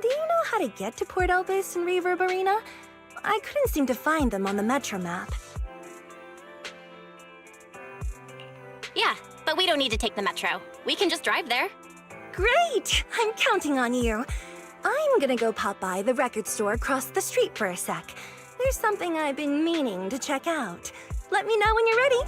do you know how to get to Port Elpis and Reverb Arena? I couldn't seem to find them on the Metro map. Yeah, but we don't need to take the Metro. We can just drive there. Great! I'm counting on you. I'm gonna go pop by the record store across the street for a sec. There's something I've been meaning to check out. Let me know when you're ready.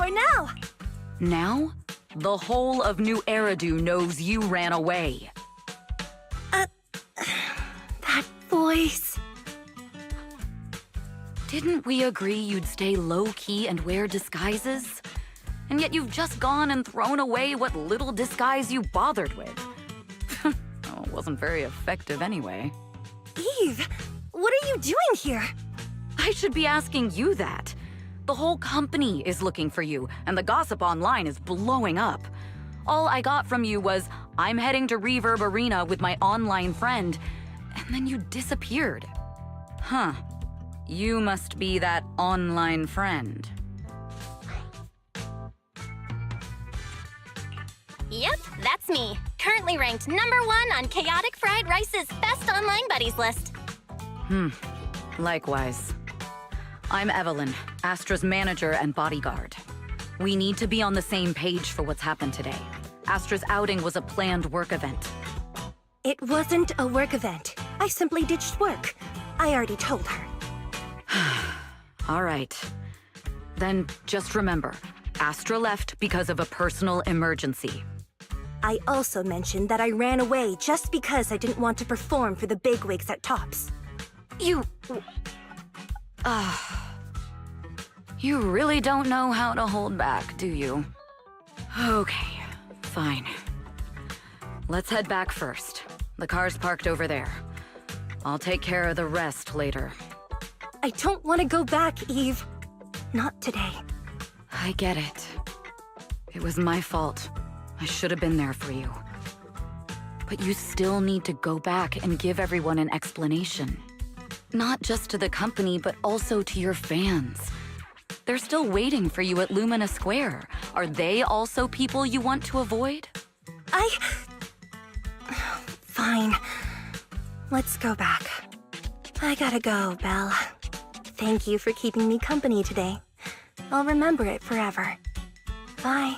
for now. Now? The whole of New Eridu knows you ran away. That voice. Didn't we agree you'd stay low-key and wear disguises? And yet you've just gone and thrown away what little disguise you bothered with. Oh, it wasn't very effective anyway. Eve, what are you doing here? I should be asking you that. The whole company is looking for you, and the gossip online is blowing up. All I got from you was, I'm heading to Reverb Arena with my online friend, and then you disappeared. Huh. You must be that online friend. Yep, that's me. Currently ranked #1 on Chaotic Fried Rice's Best Online Buddies list. Likewise. I'm Evelyn, Astra's manager and bodyguard. We need to be on the same page for what's happened today. Astra's outing was a planned work event. It wasn't a work event. I simply ditched work. I already told her. All right. Then just remember, Astra left because of a personal emergency. I also mentioned that I ran away just because I didn't want to perform for the bigwigs at Tops. You really don't know how to hold back, do you? Okay, fine. Let's head back first. The car's parked over there. I'll take care of the rest later. I don't want to go back, Eve. Not today. I get it. It was my fault. I should have been there for you. But you still need to go back and give everyone an explanation. Not just to the company, but also to your fans. They're still waiting for you at Lumina Square. Are they also people you want to avoid? Fine. Let's go back. I gotta go, Belle. Thank you for keeping me company today. I'll remember it forever. Bye.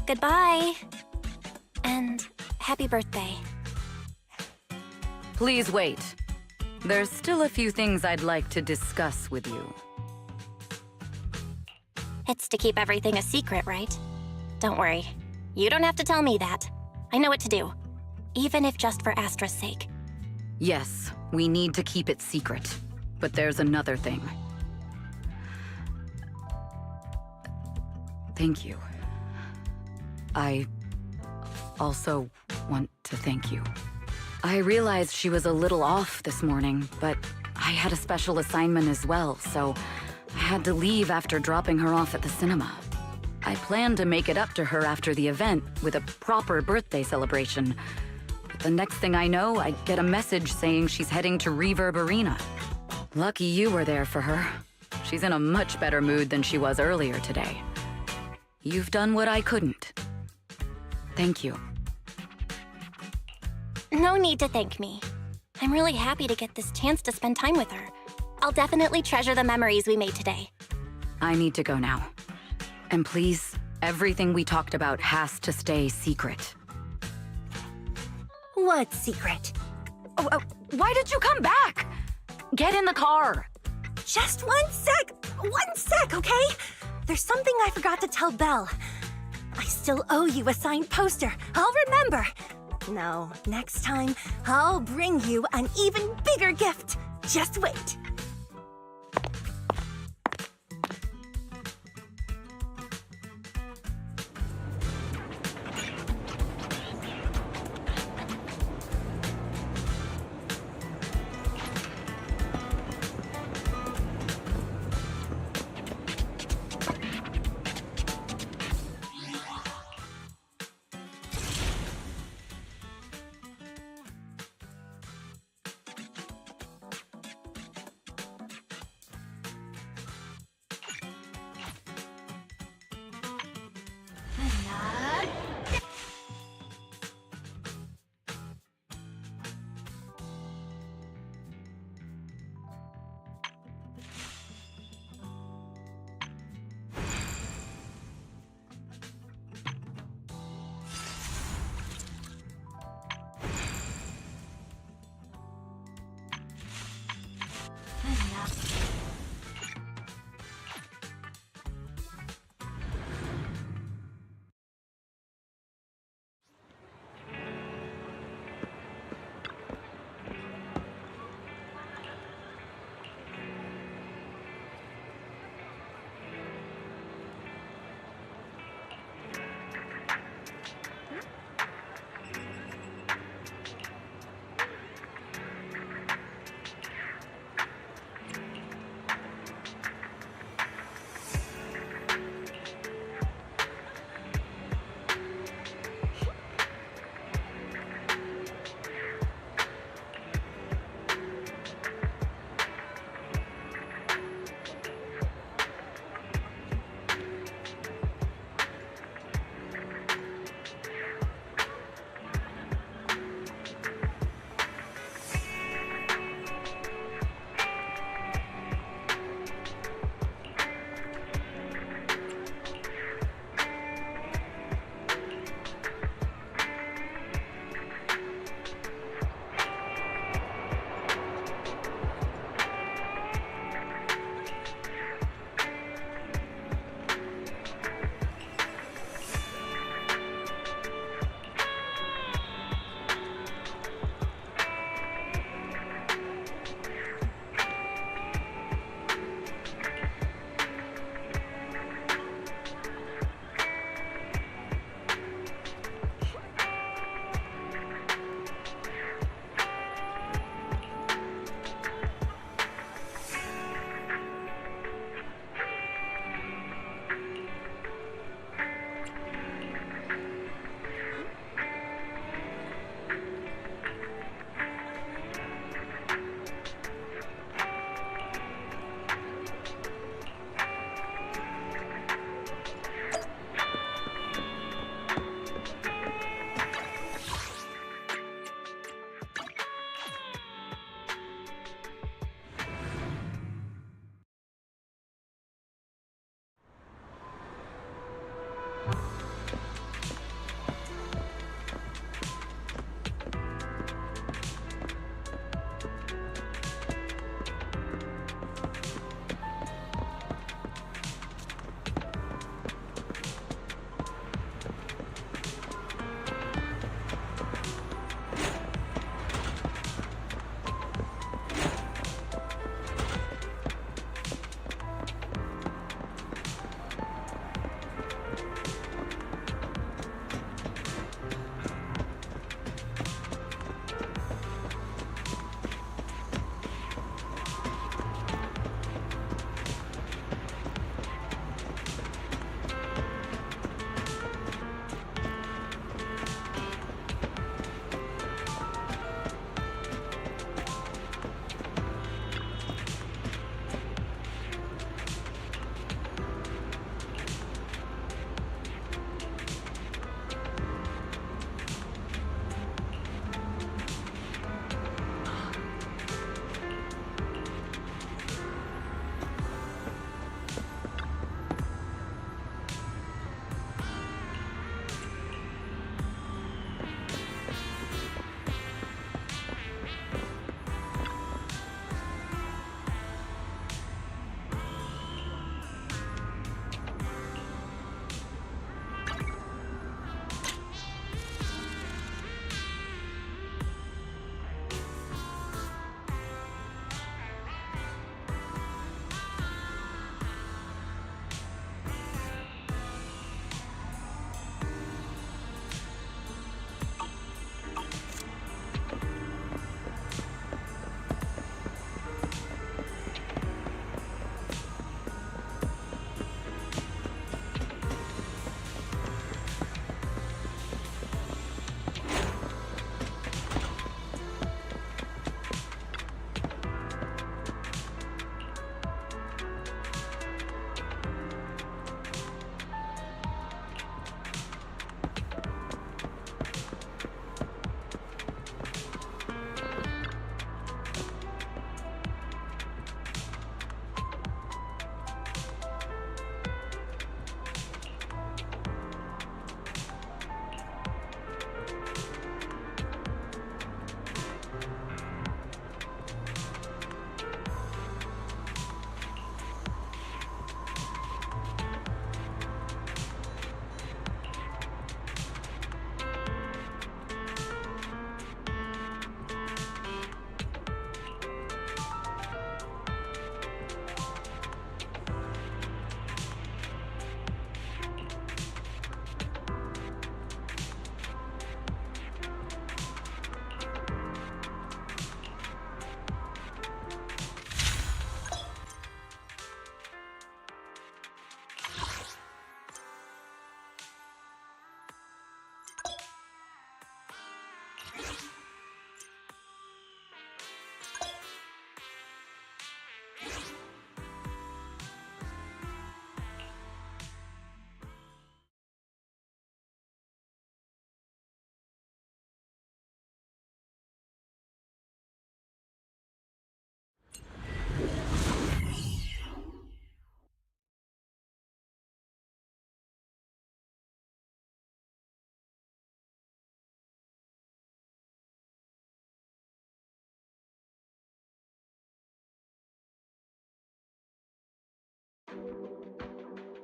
Goodbye. And happy birthday. Please wait. There's still a few things I'd like to discuss with you. It's to keep everything a secret, right? Don't worry. You don't have to tell me that. I know what to do. Even if just for Astra's sake. Yes, we need to keep it secret. But there's another thing. Thank you. I also want to thank you. I realized she was a little off this morning, but I had a special assignment as well, so I had to leave after dropping her off at the cinema. I planned to make it up to her after the event with a proper birthday celebration. But the next thing I know, I get a message saying she's heading to Reverb Arena. Lucky you were there for her. She's in a much better mood than she was earlier today. You've done what I couldn't. Thank you. No need to thank me. I'm really happy to get this chance to spend time with her. I'll definitely treasure the memories we made today. I need to go now. And please, everything we talked about has to stay secret. What secret? Why did you come back? Get in the car. Just 1 sec! 1 sec, okay? There's something I forgot to tell Belle. I still owe you a signed poster. I'll remember. No, next time, I'll bring you an even bigger gift. Just wait.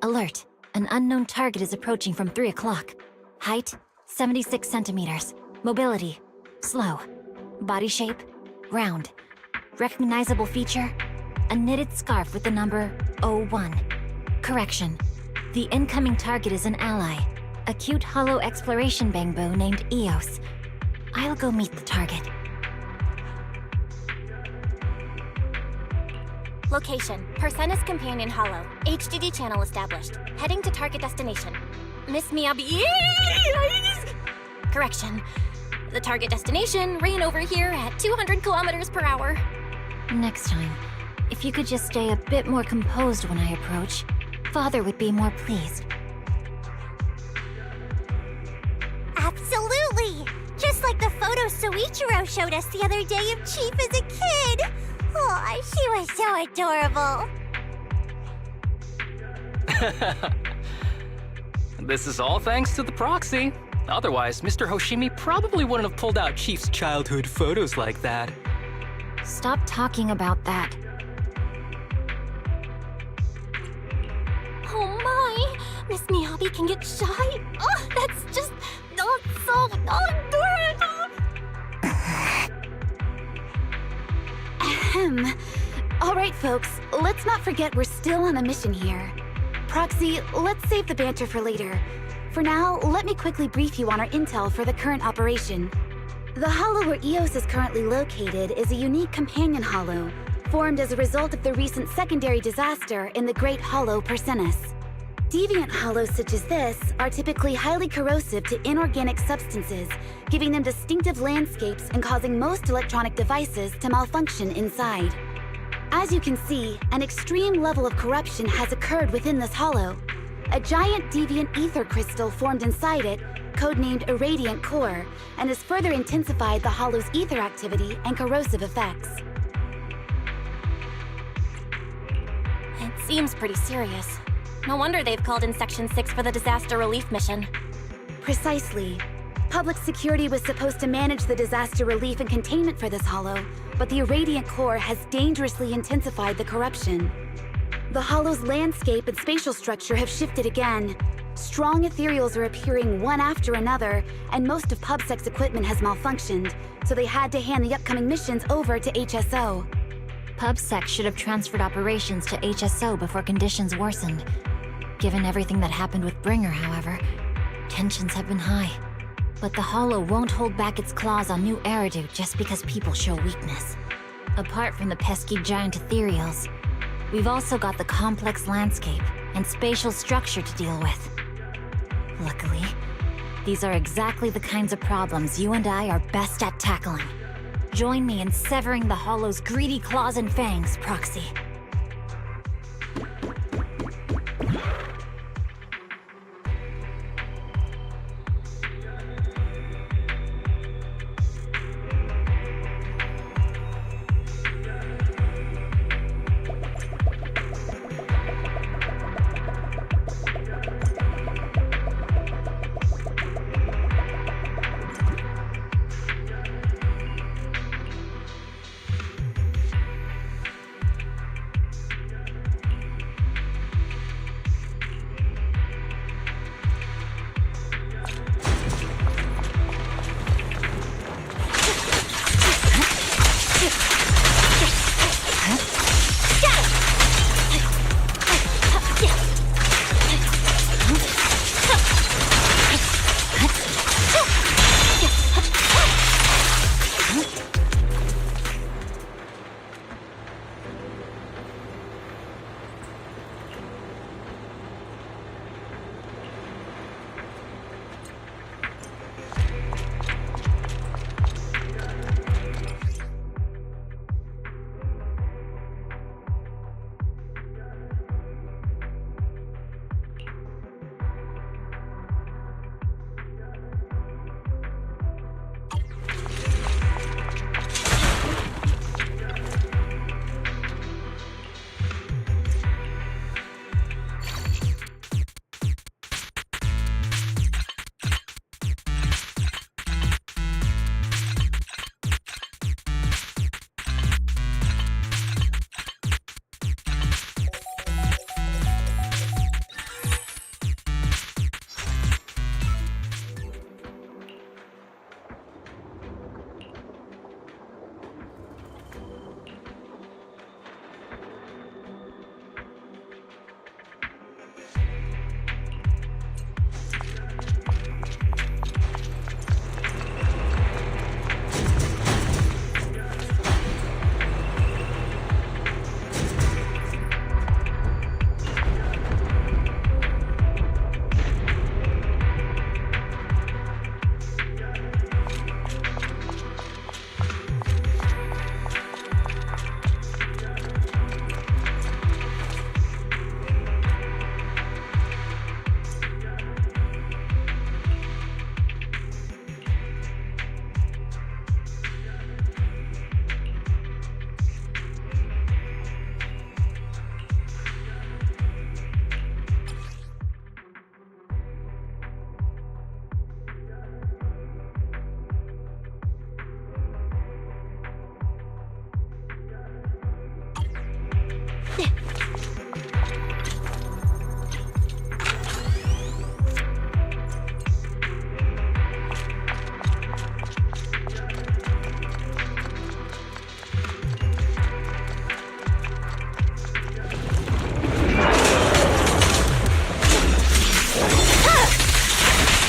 Alert. An unknown target is approaching from 3 o'clock. Height, 76 centimeters. Mobility, slow. Body shape, round. Recognizable feature, a knitted scarf with the number 01. Correction. The incoming target is an ally. A cute hollow exploration bangbo named Eos. I'll go meet the target. Location, Persena's Companion Hollow. HDD channel established. Heading to target destination. Miss Miyabi... Correction. The target destination ran over here at 200 kilometers per hour. Next time, if you could just stay a bit more composed when I approach, Father would be more pleased. Absolutely! Just like the photo Soichiro showed us the other day of Chief as a kid. Oh, she was so adorable. This is all thanks to the proxy. Otherwise, Mr. Hoshimi probably wouldn't have pulled out Chief's childhood photos like that. Stop talking about that. Oh my! Miss Miyabi can get shy. Oh, that's just... Oh, so adorable! Ahem. All right, folks, let's not forget we're still on a mission here. Proxy, let's save the banter for later. For now, let me quickly brief you on our intel for the current operation. The hollow where Eos is currently located is a unique companion hollow, formed as a result of the recent secondary disaster in the Great Hollow Persenas. Deviant hollows such as this are typically highly corrosive to inorganic substances, giving them distinctive landscapes and causing most electronic devices to malfunction inside. As you can see, an extreme level of corruption has occurred within this hollow. A giant deviant ether crystal formed inside it, codenamed Irradiant Core, and has further intensified the hollow's ether activity and corrosive effects. It seems pretty serious. No wonder they've called in Section 6 for the disaster relief mission. Precisely. Public security was supposed to manage the disaster relief and containment for this hollow, but the Irradiant Core has dangerously intensified the corruption. The hollow's landscape and spatial structure have shifted again. Strong ethereals are appearing one after another, and most of PubSec's equipment has malfunctioned, so they had to hand the upcoming missions over to HSO. PubSec should have transferred operations to HSO before conditions worsened. Given everything that happened with Bringer, however, tensions have been high. But the Hollow won't hold back its claws on New Eridu just because people show weakness. Apart from the pesky giant ethereals, we've also got the complex landscape and spatial structure to deal with. Luckily, these are exactly the kinds of problems you and I are best at tackling. Join me in severing the Hollow's greedy claws and fangs, Proxy.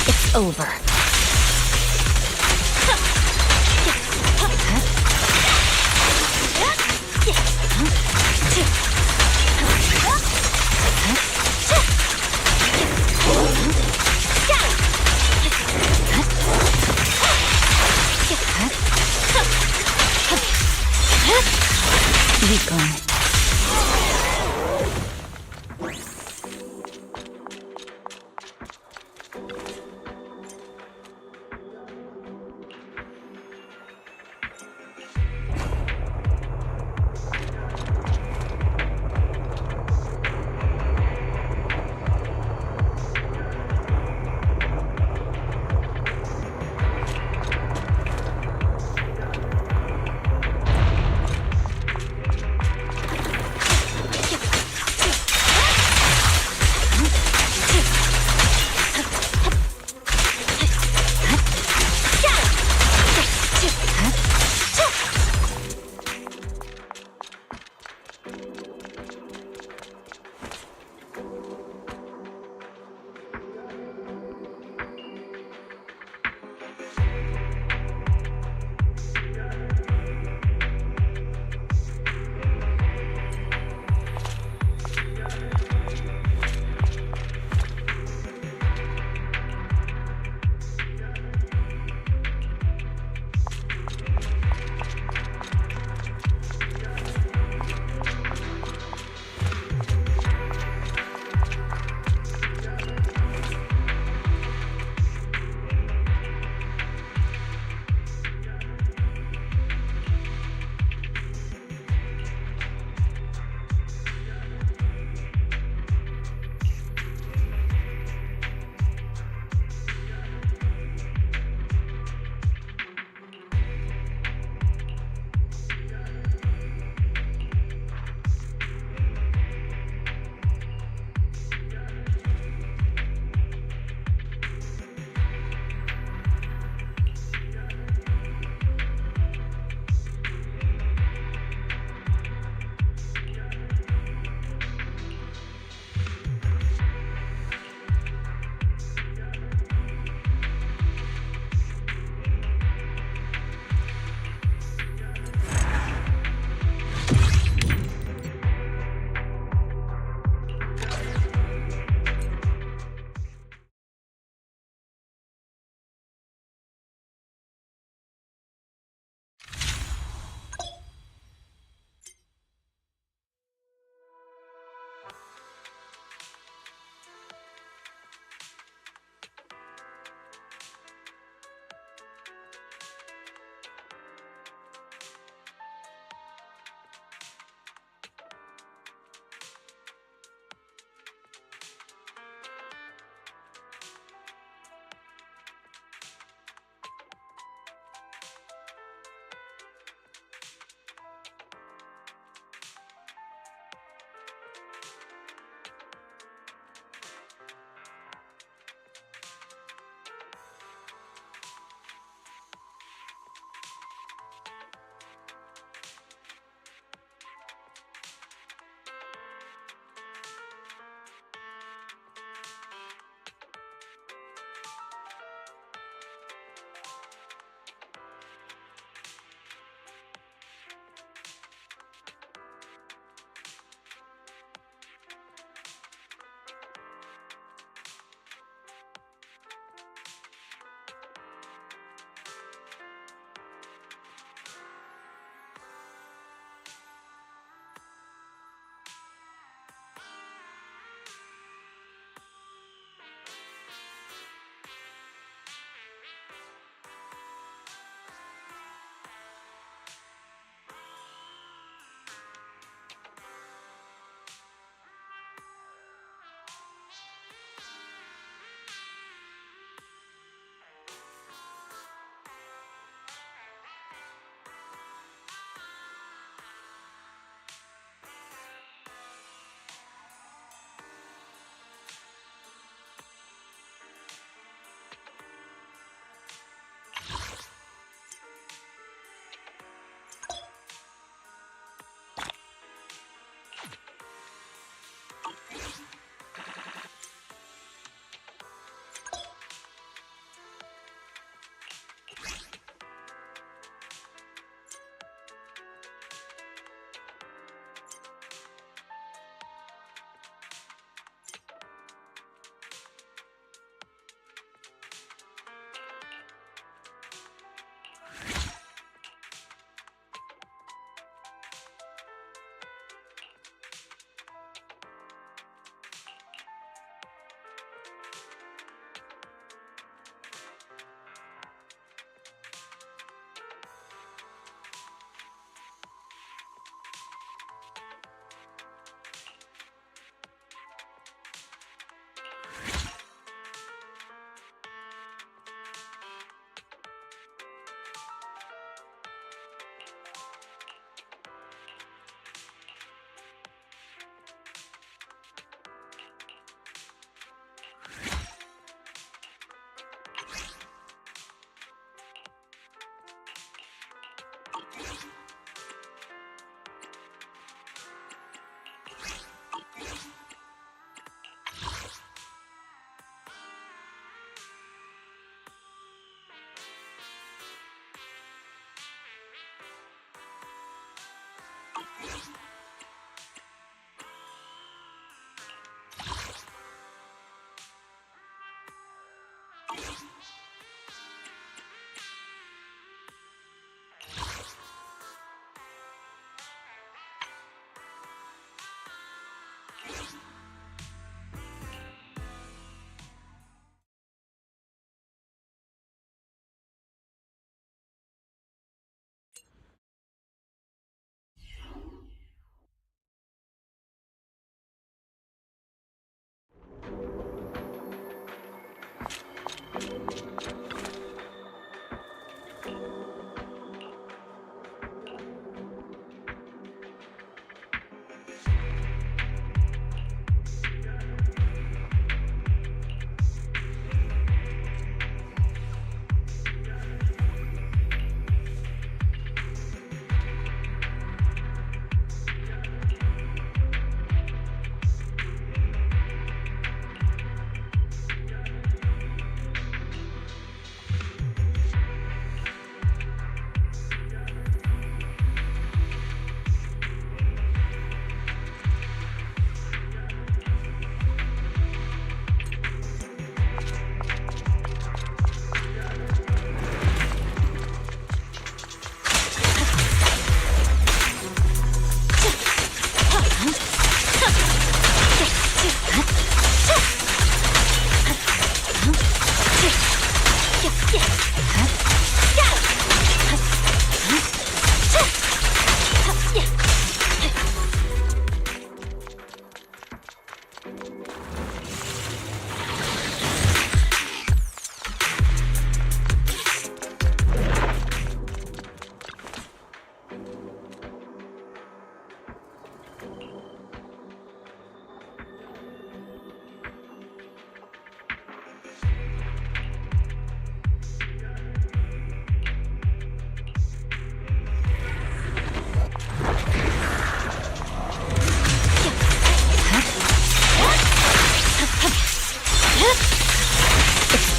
It's over. Recon.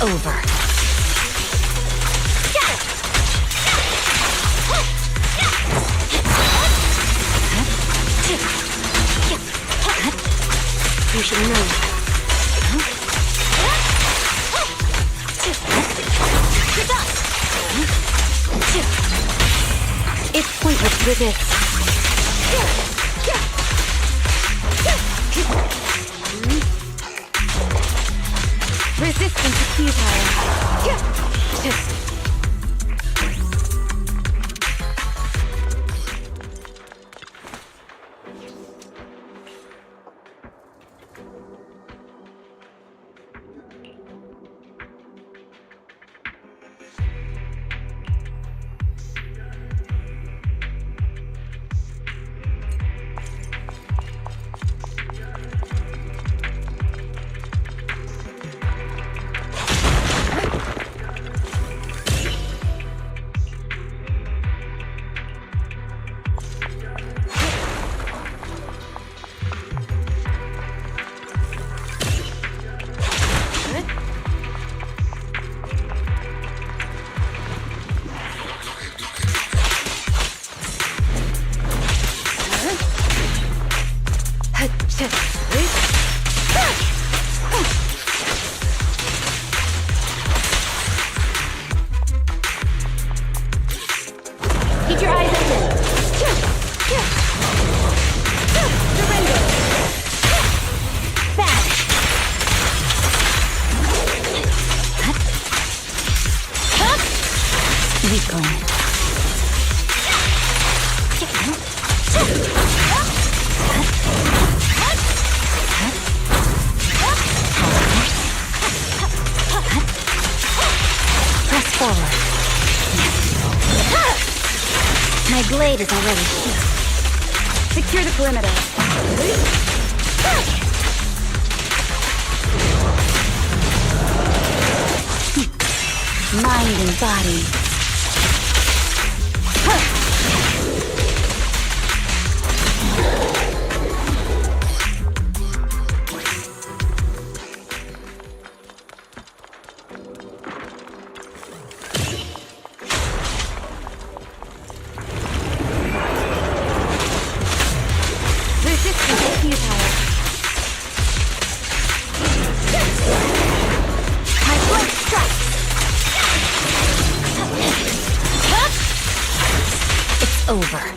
over. You should know. It's pointless to resist. Resistance is futile. Keep your eyes open. Surrender. Back. Recon. Press forward. My blade is already here. Secure the perimeter. Mind and body. over.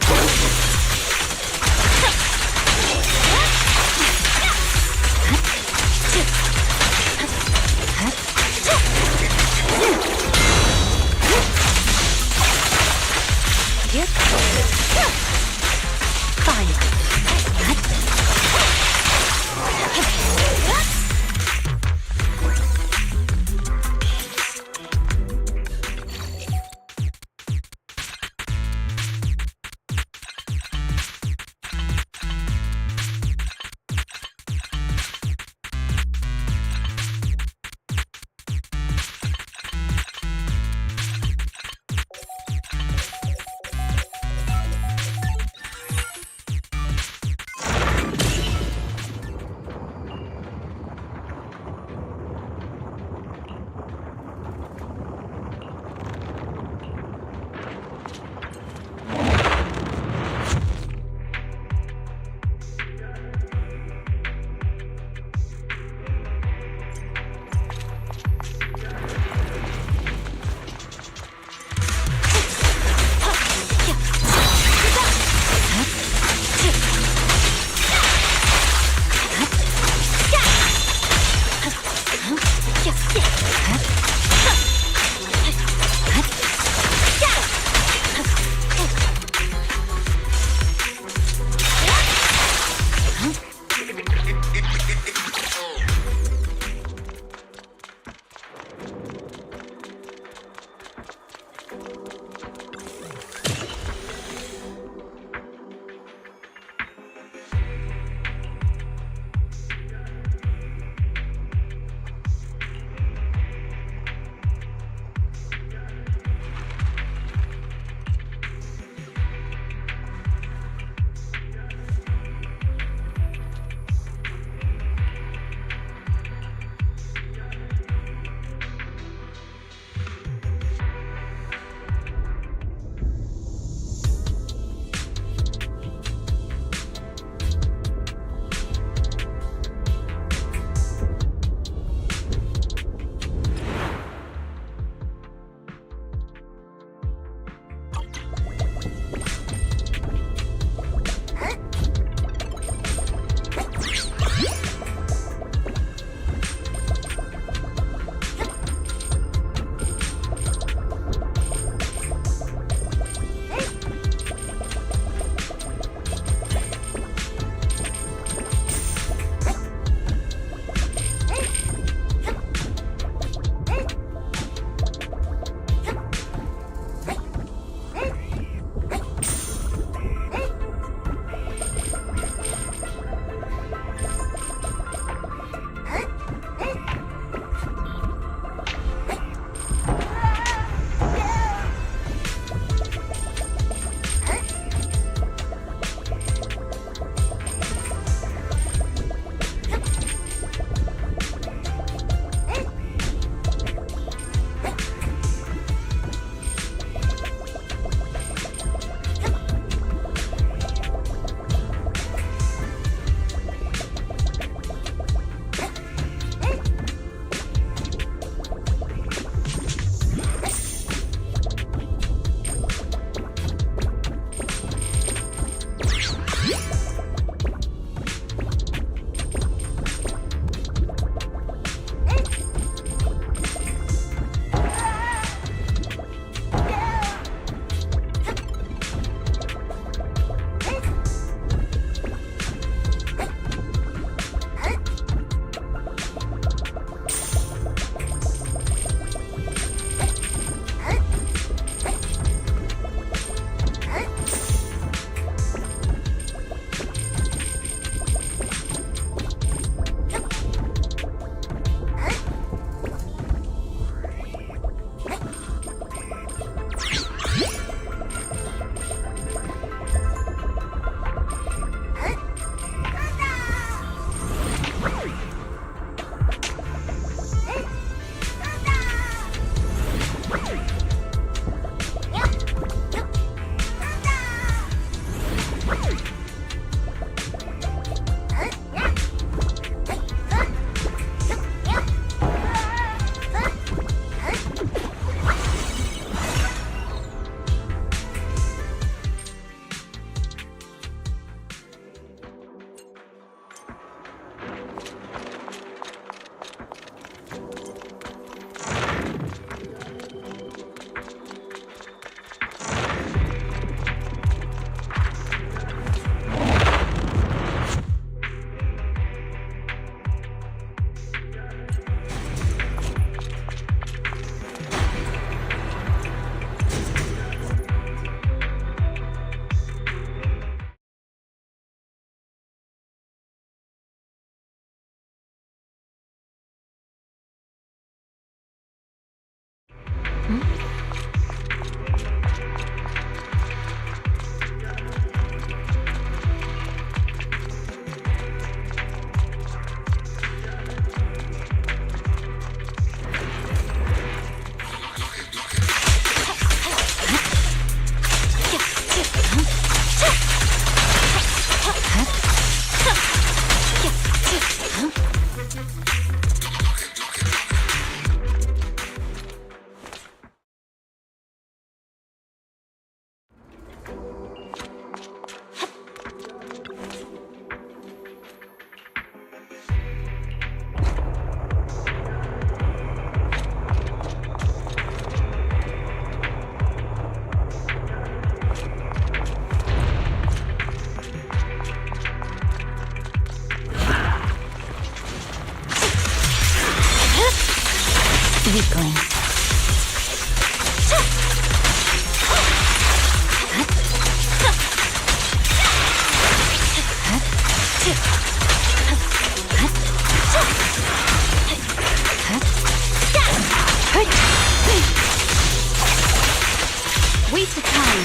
Glory to come.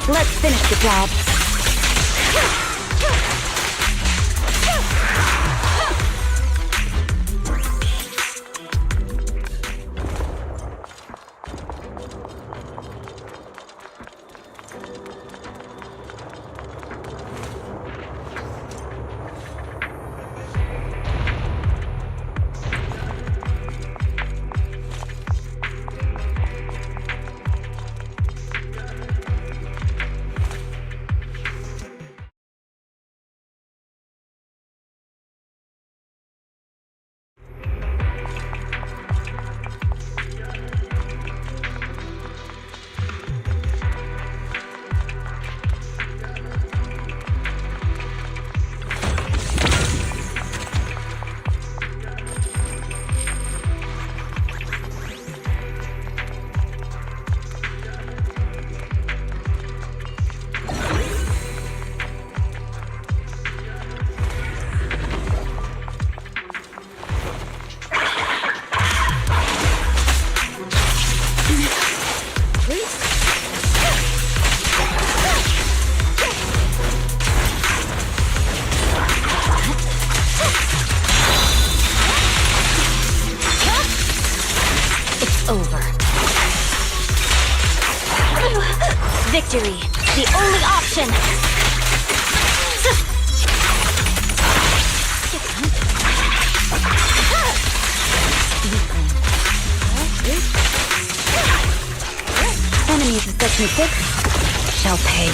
Let's finish the job. Victory, the only option! Enemies of Section 6 shall pay.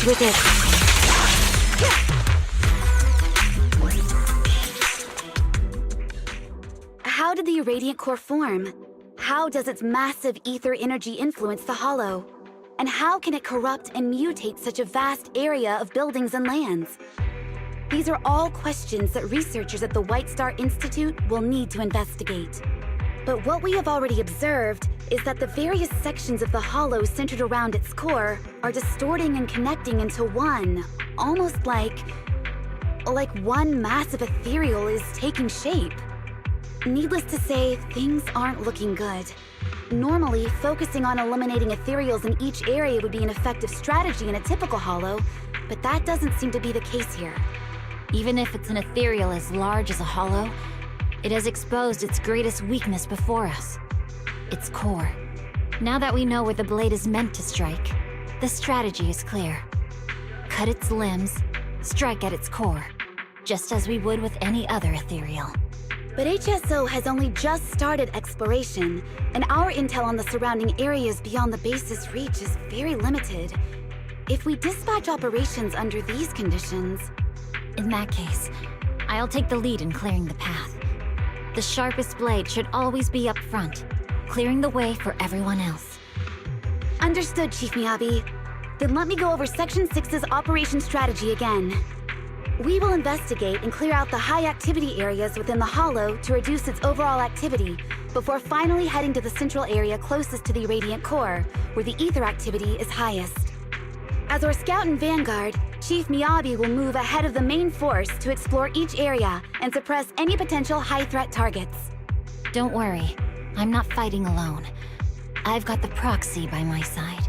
With it. How did the irradiant core form? How does its massive ether energy influence the Hollow? And how can it corrupt and mutate such a vast area of buildings and lands? These are all questions that researchers at the White Star Institute will need to investigate. But what we have already observed is that the various sections of the Hollow centered around its core are distorting and connecting into one, almost like one massive ethereal is taking shape. Needless to say, things aren't looking good. Normally, focusing on eliminating ethereals in each area would be an effective strategy in a typical Hollow, but that doesn't seem to be the case here. Even if it's an ethereal as large as a Hollow, it has exposed its greatest weakness before us. Its core. Now that we know where the blade is meant to strike, the strategy is clear. Cut its limbs, strike at its core, just as we would with any other ethereal. But HSO has only just started exploration, and our intel on the surrounding areas beyond the base's reach is very limited. If we dispatch operations under these conditions... In that case, I'll take the lead in clearing the path. The sharpest blade should always be up front, clearing the way for everyone else. Understood, Chief Miyabi. Then let me go over Section 6's operation strategy again. We will investigate and clear out the high-activity areas within the Hollow to reduce its overall activity, before finally heading to the central area closest to the Radiant Core, where the ether activity is highest. As our scout and vanguard, Chief Miyabi will move ahead of the main force to explore each area and suppress any potential high-threat targets. Don't worry, I'm not fighting alone. I've got the proxy by my side.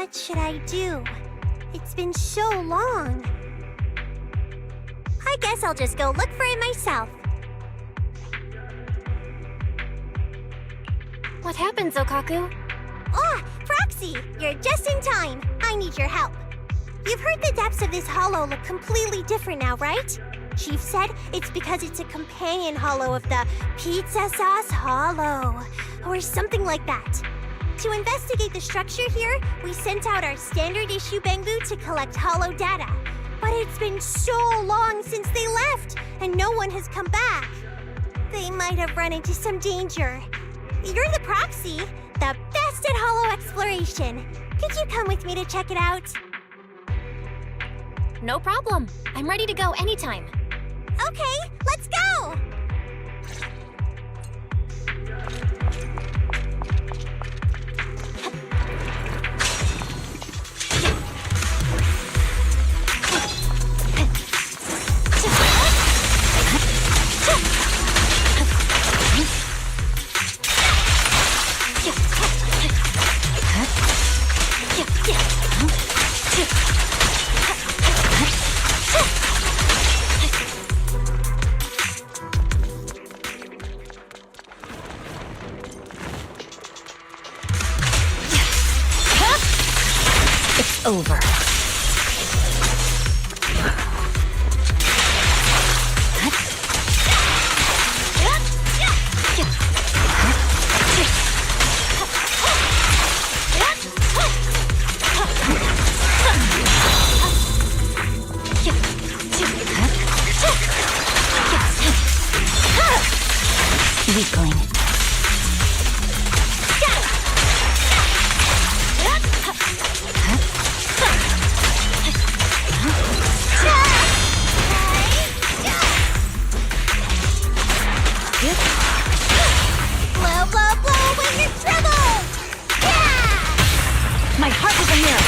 What should I do? It's been so long. I guess I'll just go look for it myself. What happened, Zokaku? Ah, Proxy! You're just in time. I need your help. You've heard the depths of this hollow look completely different now, right? Chief said it's because it's a companion hollow of the Pizza Sauce Hollow, or something like that. To investigate the structure here, we sent out our standard issue Bangbu to collect hollow data. But it's been so long since they left, and no one has come back. They might have run into some danger. You're the Proxy, the best at hollow exploration. Could you come with me to check it out? No problem. I'm ready to go anytime. Okay, let's go! Over. Weakling. Blow, blow, blow when you're troubled! Yeah! My heart is a mirror.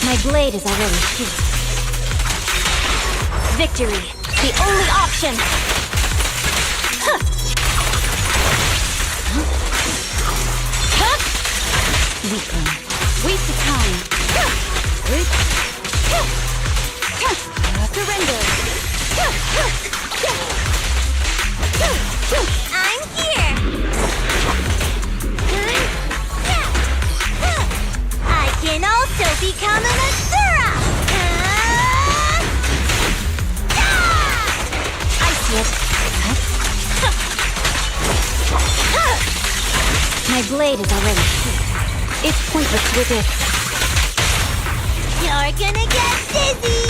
My blade is already sheathed. Victory, the only option! Weakling. Waste of time. Surrender. I'm here! I can also become an Asura! I see it. My blade is already sheathed. It's pointless with it. You're gonna get dizzy!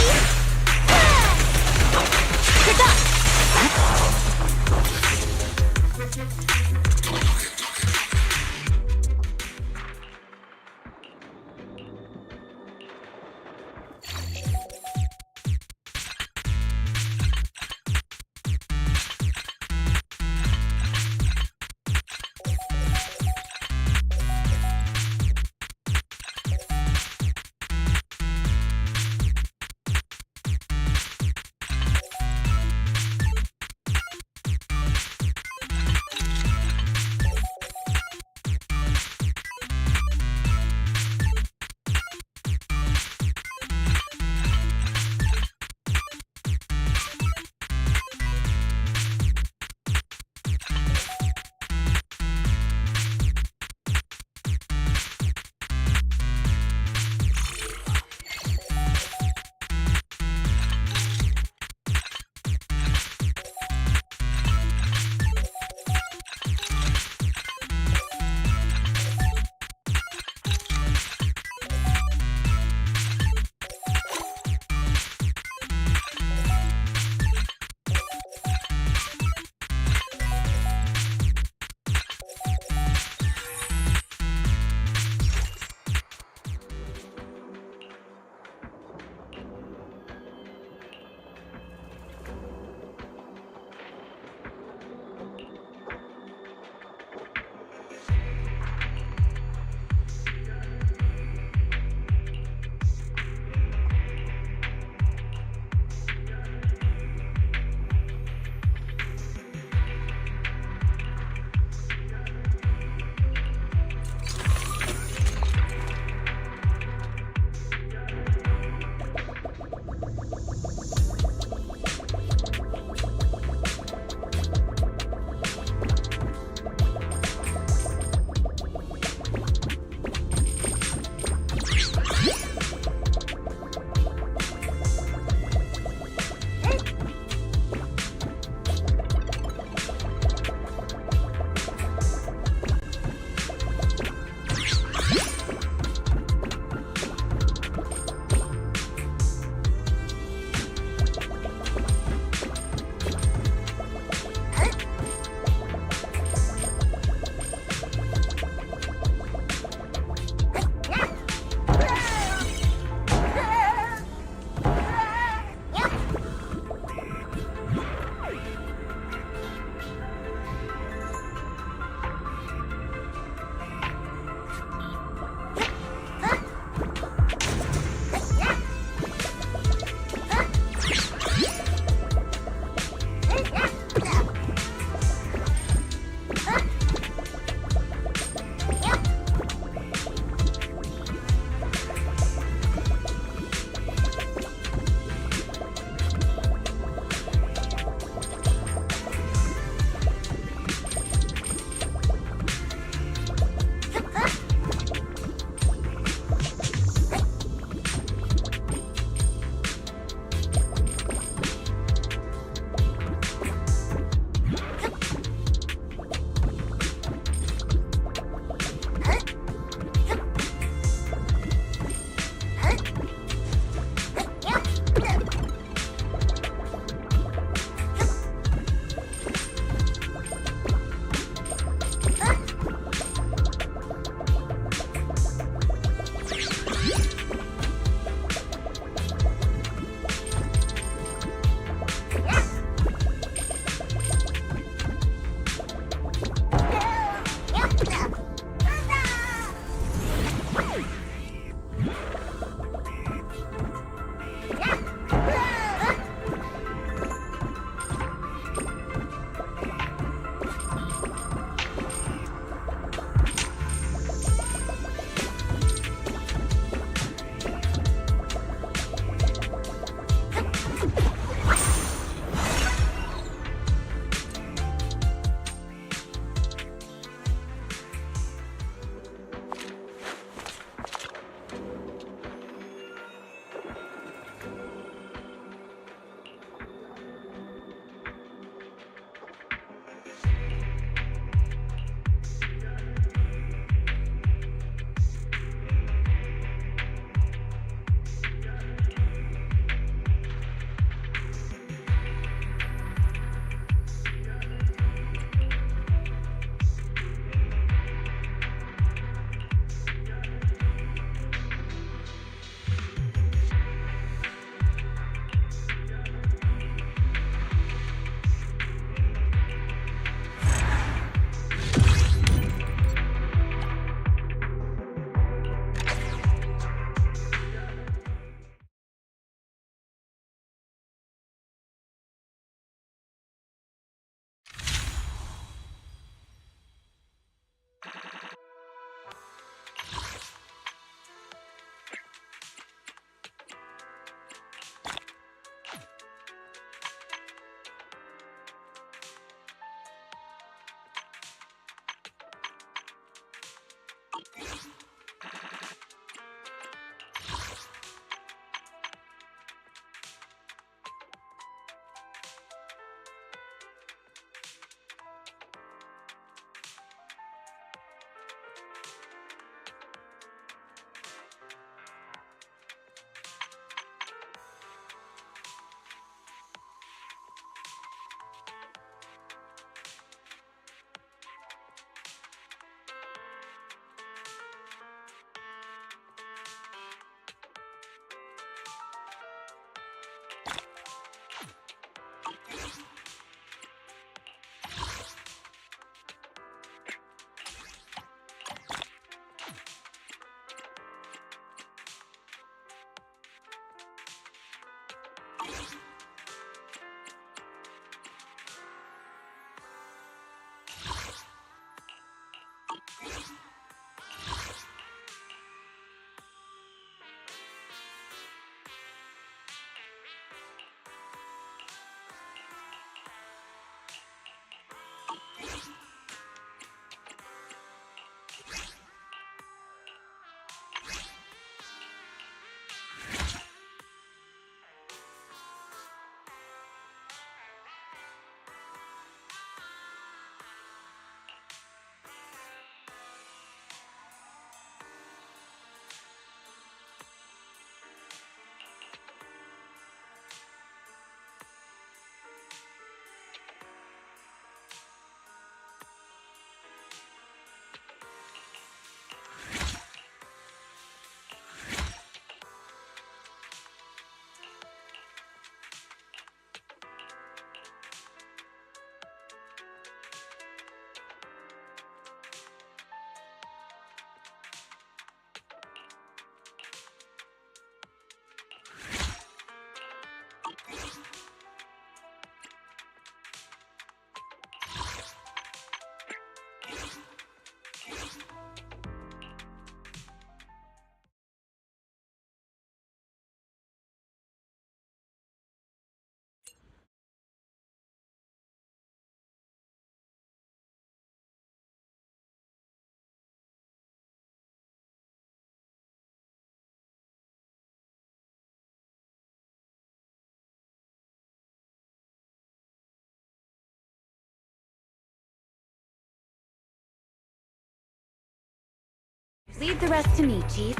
Leave the rest to me, Chief.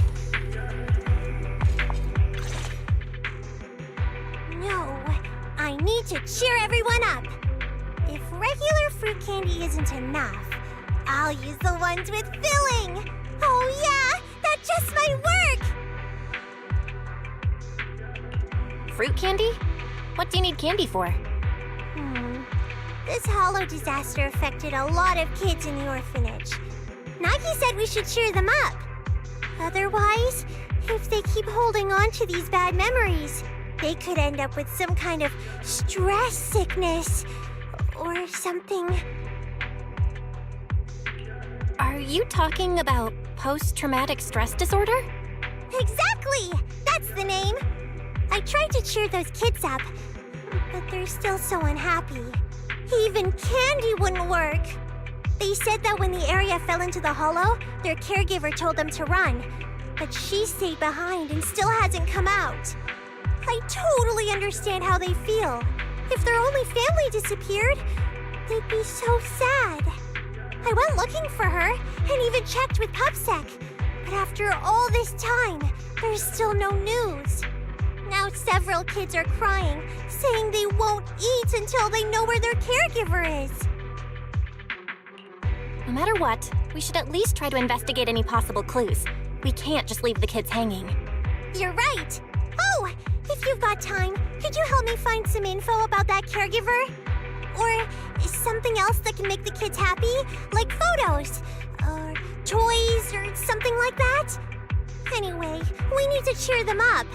No, I need to cheer everyone up. If regular fruit candy isn't enough, I'll use the ones with filling. Oh yeah, that just might work. Fruit candy? What do you need candy for? This hollow disaster affected a lot of kids in the orphanage. Nagi said we should cheer them up. Otherwise, if they keep holding on to these bad memories, they could end up with some kind of stress sickness or something. Are you talking about post-traumatic stress disorder? Exactly! That's the name! I tried to cheer those kids up, but they're still so unhappy. Even candy wouldn't work. They said that when the area fell into the hollow, their caregiver told them to run. But she stayed behind and still hasn't come out. I totally understand how they feel. If their only family disappeared, they'd be so sad. I went looking for her and even checked with PubSec. But after all this time, there's still no news. Now several kids are crying, saying they won't eat until they know where their caregiver is. No matter what, we should at least try to investigate any possible clues. We can't just leave the kids hanging. You're right. Oh, if you've got time, could you help me find some info about that caregiver? Or something else that can make the kids happy, like photos, or toys, or something like that? Anyway, we need to cheer them up.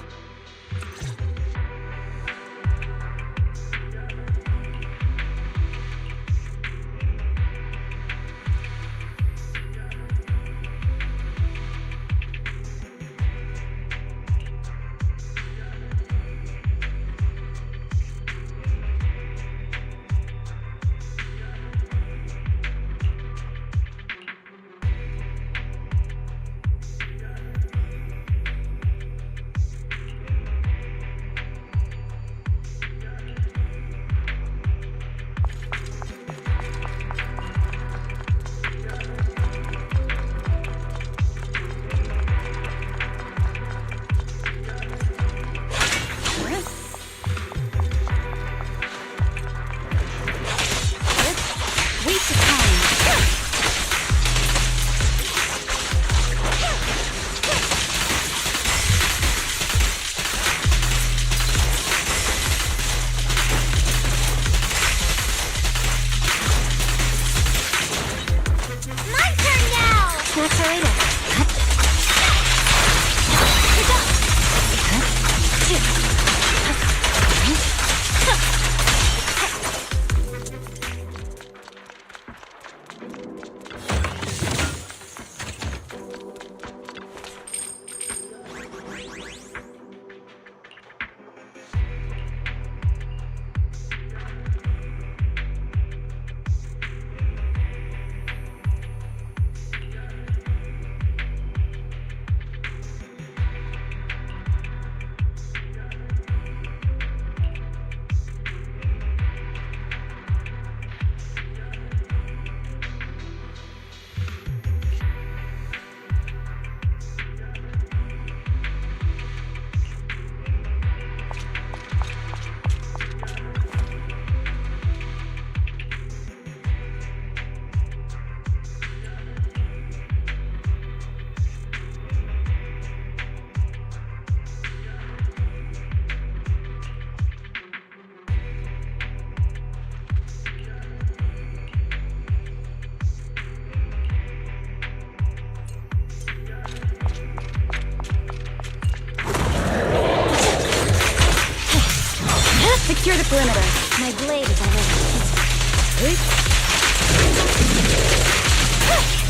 Secure the perimeter. My blade is already.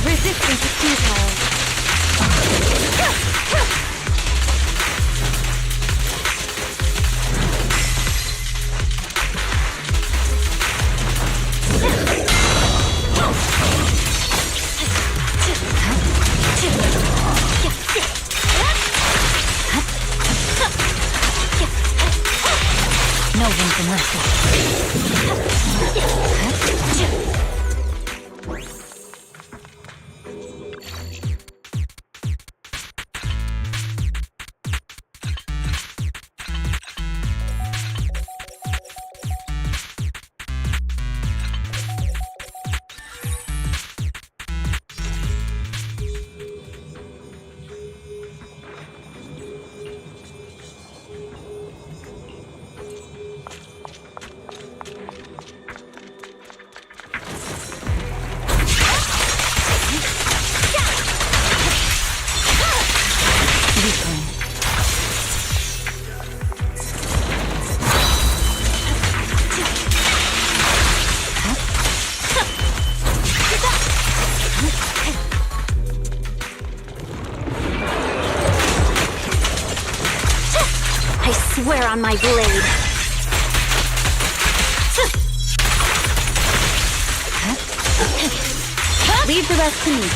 Resistance is futile. No one can weakling. I swear on my blade. Leave the rest to me.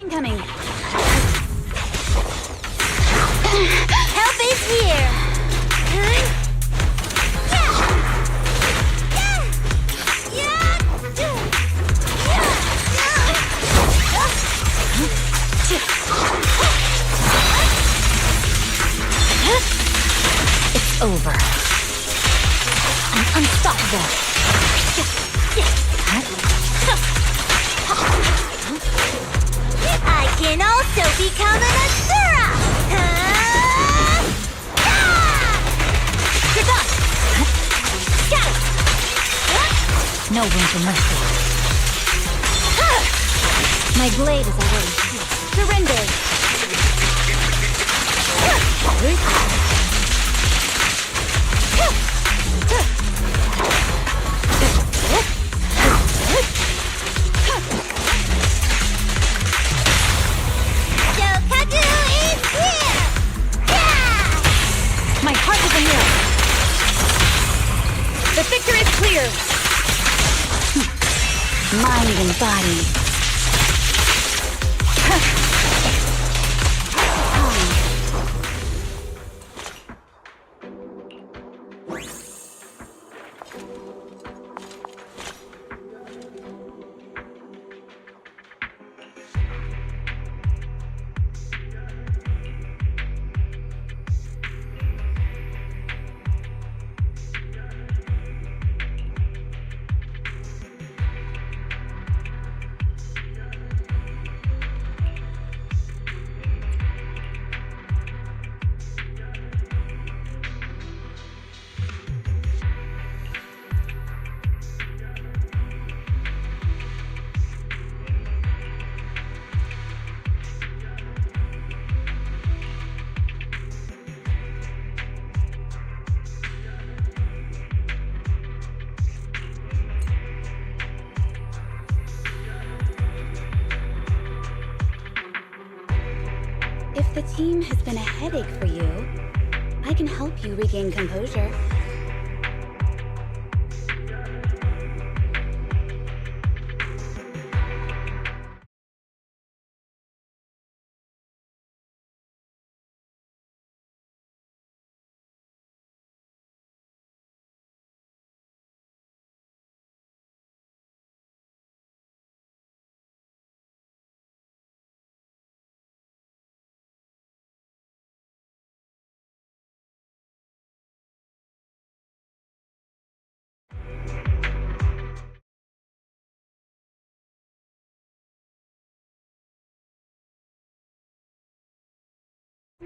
Incoming. Help is here! It's over. I'm unstoppable. I can also become an Asura! No room for mercy. My blade is already surrender. My heart is in yours. The victor is clear. Mind and body. If the team has been a headache for you, I can help you regain composure.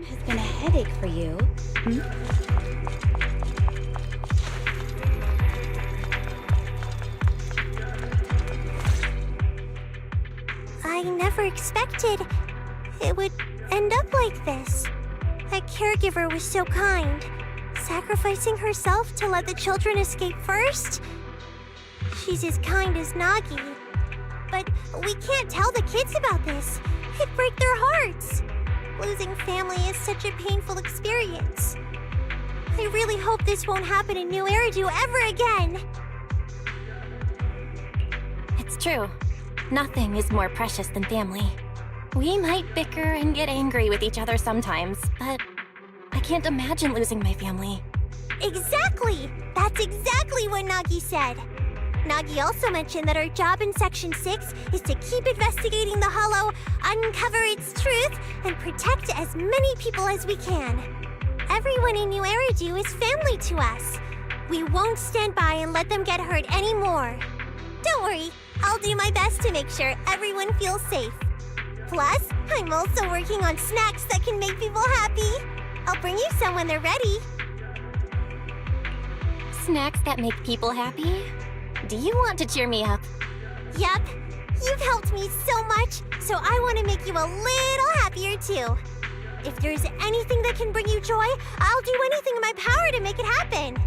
Has been a headache for you. I never expected it would end up like this. That caregiver was so kind, sacrificing herself to let the children escape first. She's as kind as Nagi. But we can't tell the kids about this. It'd break their hearts. Losing family is such a painful experience. I really hope this won't happen in New Eridu ever again. It's true. Nothing is more precious than family. We might bicker and get angry with each other sometimes, but I can't imagine losing my family. Exactly! That's exactly what Nagi said. Nagi also mentioned that our job in Section 6 is to keep investigating the Hollow, uncover its truth, and protect as many people as we can. Everyone in New Eridu is family to us. We won't stand by and let them get hurt anymore. Don't worry, I'll do my best to make sure everyone feels safe. Plus, I'm also working on snacks that can make people happy. I'll bring you some when they're ready. Snacks that make people happy? Do you want to cheer me up? Yup. You've helped me so much, so I want to make you a little happier too. If there's anything that can bring you joy, I'll do anything in my power to make it happen.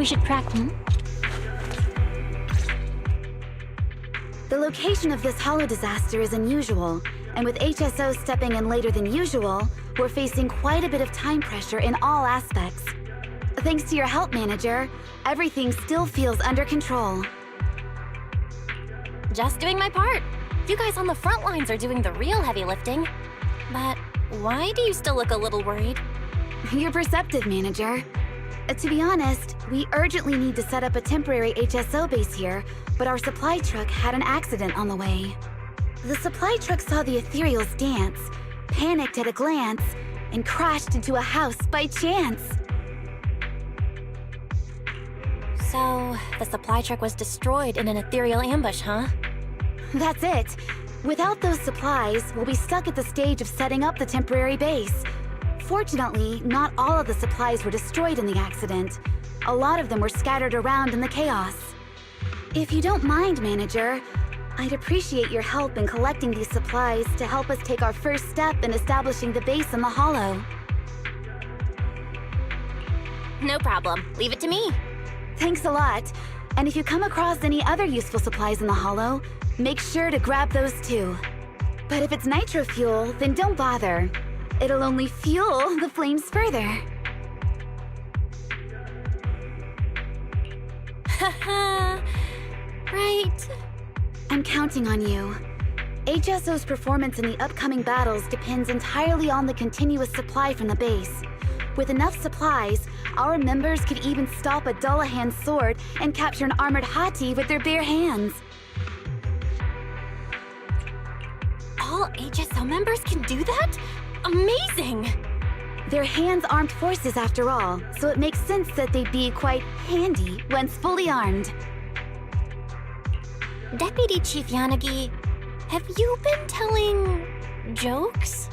We should practice. The location of this hollow disaster is unusual, and with HSO stepping in later than usual, we're facing quite a bit of time pressure in all aspects. Thanks to your help, Manager, everything still feels under control. Just doing my part. You guys on the front lines are doing the real heavy lifting. But why do you still look a little worried? You're perceptive, Manager. To be honest, we urgently need to set up a temporary HSO base here, but our supply truck had an accident on the way. The supply truck saw the ethereals dance, panicked at a glance, and crashed into a house by chance. So, the supply truck was destroyed in an ethereal ambush, huh? That's it. Without those supplies, we'll be stuck at the stage of setting up the temporary base. Fortunately, not all of the supplies were destroyed in the accident. A lot of them were scattered around in the chaos. If you don't mind, Manager, I'd appreciate your help in collecting these supplies to help us take our first step in establishing the base in the Hollow. No problem. Leave it to me. Thanks a lot. And if you come across any other useful supplies in the Hollow, make sure to grab those too. But if it's nitro fuel, then don't bother. It'll only fuel the flames further. Haha. Right. I'm counting on you. HSO's performance in the upcoming battles depends entirely on the continuous supply from the base. With enough supplies, our members could even stop a Dullahan's sword and capture an armored Hati with their bare hands. All HSO members can do that? Amazing! They're hands-armed forces after all, so it makes sense that they'd be quite handy once fully armed. Deputy Chief Yanagi, have you been telling jokes?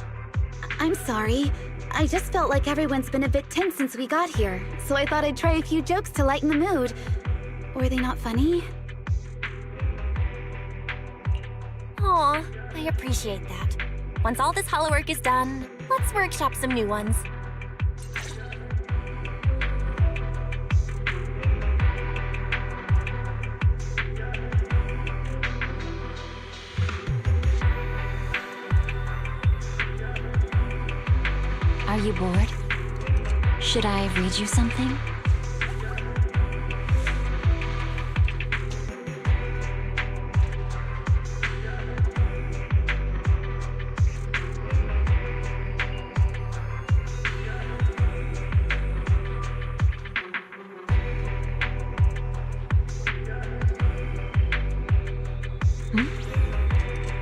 I'm sorry. I just felt like everyone's been a bit tense since we got here, so I thought I'd try a few jokes to lighten the mood. Were they not funny? Aw, I appreciate that. Once all this hollow work is done, let's workshop some new ones. Are you bored? Should I read you something?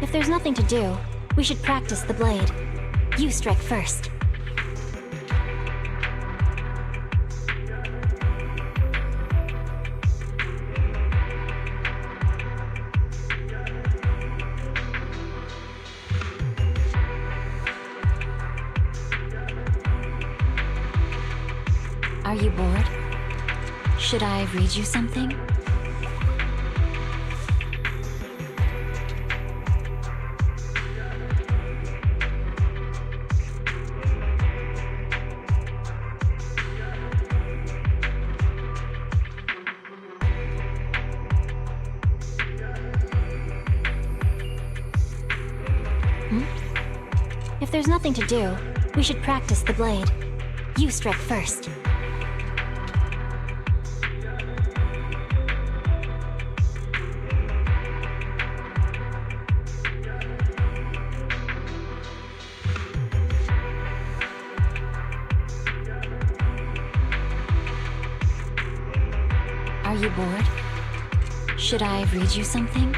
If there's nothing to do, we should practice the blade. You strike first. Are you bored? Should I read you something? If there's nothing to do, we should practice the blade. You strike first. Are you bored? Should I read you something?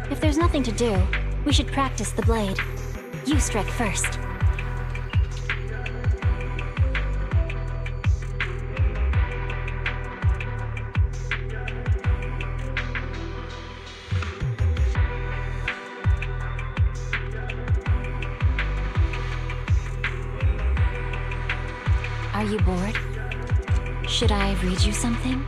If there's nothing to do, we should practice the blade. You strike first. Are you bored? Should I read you something?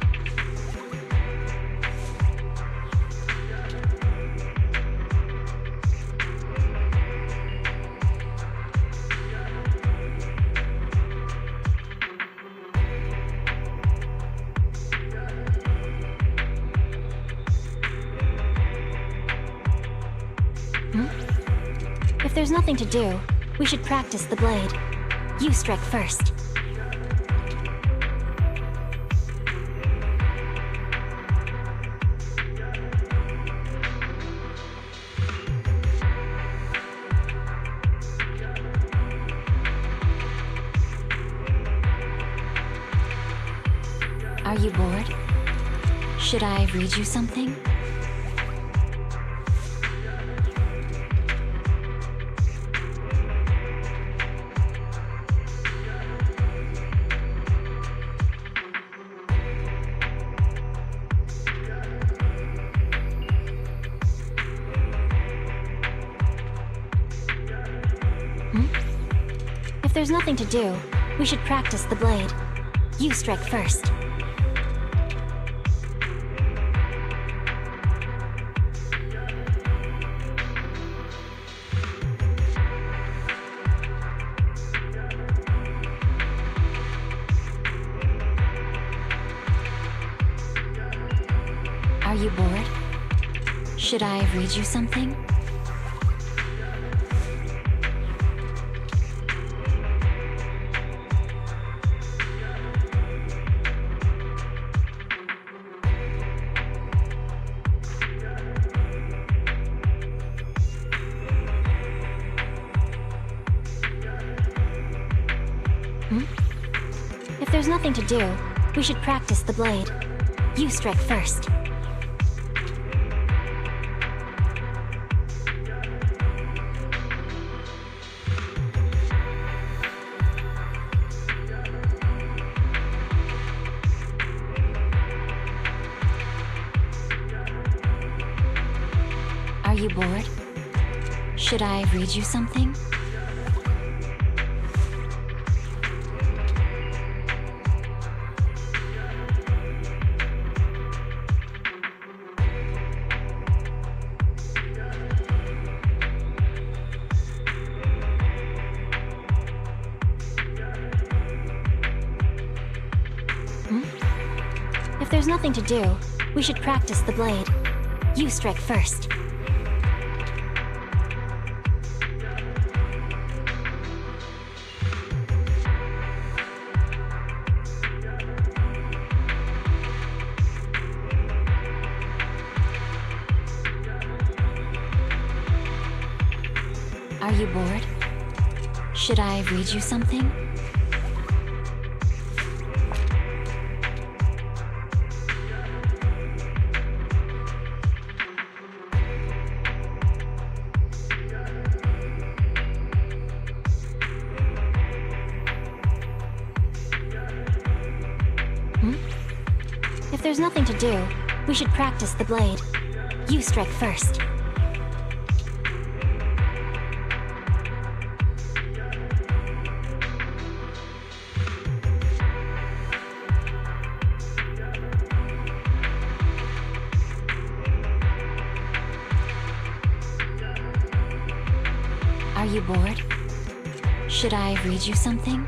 If there's nothing to do, we should practice the blade. You strike first. Are you bored? Should I read you something? If there's nothing to do, we should practice the blade. You strike first. Are you bored? Should I read you something? If there's nothing to do, we should practice the blade. You strike first. Are you bored? Should I read you something? there's nothing to do, we should practice the blade. You strike first. Are you bored? Should I read you something? If there's nothing to do, we should practice the blade. You strike first. Are you bored? Should I read you something?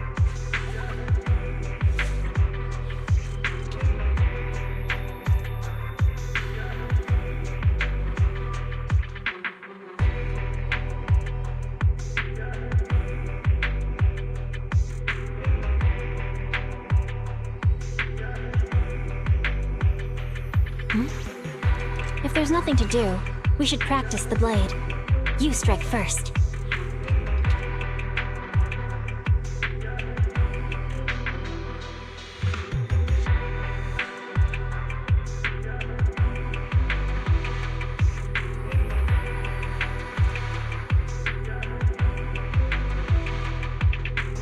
If there's nothing to do, we should practice the blade. You strike first.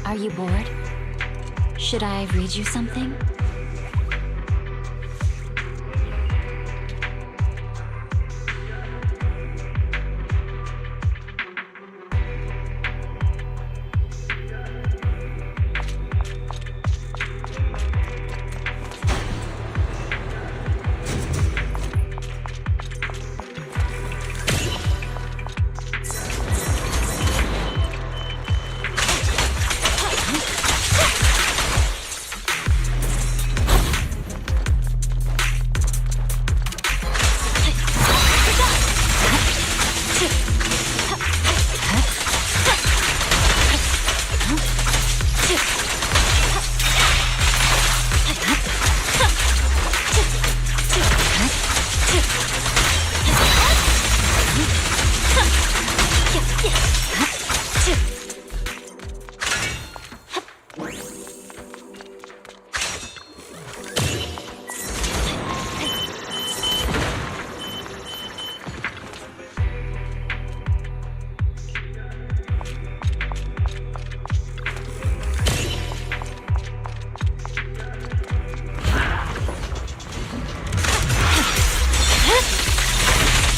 Are you bored? Should I read you something?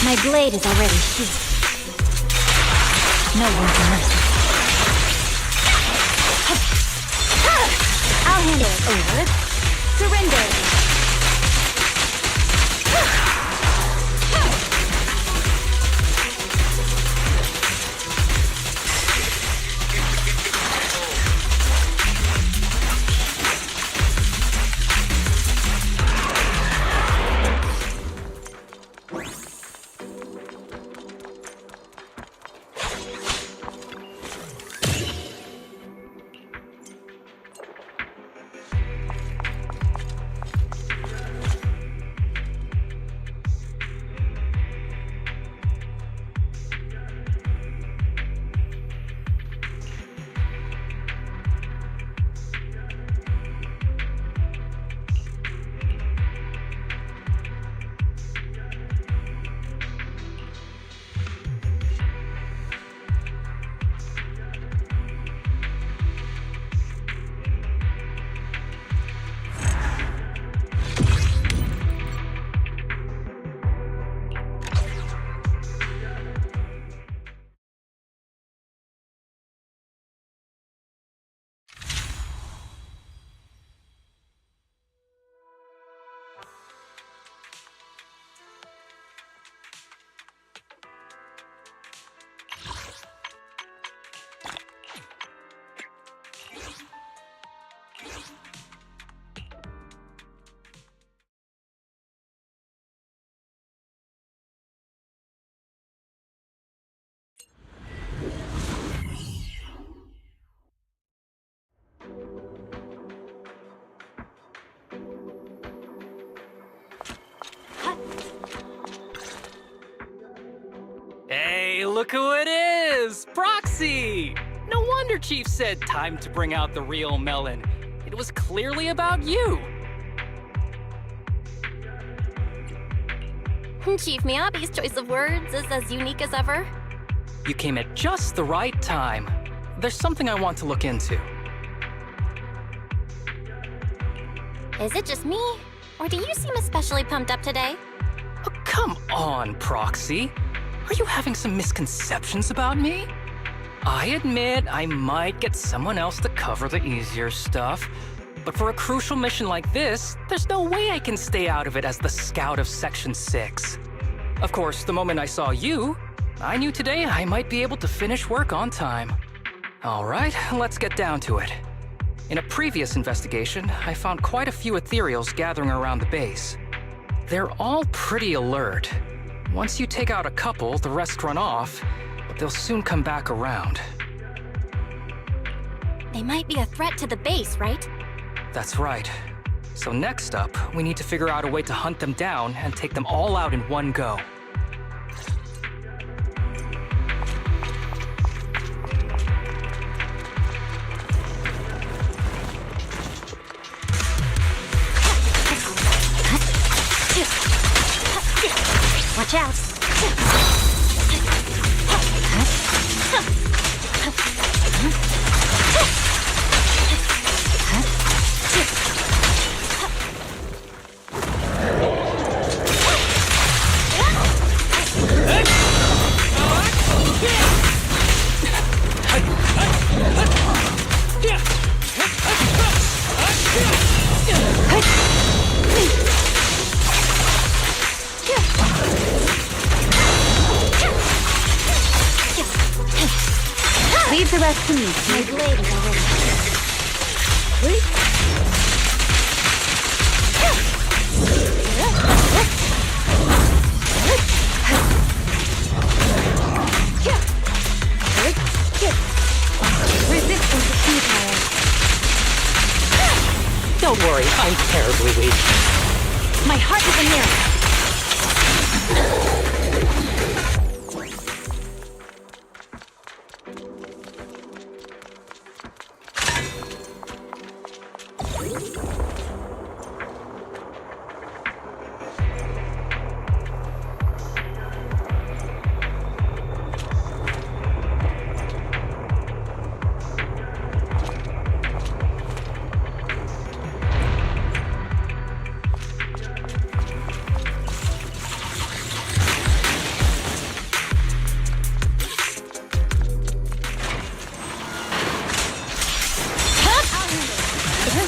My blade is already sheathed. No room for mercy. I'll hand it over. Surrender! Hey, look who it is! Proxy! No wonder Chief said time to bring out the real melon. It was clearly about you. Chief Miyabi's choice of words is as unique as ever. You came at just the right time. There's something I want to look into. Is it just me? Or do you seem especially pumped up today? Oh, come on, Proxy. Are you having some misconceptions about me? I admit I might get someone else to cover the easier stuff, but for a crucial mission like this, there's no way I can stay out of it as the scout of Section 6. Of course, the moment I saw you, I knew today I might be able to finish work on time. All right, let's get down to it. In a previous investigation, I found quite a few ethereals gathering around the base. They're all pretty alert. Once you take out a couple, the rest run off, but they'll soon come back around. They might be a threat to the base, right? That's right. So next up, we need to figure out a way to hunt them down and take them all out in one go. Watch out. Leave the rest to me. My blade is already. Resistance is futile. Don't worry, I'm terribly weak. My heart is a mirror.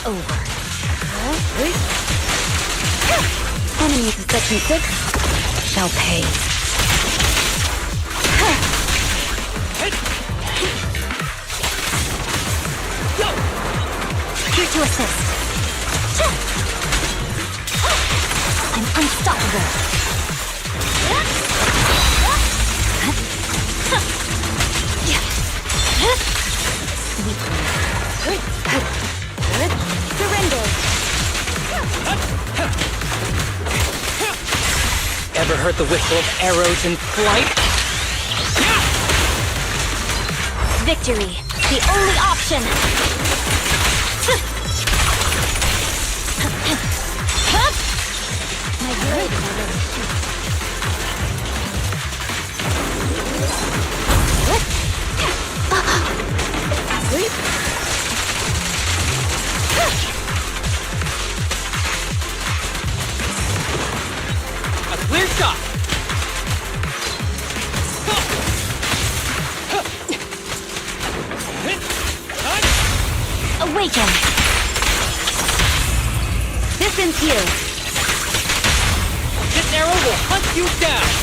Over. Enemies of Section 6 shall pay. Here to assist. I'm unstoppable. Surrender. Ever heard the whistle of arrows in flight? Victory, the only option. My blade is already. A clear shot! Awaken! This ends here. This arrow will hunt you down!